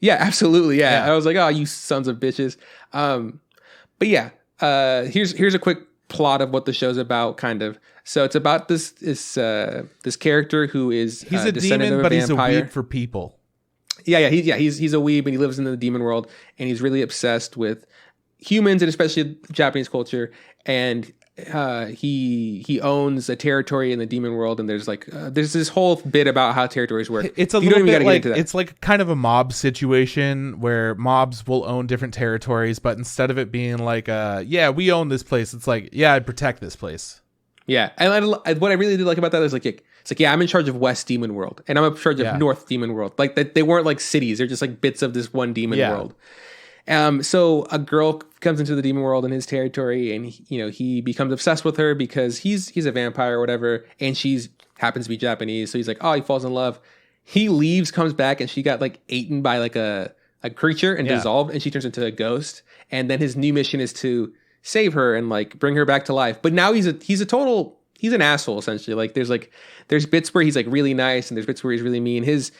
Yeah, absolutely. Yeah. I was like, oh, you sons of bitches. But yeah, here's a quick plot of what the show's about, kind of. So it's about this character who is he's a demon, but he's a weeb for people. Yeah. He's a weeb, and he lives in the demon world, and he's really obsessed with humans and especially Japanese culture. And he owns a territory in the demon world, and there's this whole bit about how territories work. It's a little bit like it's like kind of a mob situation where mobs will own different territories, but instead of it being like we own this place, it's like I protect this place. Yeah, and what I really did like about that is like it's like I'm in charge of West Demon World, and I'm in charge of North Demon World. Like that, they weren't like cities; they're just like bits of this one demon world. So a girl comes into the demon world in his territory, and he becomes obsessed with her because he's a vampire or whatever, and she's happens to be Japanese. So he's like, oh, he falls in love. He leaves, comes back, and she got like eaten by like a creature and dissolved, and she turns into a ghost. And then his new mission is to save her and like bring her back to life. But now he's an asshole essentially. Like there's bits where he's like really nice, and there's bits where he's really mean. His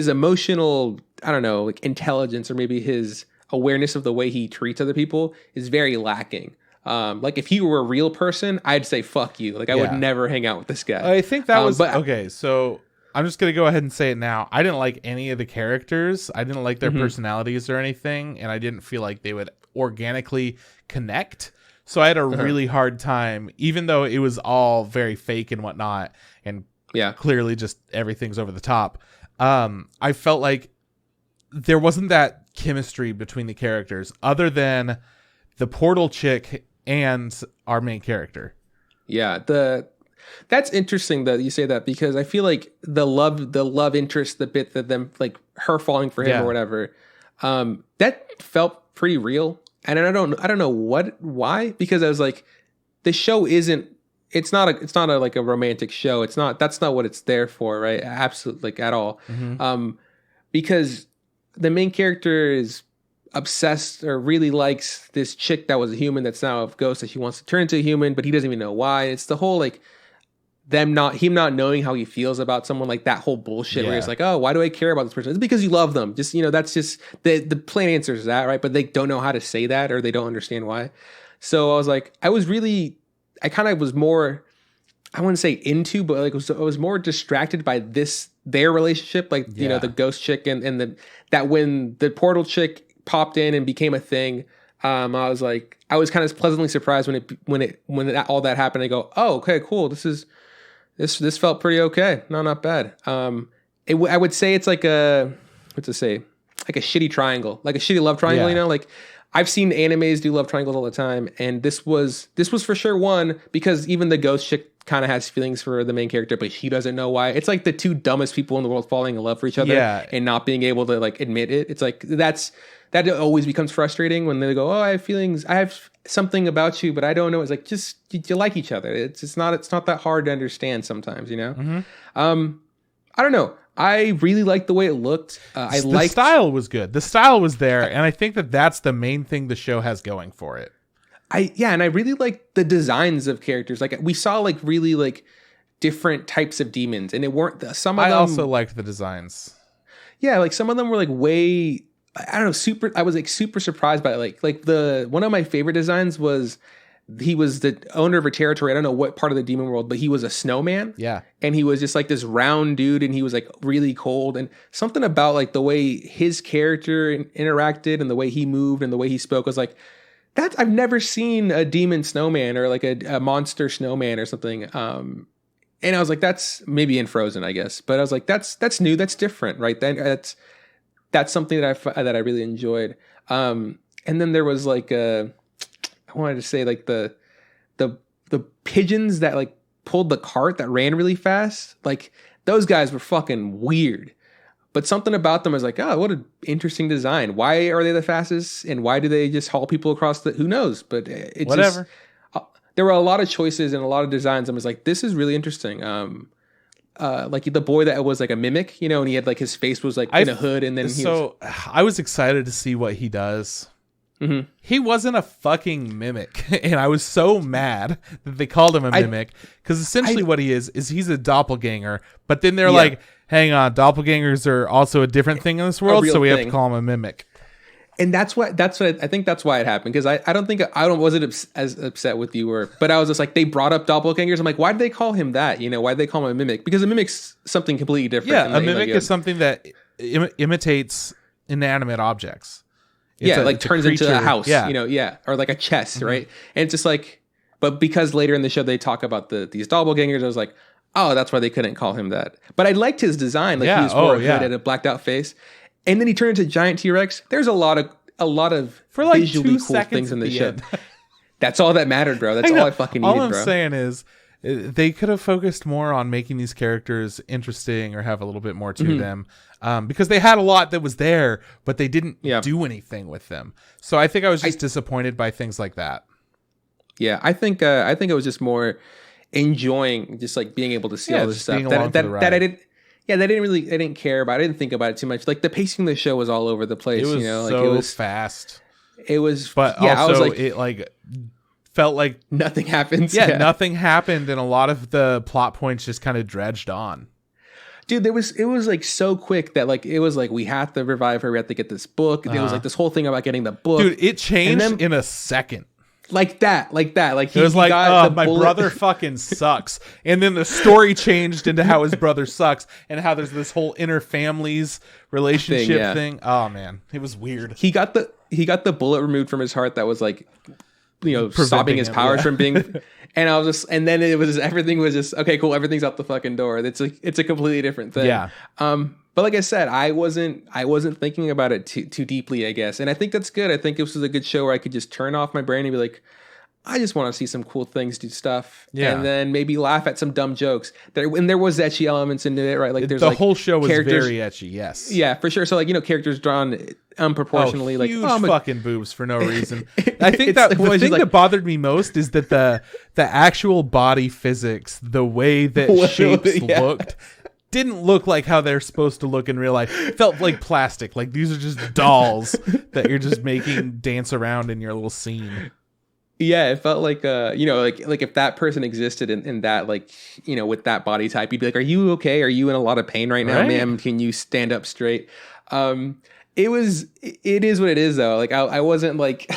emotional, I don't know, like intelligence, or maybe his awareness of the way he treats other people is very lacking. Like if he were a real person, I'd say fuck you. Like I would never hang out with this guy. I think that was okay. So I'm just gonna go ahead and say it now. I didn't like any of the characters. I didn't like their personalities or anything, and I didn't feel like they would organically connect. So I had a really hard time, even though it was all very fake and whatnot, and clearly just everything's over the top. I felt like there wasn't that chemistry between the characters other than the portal chick and our main character. Yeah, that's interesting that you say that, because I feel like the love interest, the bit that them like her falling for him or whatever, that felt pretty real. And I don't know why, because I was like, the show it's not a like a romantic show. That's not what it's there for, right? Absolutely, like at all. Because the main character is obsessed or really likes this chick that was a human that's now a ghost that she wants to turn into a human, but he doesn't even know why. It's the whole like him not knowing how he feels about someone, like that whole bullshit where it's like, oh, why do I care about this person? It's because you love them. Just, that's just the plain answer is that, right? But they don't know how to say that, or they don't understand why. So I was like, I kind of was more, I wouldn't say into, but like I was more distracted by their relationship, like the ghost chick and that when the portal chick popped in and became a thing, I was kind of pleasantly surprised when all that happened. I go, oh, okay, cool. This felt pretty okay. No, not bad. I would say it's like like a shitty triangle, like a shitty love triangle. Like I've seen animes do love triangles all the time, and this was for sure one, because even the ghost chick kind of has feelings for the main character, but she doesn't know why. It's like the two dumbest people in the world falling in love for each other and not being able to like admit it. It's like that always becomes frustrating when they go, oh, I have feelings, I have something about you, but I don't know. It's like, just you like each other. It's not that hard to understand sometimes, I don't know. I really liked the way it looked. The style was good. The style was there, and I think that's the main thing the show has going for it. And I really like the designs of characters. Like we saw like really like different types of demons, and it weren't some of them. I also liked the designs. Yeah, like some of them were like way I don't know, I was like super surprised by it. Like the one of my favorite designs was he was the owner of a territory. I don't know what part of the demon world, but he was a snowman. Yeah. And he was just like this round dude, and he was like really cold, and something about like the way his character interacted and the way he moved and the way he spoke was like, that's, I've never seen a demon snowman or like a monster snowman or something. And I was like, that's maybe in Frozen, I guess, but I was like, that's new. That's different. Right. That's something that I really enjoyed. And then there was like, I wanted to say like the pigeons that like pulled the cart that ran really fast. Like those guys were fucking weird, but something about them was like, oh, what an interesting design. Why are they the fastest? And why do they just haul people across who knows? But it's whatever. There were a lot of choices and a lot of designs. I was like, this is really interesting. Like the boy that was like a mimic, you know, and he had like his face was like in a hood, and then I was excited to see what he does. Mm-hmm. He wasn't a fucking mimic, and I was so mad that they called him a mimic, because essentially what he is he's a doppelganger. But then they're like, hang on, doppelgangers are also a different thing in this world, so we have to call him a mimic. And that's what I think that's why it happened, because I wasn't as upset with you, but I was just like, they brought up doppelgangers. I'm like, why did they call him that? You know, why did they call him a mimic? Because a mimic's something completely different. Yeah, a mimic is something that imitates inanimate objects. Turns into a house, or like a chest, mm-hmm. right? And it's just like, but because later in the show they talk about these doppelgangers, I was like, oh, that's why they couldn't call him that. But I liked his design, like he was wore a hood and a blacked out face, and then he turned into giant T-Rex. There's a lot of for like visually 2 cool things in the show. End. That's all that mattered, bro. That's all I fucking needed, bro. All I'm saying is, they could have focused more on making these characters interesting or have a little bit more to them, because they had a lot that was there, but they didn't do anything with them. So I think I was just disappointed by things like that. Yeah, I think it was just more enjoying just like being able to see all this stuff that I didn't. Yeah, I didn't care about. I didn't think about it too much. Like the pacing of the show was all over the place. It was it was fast. It was, but also I was like, it like felt like nothing happens. Yeah, nothing happened, and a lot of the plot points just kind of dredged on. Dude, it was like so quick that like it was like, we have to revive her. We have to get this book. It was like this whole thing about getting the book. Dude, it changed in a second. Like that. Like he was like, my brother fucking sucks. And then the story changed into how his brother sucks, and how there's this whole inner families relationship thing. Oh man, it was weird. He got the bullet removed from his heart that was like, you know, stopping his powers from being. And I was just, and then everything was just, okay, cool. Everything's out the fucking door. It's a completely different thing. Yeah. But like I said, I wasn't thinking about it too deeply, I guess. And I think that's good. I think this was a good show where I could just turn off my brain and be like, I just want to see some cool things, do stuff. Yeah. And then maybe laugh at some dumb jokes. And there was ecchi elements into it, right? Like there's the whole show was very ecchi, yes. Yeah, for sure. So like, you know, characters drawn unproportionally, huge fucking boobs for no reason. I think that the thing that bothered me most is that the actual body physics, the way that shapes looked, didn't look like how they're supposed to look in real life. It felt like plastic. Like these are just dolls that you're just making dance around in your little scene. Yeah, it felt like you know, like if that person existed in that, like, you know, with that body type, you'd be like, are you okay? Are you in a lot of pain right now, ma'am? Can you stand up straight? It is what it is though. Like I wasn't like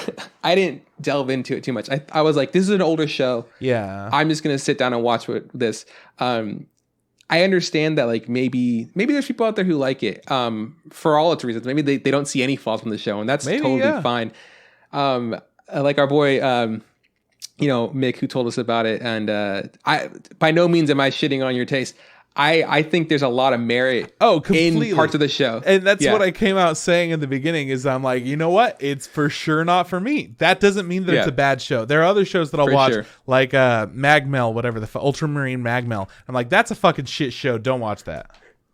I didn't delve into it too much. I was like, this is an older show. Yeah. I'm just gonna sit down and watch this. I understand that like maybe there's people out there who like it for all its reasons. Maybe they don't see any flaws from the show, and that's totally fine. Like our boy, you know, Mick, who told us about it, and I by no means am I shitting on your taste. I think there's a lot of merit in parts of the show. And that's what I came out saying in the beginning is I'm like, you know what? It's for sure not for me. That doesn't mean that it's a bad show. There are other shows that I'll watch, like Magmel, whatever, the Ultramarine Magmel. I'm like, that's a fucking shit show. Don't watch that.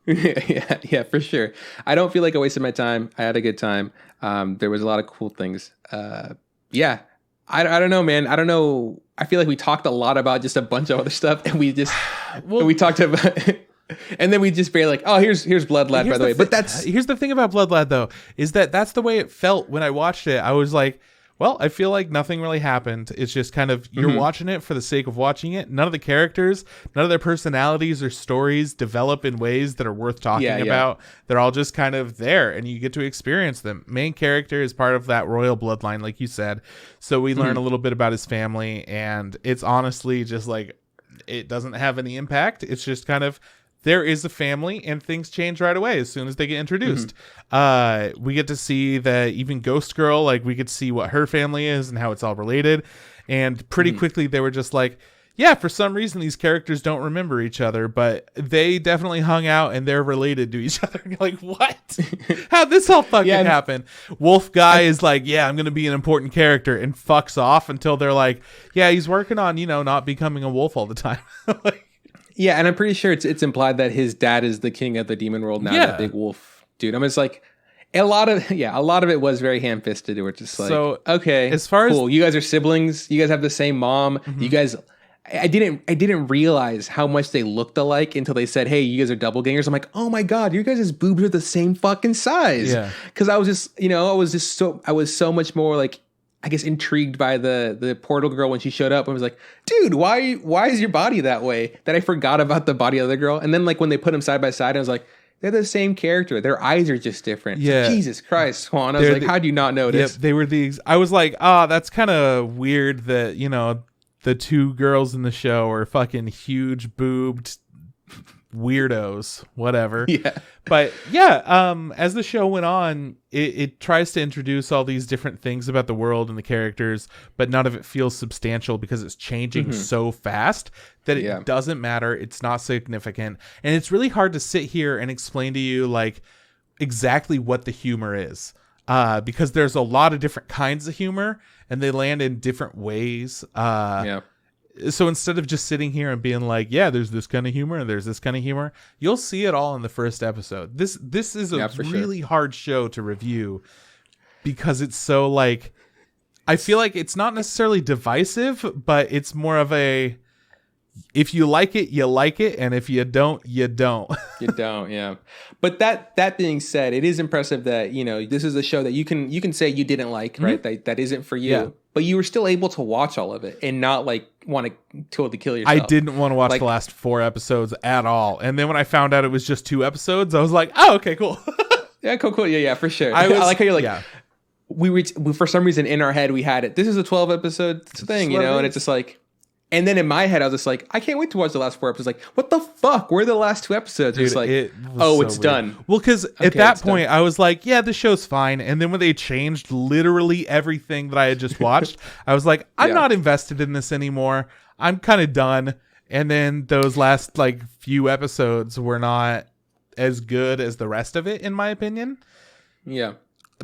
yeah, for sure. I don't feel like I wasted my time. I had a good time. There was a lot of cool things. Yeah. I don't know, man. I don't know. I feel like we talked a lot about just a bunch of other stuff, and we just we talked about, and then we just barely like, oh, here's Blood Lad, by the way. But here's the thing about Blood Lad though, is that's the way it felt when I watched it. I was like, well, I feel like nothing really happened. It's just kind of, you're watching it for the sake of watching it. None of the characters, none of their personalities or stories develop in ways that are worth talking about. They're all just kind of there, and you get to experience them. Main character is part of that royal bloodline, like you said. So we learn a little bit about his family, and it's honestly just like, it doesn't have any impact. It's just kind of, there is a family, and things change right away as soon as they get introduced. We get to see that even Ghost Girl, like, we could see what her family is and how it's all related. And pretty quickly they were just like, yeah, for some reason these characters don't remember each other, but they definitely hung out and they're related to each other. You're like, what? How'd this all fucking happen? Wolf guy is like, yeah, I'm going to be an important character, and fucks off until they're like, yeah, he's working on, not becoming a wolf all the time. Like, yeah, and I'm pretty sure it's implied that his dad is the king of the demon world now, that big wolf dude. I mean, it's like a lot of it was very ham-fisted. We're just like, so, okay, as far cool. as you guys are siblings, you guys have the same mom. You guys, I didn't realize how much they looked alike until they said, hey, you guys are doppelgangers. I'm like, oh my god, you guys' boobs are the same fucking size. Yeah, because I was just, I was so much more like, I guess, intrigued by the portal girl when she showed up. I was like, dude, why is your body that way? That I forgot about the body of the girl. And then like when they put them side by side, I was like, they're the same character. Their eyes are just different. Yeah. So, Jesus Christ, Juan. I was like, how do you not notice? Yeah, they were I was like, that's kind of weird that, the two girls in the show are fucking huge boobed weirdos, whatever. Yeah. But as the show went on, it tries to introduce all these different things about the world and the characters, but none of it feels substantial because it's changing so fast that it doesn't matter. It's not significant. And it's really hard to sit here and explain to you like exactly what the humor is. Because there's a lot of different kinds of humor, and they land in different ways. So instead of just sitting here and being like, yeah, there's this kind of humor and there's this kind of humor, you'll see it all in the first episode. This is a really hard show to review because it's so like, I feel like it's not necessarily divisive, but it's more of a, if you like it, you like it, and if you don't, you don't. You don't, yeah. But that being said, it is impressive that, this is a show that you can say you didn't like, right? That isn't for you. Yeah. But you were still able to watch all of it and not like want to totally kill yourself. I didn't want to watch the last 4 episodes at all. And then when I found out it was just 2 episodes, I was like, oh, okay, cool. Yeah, cool. Yeah, for sure. I like how you're like, we for some reason in our head, we had it. This is a 12 episode thing, and it's just like, and then in my head, I was just like, I can't wait to watch the last 4 episodes. Like, what the fuck? Where are the last 2 episodes? Dude, it's like, it's done. Well, because at that point, I was like, yeah, the show's fine. And then when they changed literally everything that I had just watched, I was like, I'm not invested in this anymore. I'm kind of done. And then those last like few episodes were not as good as the rest of it, in my opinion. Yeah.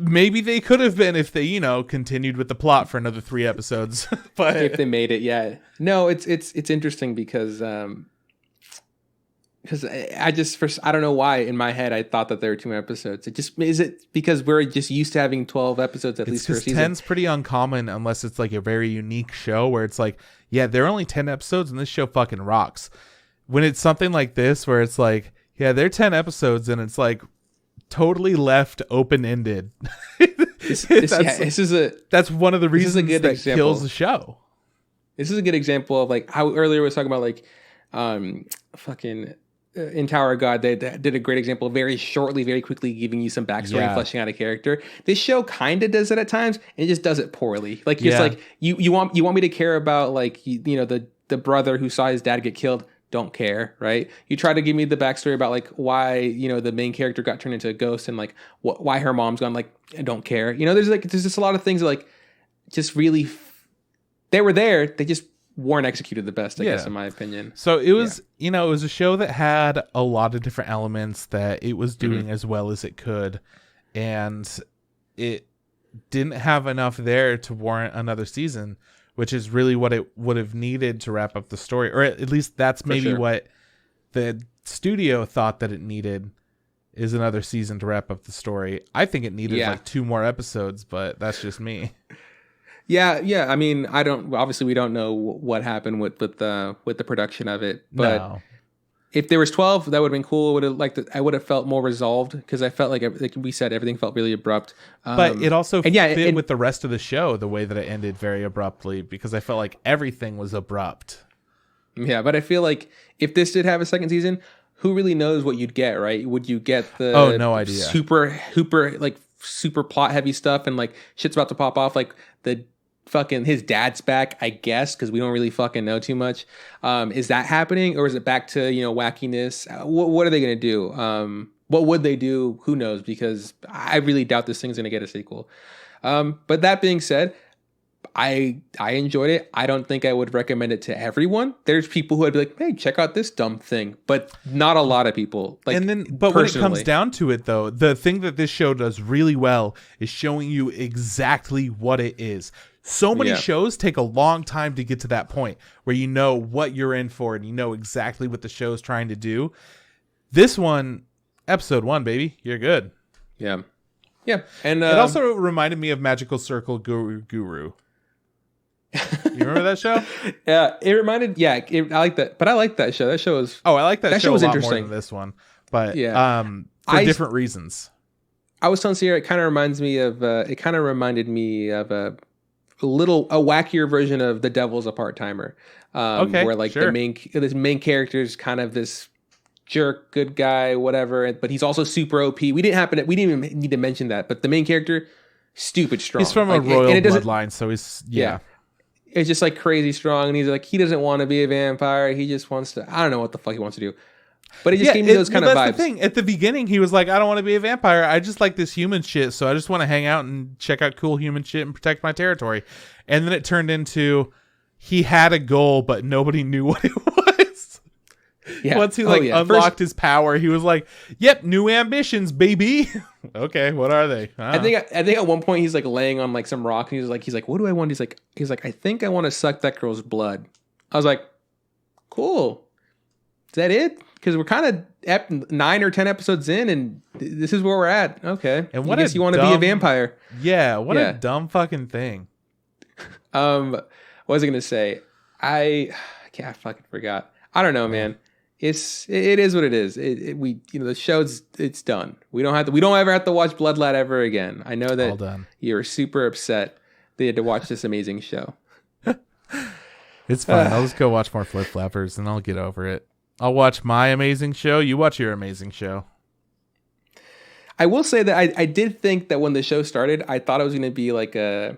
Maybe they could have been if they, continued with the plot for another 3 episodes. But if they made it, yeah. No, it's interesting because I don't know why in my head I thought that there were 2 episodes. Is it because we're just used to having 12 episodes at least per season? 10's pretty uncommon unless it's like a very unique show where it's like, yeah, there are only 10 episodes and this show fucking rocks. When it's something like this where it's like, yeah, there are 10 episodes and it's like totally left open-ended. That's one of the reasons that kills the show. This is a good example of like how earlier we was talking about like in Tower of God, they did a great example, very shortly, very quickly giving you some backstory, fleshing out a character. This show kind of does it at times, and it just does it poorly. Like it's like you want me to care about like the brother who saw his dad get killed. Don't care, right? You try to give me the backstory about like why the main character got turned into a ghost and like why her mom's gone. Like, I don't care. There's just a lot of things that like just really they were there. They just weren't executed the best, I guess, in my opinion. So it was, it was a show that had a lot of different elements that it was doing as well as it could, and it didn't have enough there to warrant another season, which is really what it would have needed to wrap up the story. Or at least that's maybe what the studio thought that it needed, is another season to wrap up the story. I think it needed like 2 more episodes, but that's just me. Yeah. I mean, we don't know what happened with the production of it, but if there was 12, that would have been cool. I would have felt more resolved because I felt like we said, everything felt really abrupt. But it also fit with the rest of the show the way that it ended very abruptly because I felt like everything was abrupt. Yeah, but I feel like if this did have a second season, who really knows what you'd get, right? Would you get the no idea. super plot heavy stuff and like shit's about to pop off, like the fucking his dad's back, I guess, because we don't really fucking know too much. Is that happening, or is it back to wackiness? What are they gonna do? What would they do? Who knows? Because I really doubt this thing's gonna get a sequel. But that being said, I enjoyed it. I don't think I would recommend it to everyone. There's people who would be like, hey, check out this dumb thing, but not a lot of people. Like, but when it comes down to it, though, the thing that this show does really well is showing you exactly what it is. So many shows take a long time to get to that point where you know what you're in for and you know exactly what the show's trying to do. This one, episode 1, baby, you're good. Yeah. And it also reminded me of Magical Circle Guru. You remember that show? Yeah, it reminded. I like that, but I like that show. That show was. Oh, I like that show was a lot interesting. More than this one, but for different reasons. I was telling Sierra, it kind of reminded me of a wackier version of The Devil's a Part-Timer. Where like this main character is kind of this jerk, good guy, whatever, but he's also super OP. We didn't even need to mention that, but the main character, stupid strong. He's from a royal bloodline, so he's it's just like crazy strong, and he's like, he doesn't want to be a vampire. He just wants to. I don't know what the fuck he wants to do, but it just gave me those kind of vibes. That's the thing. At the beginning, he was like, I don't want to be a vampire. I just like this human shit, so I just want to hang out and check out cool human shit and protect my territory. And then it turned into he had a goal, but nobody knew what it was. Yeah. Once he unlocked his power, he was like, "Yep, new ambitions, baby." Okay, what are they? I think at one point he's like laying on like some rock, and he's like, "What do I want?" He's like, "I think I want to suck that girl's blood." I was like, "Cool, is that it?" Because we're kind of 9 or 10 episodes in, and this is where we're at. Okay, and what I guess you want to be a vampire? Yeah, what a dumb fucking thing. What was I gonna say? I fucking forgot. I don't know, man. It is what it is. The show's it's done. We don't ever have to watch Bloodlad ever again. I know that you're super upset that you had to watch this amazing show. It's fine. I'll just go watch more Flip Flappers and I'll get over it. I'll watch my amazing show. You watch your amazing show. I will say that I did think that when the show started, I thought it was going to be like not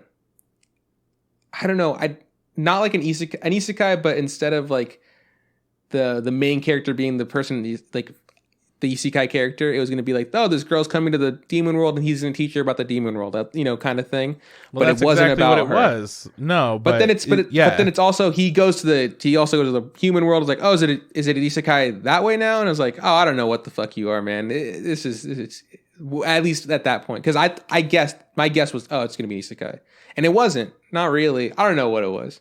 like an isekai, but instead of like the main character being the person like the isekai character, it was going to be like, oh, this girl's coming to the demon world and he's going to teach her about the demon world, that kind of thing. Well, but it wasn't exactly about what it was. No, but then it's also he also goes to the human world. It's like, oh, is it an isekai that way now? And I was like, oh, I don't know what the fuck you are, man. This is at least at that point, because I guessed, my guess was, oh, it's going to be isekai, and it wasn't. Not really. I don't know what it was.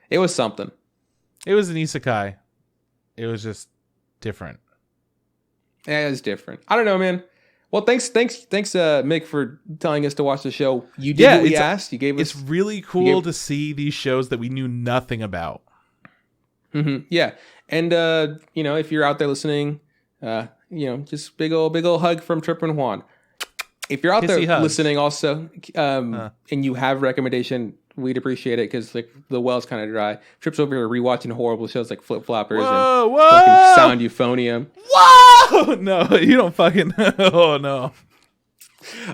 It was something. It was an isekai. It was just different. Yeah, it was different. I don't know, man. Well, thanks, Mick, for telling us to watch the show. You did what we asked. You gave us. It's really cool to see these shows that we knew nothing about. Mm-hmm. Yeah, and if you're out there listening, just big old hug from Trip and Juan. If you're out there listening, also, and you have a recommendation, we'd appreciate it, because like the well's kind of dry. Trip's over here rewatching horrible shows like Flip Floppers and fucking Sound Euphonium. Whoa! No, you don't fucking. Oh no.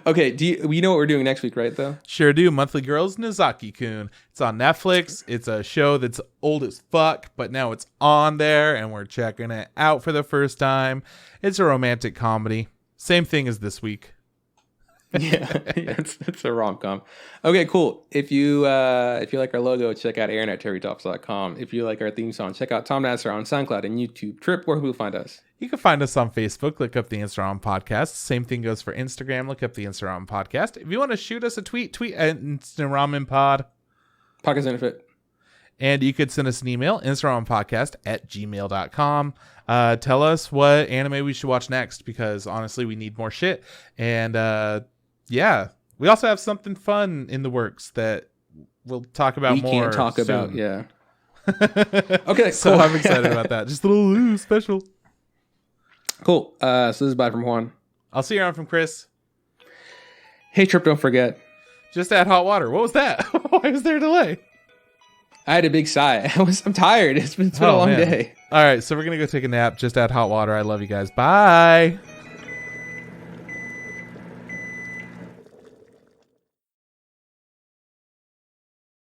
Okay, you know what we're doing next week, right? Though. Sure do. Monthly Girls Nozaki-kun. It's on Netflix. It's a show that's old as fuck, but now it's on there, and we're checking it out for the first time. It's a romantic comedy. Same thing as this week. Yeah, it's a rom-com. Okay, cool. If you like our logo, check out aaron@terrytalks.com. If you like our theme song, check out Tom Nasser on SoundCloud and YouTube. Trip, where will you find us? You can find us on Facebook. Look up the Instagram Podcast. Same thing goes for Instagram. Look up the Instagram Podcast. If you want to shoot us a tweet at InstagramPod. Podcast Benefit. And you could send us an email, instagrampodcast@gmail.com. Tell us what anime we should watch next, because honestly, we need more shit. And we also have something fun in the works that we'll talk about more. We can't talk soon. About, yeah. Okay, so I'm excited about that. Just a little special. Cool. So this is bye from Juan. I'll see you around from Chris. Hey, Trip, don't forget. Just add hot water. What was that? Why was there a delay? I had a big sigh. I'm tired. It's been a long day. All right, so we're going to go take a nap. Just add hot water. I love you guys. Bye.